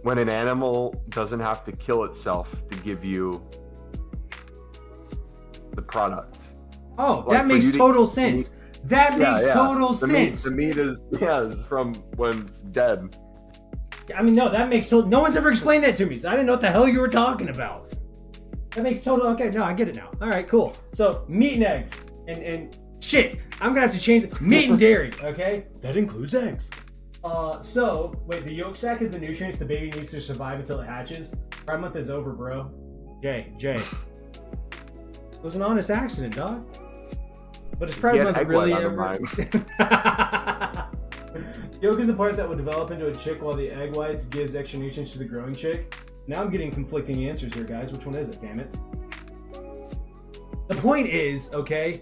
When an animal doesn't have to kill itself to give you the product. Oh, that makes total sense. That makes total sense. The meat is from when it's dead. I mean, no, that makes total. No one's ever explained that to me, so I didn't know what the hell you were talking about. That makes total. Okay, no, I get it now. All right, cool. So meat and eggs, and shit, I'm gonna have to change meat and dairy. Okay, that includes eggs. So wait, the yolk sac is the nutrients the baby needs to survive until it hatches. Prime month is over, bro. Jay, it was an honest accident, dog. But is Pride Month really ever? Yolk is the part that will develop into a chick while the egg whites gives extra nutrients to the growing chick. Now I'm getting conflicting answers here, guys. Which one is it, damn it? The point is, okay,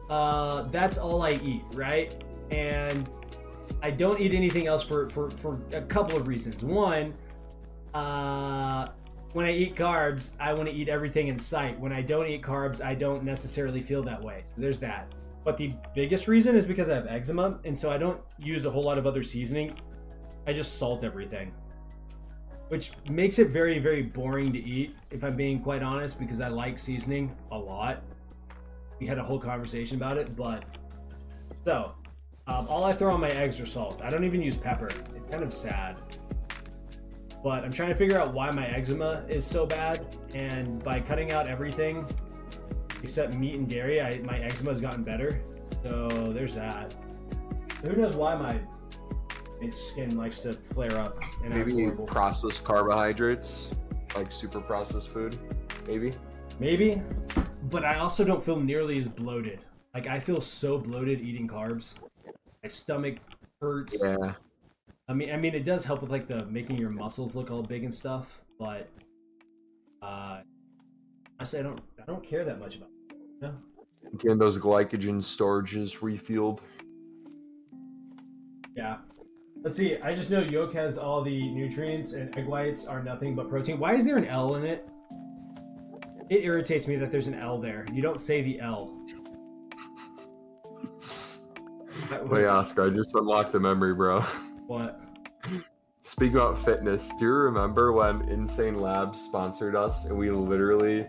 that's all I eat, right? And I don't eat anything else for a couple of reasons. One, when I eat carbs, I want to eat everything in sight. When I don't eat carbs, I don't necessarily feel that way. So there's that. But the biggest reason is because I have eczema, and so I don't use a whole lot of other seasoning. I just salt everything, which makes it very, very boring to eat, if I'm being quite honest, because I like seasoning a lot. We had a whole conversation about it, but so all I throw on my eggs are salt. I don't even use pepper. It's kind of sad. But I'm trying to figure out why my eczema is so bad, and by cutting out everything except meat and dairy, my eczema has gotten better. So there's that. Who knows why my skin likes to flare up? And maybe processed carbohydrates, like super processed food. Maybe. But I also don't feel nearly as bloated. Like, I feel so bloated eating carbs. My stomach hurts. Yeah. I mean, it does help with like the making your muscles look all big and stuff, but honestly, I don't care that much about it. No. Getting those glycogen storages refueled. Yeah. Let's see. I just know yolk has all the nutrients, and egg whites are nothing but protein. Why is there an L in it? It irritates me that there's an L there. You don't say the L. Wait, Oscar, I just unlocked a memory, bro. What? Speaking about fitness, do you remember when Insane Labs sponsored us and we literally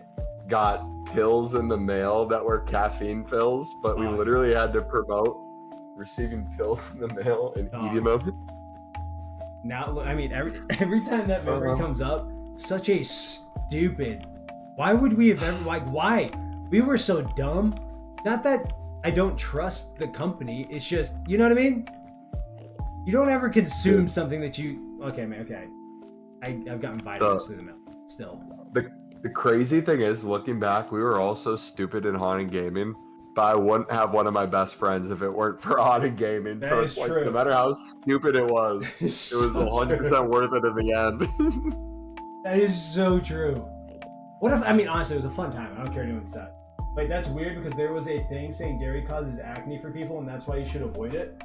got pills in the mail that were caffeine pills, but we literally had to promote receiving pills in the mail and eating them? Now, I mean, every time that memory comes up, such a stupid. Why would we have ever, like, why? We were so dumb. Not that I don't trust the company, it's just, you know what I mean? You don't ever consume something that you... Okay, man, okay. I've gotten vitamins through the mail, still. The crazy thing is, looking back, we were all so stupid in Haunted Gaming but I wouldn't have one of my best friends if it weren't for Auden Gaming. That So is it's like, true. no matter how stupid it was So 100% worth it in the end. That is so true. What if, I mean, honestly, it was a fun time. I don't care what anyone said. Like, that's weird because there was a thing saying dairy causes acne for people and that's why you should avoid it.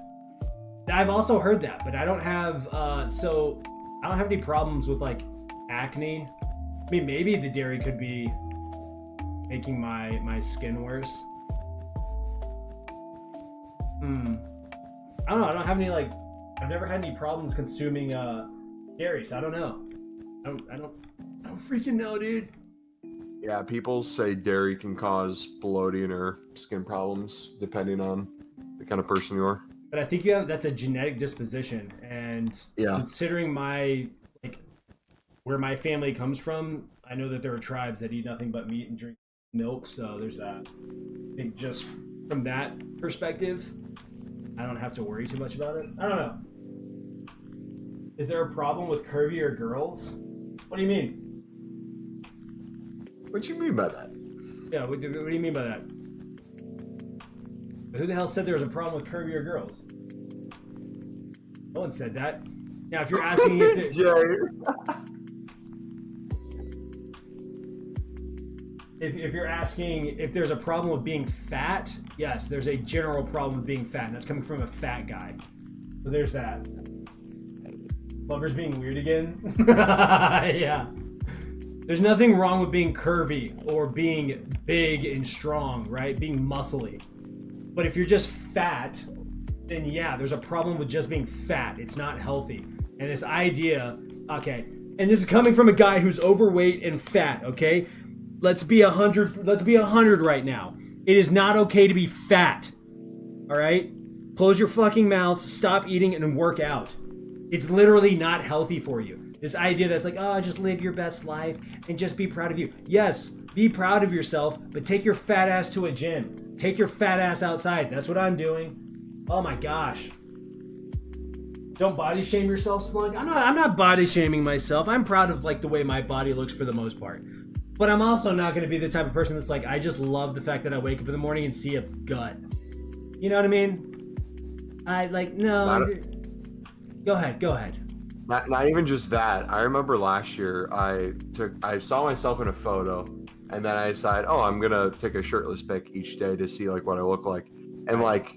I've also heard that, but I don't have, I don't have any problems with, like, acne. I mean, maybe the dairy could be making my skin worse. I don't know. I don't have any, like, I've never had any problems consuming dairy, so I don't know. I don't freaking know, dude. Yeah, people say dairy can cause bloating or skin problems depending on the kind of person you are. But I think that's a genetic disposition, and considering where my family comes from, I know that there are tribes that eat nothing but meat and drink milk, so there's that. I think just from that perspective, I don't have to worry too much about it. I don't know. Is there a problem with curvier girls? What do you mean? What you mean by that? Yeah, what do you mean by that? Who the hell said there was a problem with curvier girls? No one said that. Now, if you're asking if you're asking if there's a problem with being fat, yes, there's a general problem with being fat, and that's coming from a fat guy. So there's that. Lover's being weird again? Yeah. There's nothing wrong with being curvy or being big and strong, right? Being muscly. But if you're just fat, then yeah, there's a problem with just being fat. It's not healthy. And this idea, okay, and this is coming from a guy who's overweight and fat, okay? Let's be 100 right now. It is not okay to be fat. All right? Close your fucking mouths, stop eating, and work out. It's literally not healthy for you. This idea that's like, oh, just live your best life and just be proud of you. Yes, be proud of yourself, but take your fat ass to a gym. Take your fat ass outside. That's what I'm doing. Oh my gosh. Don't body shame yourself, Splunk. I'm not body shaming myself. I'm proud of like the way my body looks for the most part. But I'm also not going to be the type of person that's like, I just love the fact that I wake up in the morning and see a gut. You know what I mean? Go ahead. Not even just that. I remember last year I saw myself in a photo, and then I decided, oh, I'm gonna take a shirtless pic each day to see like what I look like, and like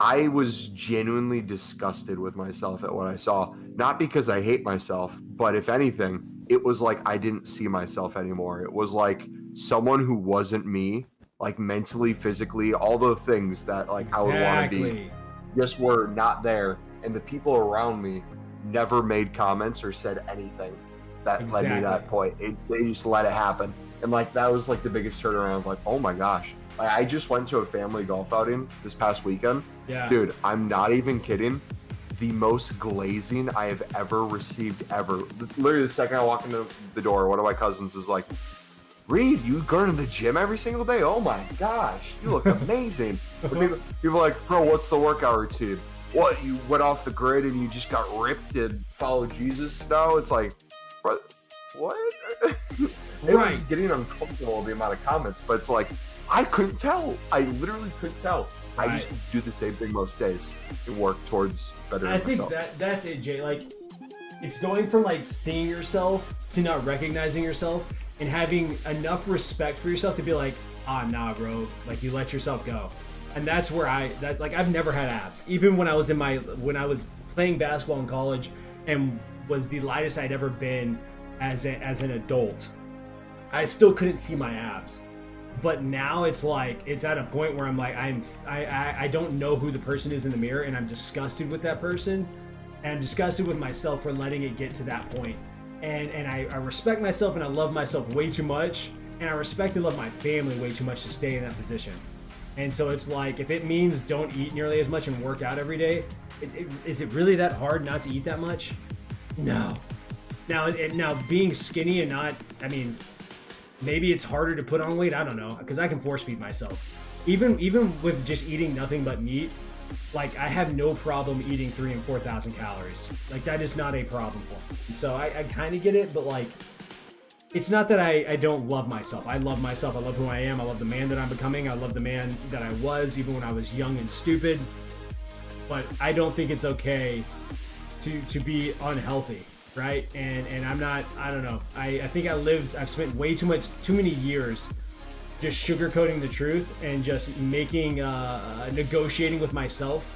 I was genuinely disgusted with myself at what I saw. Not because I hate myself, but if anything, it was like I didn't see myself anymore. It was like someone who wasn't me, like mentally, physically, all the things that like I would want to be, just were not there, and the people around me never made comments or said anything that led me to that point. They just let it happen, and like that was like the biggest turnaround. Like, oh my gosh, like, I just went to a family golf outing this past weekend. Yeah, dude, I'm not even kidding. The most glazing I have ever received ever. Literally, the second I walk into the door, one of my cousins is like, "Reed, you go to the gym every single day? Oh my gosh, you look amazing." People are like, "Bro, what's the workout routine?" What, you went off the grid and you just got ripped and followed Jesus now? It's like, what? It was getting uncomfortable, the amount of comments, but it's like, I couldn't tell. I literally couldn't tell. Right. I just do the same thing most days and work towards bettering myself. I think that's it, Jay. Like, it's going from like seeing yourself to not recognizing yourself and having enough respect for yourself to be like, nah, bro. Like, you let yourself go. And that's where I've never had abs. Even when I was playing basketball in college and was the lightest I'd ever been as an adult, I still couldn't see my abs. But now it's like, it's at a point where I'm like, I don't know who the person is in the mirror, and I'm disgusted with that person, and I'm disgusted with myself for letting it get to that point. And I respect myself and I love myself way too much, and I respect and love my family way too much to stay in that position. And so it's like, if it means don't eat nearly as much and work out every day, is it really that hard not to eat that much? No. Now being skinny and not, I mean, maybe it's harder to put on weight. I don't know, because I can force feed myself. Even with just eating nothing but meat, like I have no problem eating 3,000 and 4,000 calories. Like that is not a problem for me. So I kind of get it, but like it's not that I don't love myself. I love myself. I love who I am. I love the man that I'm becoming. I love the man that I was even when I was young and stupid. But I don't think it's okay to be unhealthy, right? And I'm not, I don't know. I think I've spent way too many years just sugarcoating the truth and just making, negotiating with myself,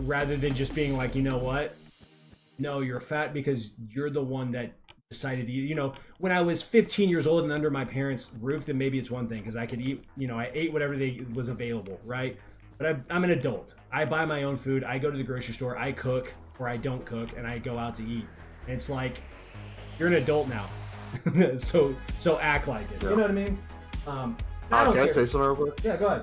rather than just being like, you know what? No, you're fat because you're the one that decided to eat. You know, when I was 15 years old and under my parents' roof, then maybe it's one thing because I could eat, you know, I ate whatever was available, right? But I'm an adult. I buy my own food. I go to the grocery store. I cook or I don't cook, and I go out to eat. And it's like, you're an adult now. so act like it. Yeah. You know what I mean? Can I say something real quick? Yeah, go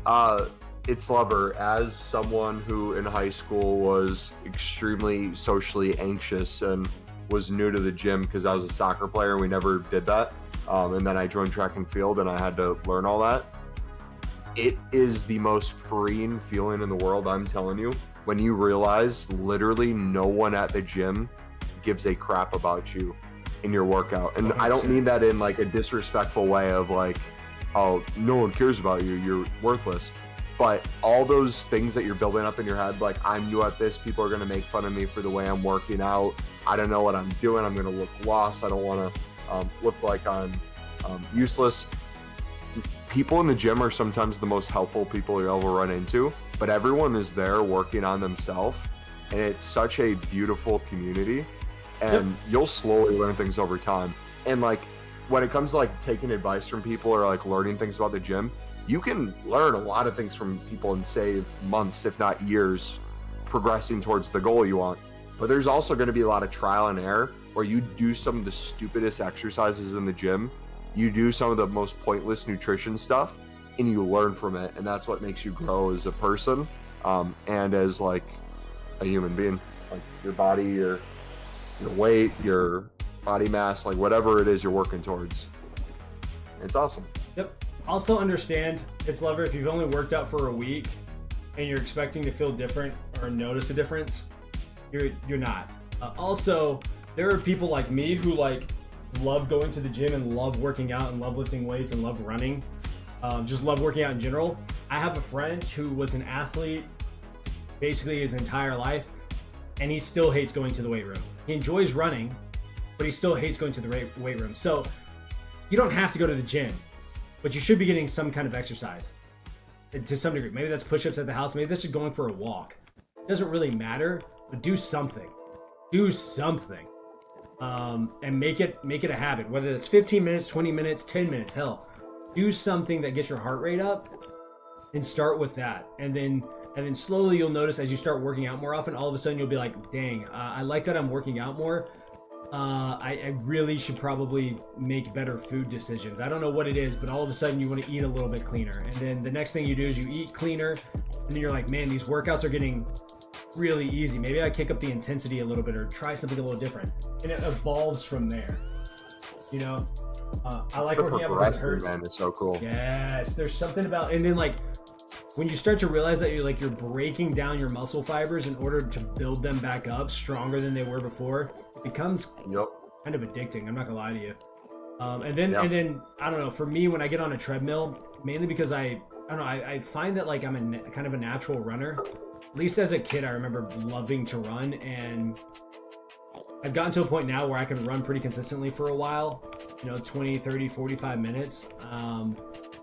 ahead. It's Lover, as someone who in high school was extremely socially anxious and was new to the gym because I was a soccer player and we never did that. And then I joined track and field and I had to learn all that. It is the most freeing feeling in the world, I'm telling you, when you realize literally no one at the gym gives a crap about you in your workout. And 100%. I don't mean that in like a disrespectful way of like, oh, no one cares about you, you're worthless. But all those things that you're building up in your head, like I'm new at this, people are going to make fun of me for the way I'm working out. I don't know what I'm doing. I'm going to look lost. I don't want to look like I'm useless. People in the gym are sometimes the most helpful people you'll ever run into, but everyone is there working on themselves. And it's such a beautiful community and you'll slowly learn things over time. And like when it comes to like taking advice from people or like learning things about the gym, you can learn a lot of things from people and save months, if not years, progressing towards the goal you want. But there's also going to be a lot of trial and error where you do some of the stupidest exercises in the gym. You do some of the most pointless nutrition stuff and you learn from it. And that's what makes you grow as a person and as like a human being. Like your body, your weight, your body mass, like whatever it is you're working towards. It's awesome. Yep. Also understand, it's Lover, if you've only worked out for a week and you're expecting to feel different or notice a difference, you're not. Also, there are people like me who like love going to the gym and love working out and love lifting weights and love running, just love working out in general. I have a friend who was an athlete basically his entire life, and he still hates going to the weight room. He enjoys running, but he still hates going to the weight room. So you don't have to go to the gym, but you should be getting some kind of exercise to some degree. Maybe that's push-ups at the house. Maybe that's just going for a walk. It doesn't really matter, but do something. Do something. And make it a habit. Whether it's 15 minutes, 20 minutes, 10 minutes, hell. Do something that gets your heart rate up and start with that. And then slowly you'll notice as you start working out more often, all of a sudden you'll be like, dang, I like that I'm working out more. I really should probably make better food decisions. I don't know what it is, but all of a sudden you want to eat a little bit cleaner. And then the next thing you do is you eat cleaner, and then you're like, man, these workouts are getting really easy. Maybe I kick up the intensity a little bit or try something a little different. And it evolves from there. You know, I like working out because it hurts. Man, it's so cool. Yes, there's something about, and then like when you start to realize that you're breaking down your muscle fibers in order to build them back up stronger than they were before, it becomes kind of addicting. I'm not gonna lie to you. And then I don't know. For me, when I get on a treadmill, mainly because I don't know. I find that like I'm kind of a natural runner. At least as a kid, I remember loving to run, and I've gotten to a point now where I can run pretty consistently for a while. 20, 30, 45 minutes.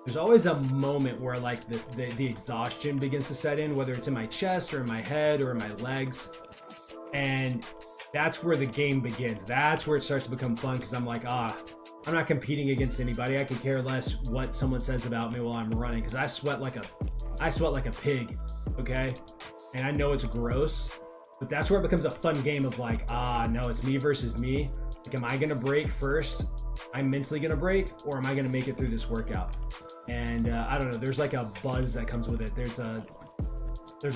There's always a moment where like the exhaustion begins to set in, whether it's in my chest or in my head or in my legs. And that's where the game begins. That's where it starts to become fun, because I'm like, I'm not competing against anybody. I could care less what someone says about me while I'm running, because I sweat like a pig, okay? And I know it's gross, but that's where it becomes a fun game of like, no, it's me versus me. Like, am I gonna break first? I'm mentally gonna break, or am I gonna make it through this workout? And I don't know, there's like a buzz that comes with it. There's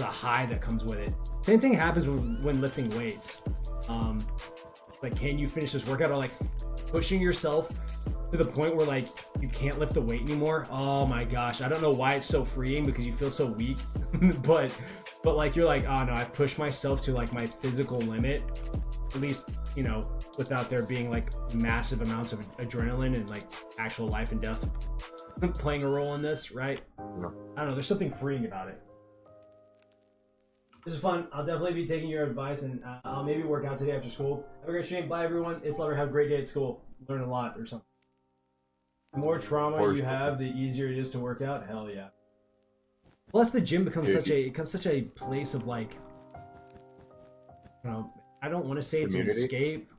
a high that comes with it. Same thing happens when lifting weights. Like, can you finish this workout? Or like pushing yourself to the point where like you can't lift a weight anymore. Oh my gosh, I don't know why it's so freeing, because you feel so weak. but like you're like, oh no, I've pushed myself to like my physical limit, At least, you know, without there being like massive amounts of adrenaline and like actual life and death playing a role in this, right? Yeah. I don't know, there's something freeing about it. This is fun. I'll definitely be taking your advice, and I'll maybe work out today after school. Have a great stream. Bye, everyone. It's Lover. Have a great day at school. Learn a lot or something. The more trauma you have, the easier it is to work out. Hell yeah. Plus, the gym becomes such a place of like, you know, I don't want to say it's community? an escape.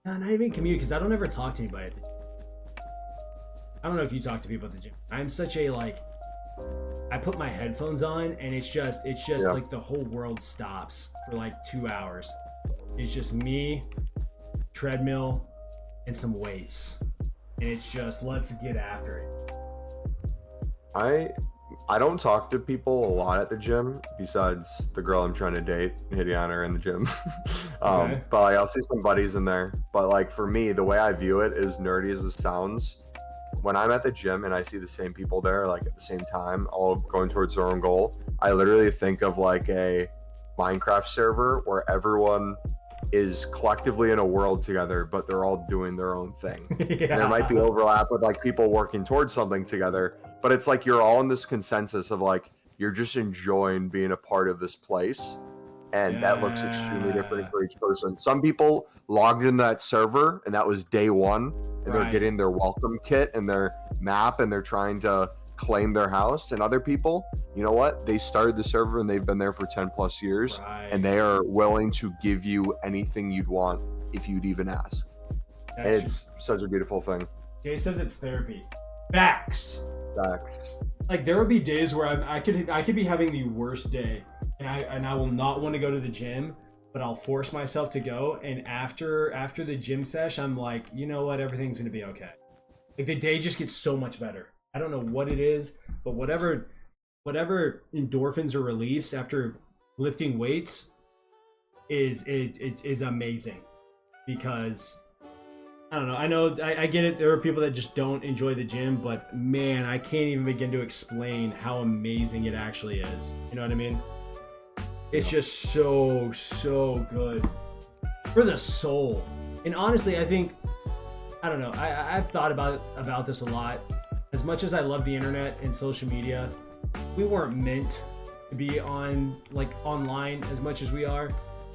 No, not even community, because I don't ever talk to anybody. I don't know if you talk to people at the gym. I'm such a like, I put my headphones on and it's just like the whole world stops for like 2 hours. It's just me, treadmill, and some weights. And it's just, let's get after it. I don't talk to people a lot at the gym besides the girl I'm trying to date, hitting on her in the gym. Okay. But like, I'll see some buddies in there. But like for me, the way I view it, as nerdy as it sounds, when I'm at the gym and I see the same people there, like at the same time, all going towards their own goal, I literally think of like a Minecraft server where everyone is collectively in a world together, but they're all doing their own thing. Yeah. There might be overlap with like people working towards something together, but it's like you're all in this consensus of like, you're just enjoying being a part of this place. And that looks extremely different for each person. Some people logged in that server and that was day one, and they're getting their welcome kit and their map and they're trying to claim their house. And other people, you know what? They started the server and they've been there for 10 plus years, and they are willing to give you anything you'd want if you'd even ask. It's such a beautiful thing. Jay says it's therapy. Facts. Facts. Like there would be days where I could be having the worst day, and I will not want to go to the gym, but I'll force myself to go. And after the gym sesh, I'm like, you know what? Everything's gonna be okay. Like the day just gets so much better. I don't know what it is, but whatever endorphins are released after lifting weights is amazing, because I don't know. I get it. There are people that just don't enjoy the gym, but man, I can't even begin to explain how amazing it actually is. You know what I mean? It's just so good for the soul. And honestly, I think, I don't know, I've thought about this a lot. As much as I love the internet and social media, we weren't meant to be online as much as we are.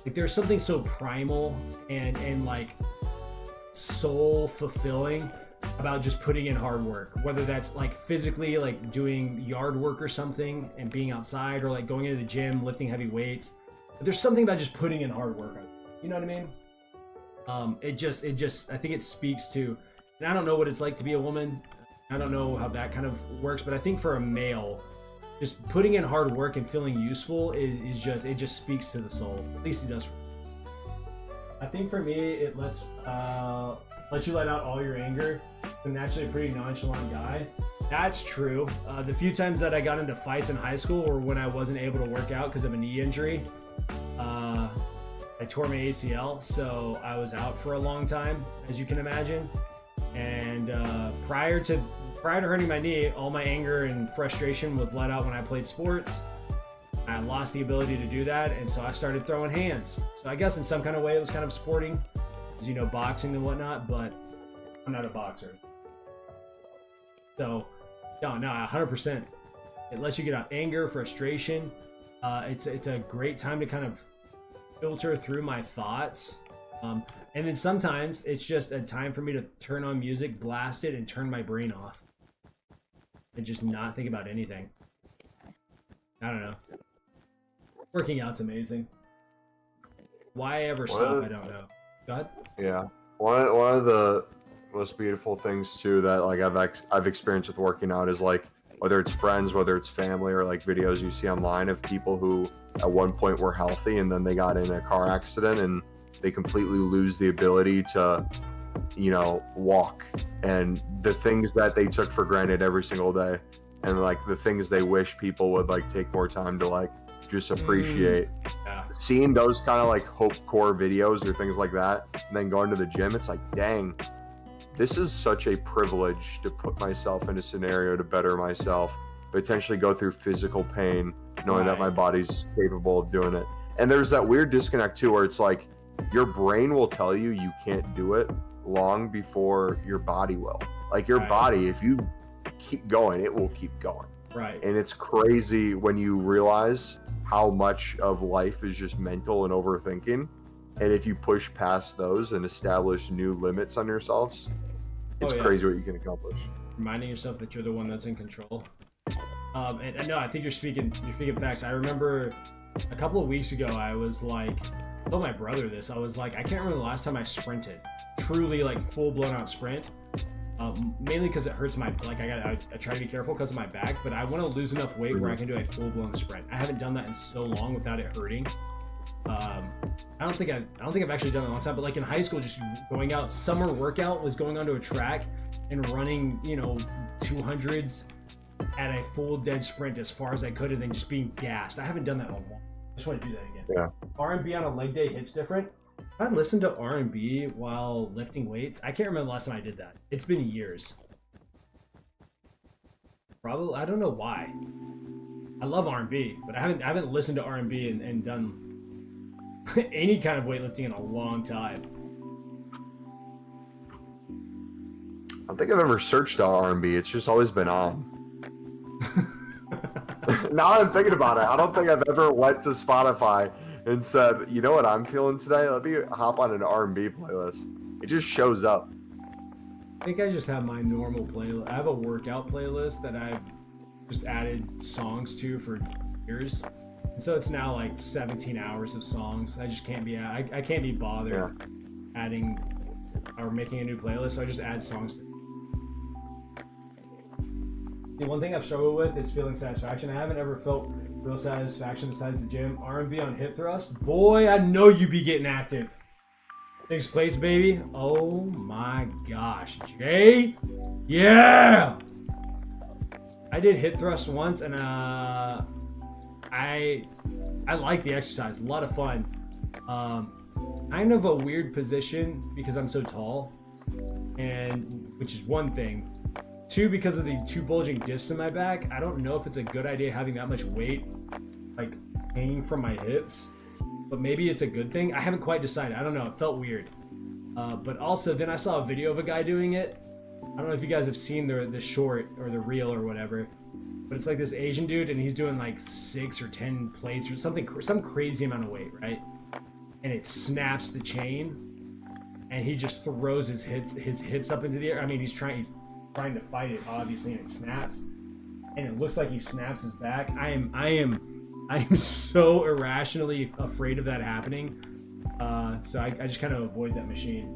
Like there's something so primal and like soul fulfilling about just putting in hard work, whether that's like physically like doing yard work or something and being outside, or like going into the gym lifting heavy weights. But there's something about just putting in hard work, you know what I mean? It just I think it speaks to, and I don't know what it's like to be a woman, I don't know how that kind of works, but I think for a male, just putting in hard work and feeling useful is just speaks to the soul. At least it does for me. I think for me, it lets you let out all your anger. I'm naturally a pretty nonchalant guy. That's true. The few times that I got into fights in high school were when I wasn't able to work out because of a knee injury. I tore my ACL, so I was out for a long time, as you can imagine. And prior to hurting my knee, all my anger and frustration was let out when I played sports. I lost the ability to do that, and so I started throwing hands. So I guess in some kind of way it was kind of sporting, because, you know, boxing and whatnot, but I'm not a boxer. So, no, 100%. It lets you get out anger, frustration. It's a great time to kind of filter through my thoughts. And then sometimes it's just a time for me to turn on music, blast it, and turn my brain off. And just not think about anything. I don't know. Working out's amazing. Why I ever stop, I don't know. Go ahead. Yeah. One of the most beautiful things too that like I've experienced with working out is like, whether it's friends, whether it's family, or like videos you see online of people who at one point were healthy and then they got in a car accident and they completely lose the ability to, you know, walk, and the things that they took for granted every single day, and like the things they wish people would like take more time to like just appreciate. Yeah. Seeing those kind of like hope core videos or things like that, and then going to the gym, it's like, dang, this is such a privilege to put myself in a scenario to better myself, potentially go through physical pain, knowing that my body's capable of doing it. And there's that weird disconnect too, where it's like, your brain will tell you you can't do it long before your body will. Like your body, if you keep going, it will keep going. Right. And it's crazy when you realize how much of life is just mental and overthinking. And if you push past those and establish new limits on yourselves, it's crazy what you can accomplish. Reminding yourself that you're the one that's in control. And no, I think you're speaking facts. I remember a couple of weeks ago, I was like, I told my brother this. I was like, I can't remember the last time I sprinted, truly like full blown out sprint. Mainly because it hurts my, like I try to be careful because of my back, but I want to lose enough weight where I can do a full blown sprint. I haven't done that in so long without it hurting. I don't think I've actually done it in a long time, but like in high school, just going out, summer workout was going onto a track and running, 200s at a full dead sprint as far as I could, and then just being gassed. I haven't done that in a while. I just want to do that again. Yeah. R&B on a leg day hits different. If I listen to R&B while lifting weights, I can't remember the last time I did that. It's been years. Probably, I don't know why. I love R&B, but I haven't listened to R&B and done any kind of weightlifting in a long time. I don't think I've ever searched R&B. It's just always been on. Now I'm thinking about it. I don't think I've ever went to Spotify and said, you know what I'm feeling today? Let me hop on an R&B playlist. It just shows up. I think I just have my normal playlist. I have a workout playlist that I've just added songs to for years. And so it's now like 17 hours of songs. I just can't be, I can't be bothered adding or making a new playlist. So I just add songs to. The one thing I've struggled with is feeling satisfaction. I haven't ever felt real satisfaction besides the gym. R&B on hip thrust. Boy, I know you be getting active. 6 plates, baby. Oh my gosh. Jay? Yeah! I did hip thrust once, and I like the exercise. A lot of fun. Kind of a weird position because I'm so tall, and which is one thing. 2, because of the 2 bulging discs in my back, I don't know if it's a good idea having that much weight like hanging from my hips, but maybe it's a good thing. I haven't quite decided. I don't know. It felt weird. But also, then I saw a video of a guy doing it. I don't know if you guys have seen the short or the reel or whatever, but it's like this Asian dude, and he's doing like 6 or 10 plates or something, some crazy amount of weight, right? And it snaps the chain, and he just throws his hips up into the air. I mean, he's trying to fight it, obviously, and it snaps, and it looks like he snaps his back. I am so irrationally afraid of that happening, so I just kind of avoid that machine.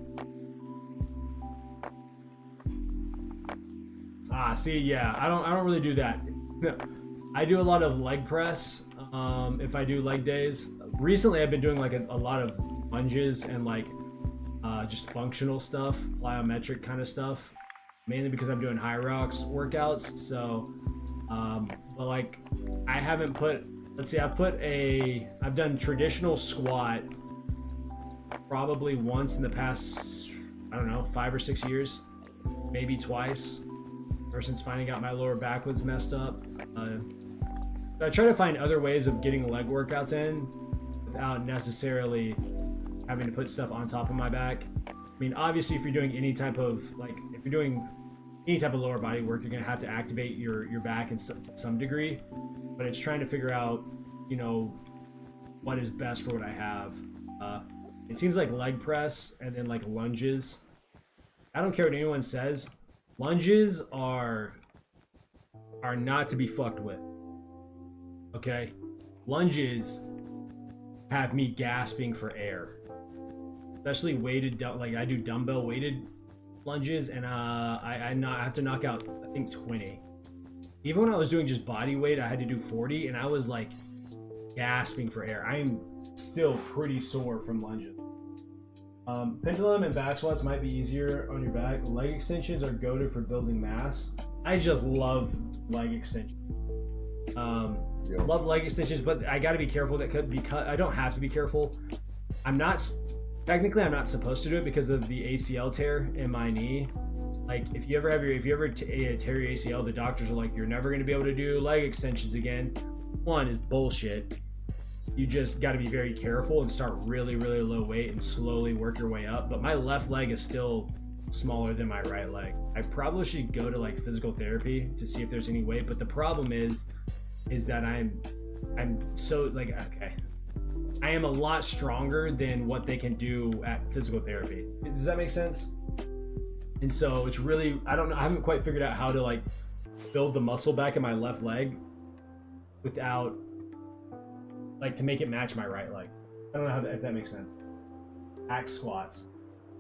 See, yeah, I don't really do that. I do a lot of leg press if I do leg days. Recently I've been doing like a lot of lunges and like just functional stuff, plyometric kind of stuff, mainly because I'm doing high rocks workouts. So but like I haven't put, let's see, I've done traditional squat probably once in the past, I don't know, 5 or 6 years, maybe twice, ever since finding out my lower back was messed up. So I try to find other ways of getting leg workouts in without necessarily having to put stuff on top of my back. I mean, obviously, if you're doing any type of lower body work, you're gonna have to activate your back to some degree. But it's trying to figure out, what is best for what I have. It seems like leg press and then like lunges. I don't care what anyone says. Lunges are not to be fucked with. Okay? Lunges have me gasping for air. Especially weighted, like I do dumbbell weighted lunges, and I have to knock out, I think, 20. Even when I was doing just body weight, I had to do 40, and I was like gasping for air. I am still pretty sore from lunges. Pendulum and back squats might be easier on your back. Leg extensions are goated for building mass. I just love leg extensions. Love leg extensions, but I got to be careful because I don't have to be careful. I'm not supposed to do it because of the ACL tear in my knee. Like if you ever tear your ACL, the doctors are like, you're never going to be able to do leg extensions again. One is bullshit. You just got to be very careful and start really, really low weight and slowly work your way up. But my left leg is still smaller than my right leg. I probably should go to like physical therapy to see if there's any way. But the problem is that I'm so like, okay, I am a lot stronger than what they can do at physical therapy. Does that make sense? And so it's really, I don't know, I haven't quite figured out how to like build the muscle back in my left leg without like to make it match my right leg. I don't know if that makes sense. Hack squats.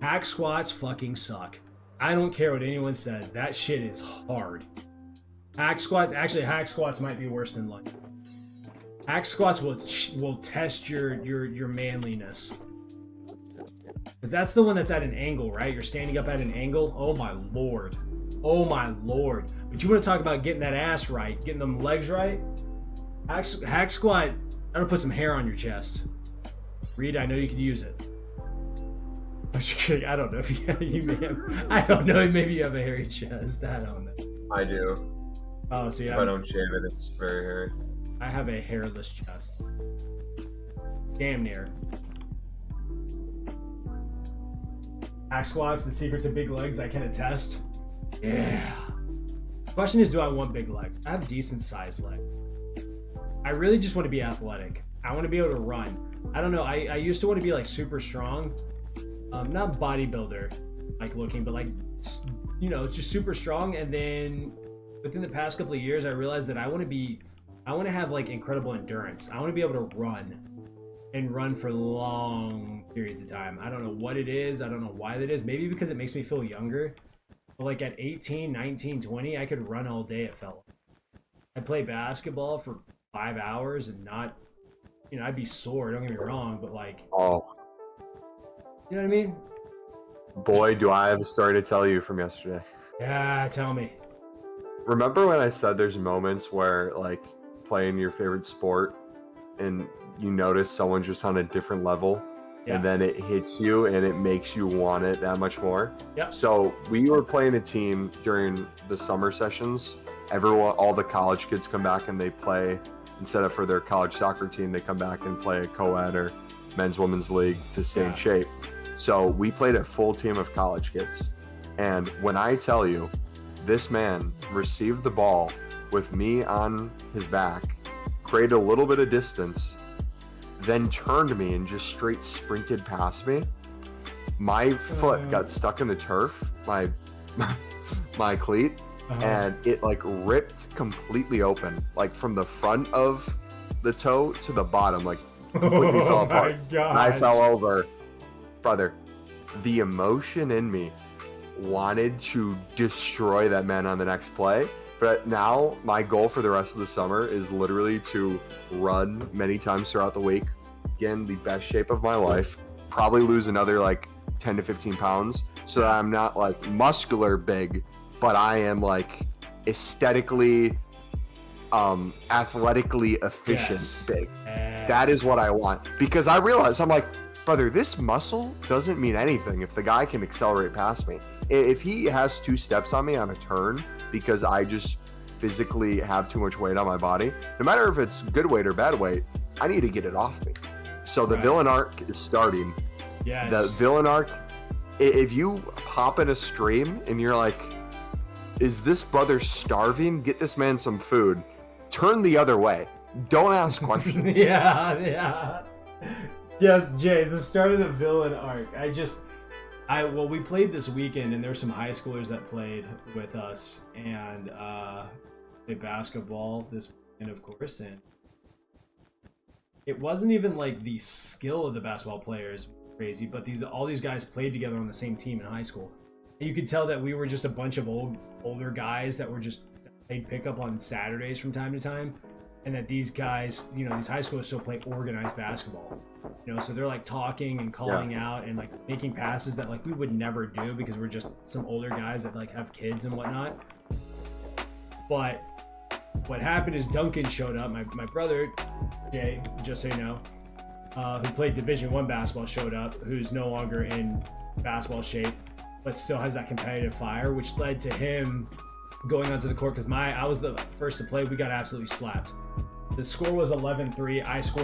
Hack squats fucking suck. I don't care what anyone says. That shit is hard. Hack squats might be worse than lunge. Hack squats will test your manliness. Because that's the one that's at an angle, right? You're standing up at an angle. Oh my lord. Oh my lord. But you want to talk about getting that ass right, getting them legs right? Hack squat, that'll put some hair on your chest. Reed, I know you could use it. I'm just kidding. I don't know if you may have. I don't know. Maybe you have a hairy chest. I don't know. I do. Oh, so yeah. If I don't shave it, it's very hairy. I have a hairless chest. Damn near. Hack squats, the secret to big legs, I can attest. Yeah. Question is, do I want big legs? I have decent sized legs. I really just want to be athletic. I want to be able to run. I don't know. I used to want to be like super strong. Not bodybuilder like looking, but like, you know, just super strong. And then within the past couple of years, I realized that I want to have like incredible endurance. I want to be able to run for long periods of time. I don't know what it is. I don't know why that is. Maybe because it makes me feel younger. But like at 18, 19, 20, I could run all day, it felt like. I'd play basketball for 5 hours and not, you know, I'd be sore, don't get me wrong, but like, oh, you know what I mean? Boy, do I have a story to tell you from yesterday. Yeah, tell me. Remember when I said there's moments where like playing your favorite sport and you notice someone's just on a different level, and then it hits you and it makes you want it that much more? Yeah. So we were playing a team during the summer sessions. All the college kids come back and they play, instead of for their college soccer team, they come back and play a co-ed or men's women's league to stay in shape. So we played a full team of college kids. And when I tell you, this man received the ball with me on his back, created a little bit of distance, then turned me and just straight sprinted past me. My foot got stuck in the turf, my cleat, and it like ripped completely open, like from the front of the toe to the bottom, like completely fell apart. And I fell over. Brother, the emotion in me wanted to destroy that man on the next play. But now my goal for the rest of the summer is literally to run many times throughout the week, get in the best shape of my life, probably lose another like 10 to 15 pounds so that I'm not like muscular big, but I am like aesthetically, athletically efficient big. That is what I want. Because I realize, I'm like, brother, this muscle doesn't mean anything if the guy can accelerate past me. If he has 2 steps on me on a turn because I just physically have too much weight on my body, no matter if it's good weight or bad weight, I need to get it off me. So the villain arc is starting. Yes. The villain arc, if you hop in a stream and you're like, is this brother starving? Get this man some food. Turn the other way. Don't ask questions. Yeah. Yes, Jay, the start of the villain arc. Well, we played this weekend, and there's some high schoolers that played with us, and played basketball this weekend, of course, and it wasn't even like the skill of the basketball players crazy, but all these guys played together on the same team in high school. And you could tell that we were just a bunch of older guys that were just played pickup on Saturdays from time to time, and that these guys, you know, these high schoolers still play organized basketball. You know, so they're like talking and calling out and like making passes that like we would never do because we're just some older guys that like have kids and whatnot. But what happened is Duncan showed up, my brother Jay, just so you know, who played Division I basketball, showed up, who's no longer in basketball shape, but still has that competitive fire, which led to him going onto the court because I was the first to play. We got absolutely slapped. The score was 11-3. I scored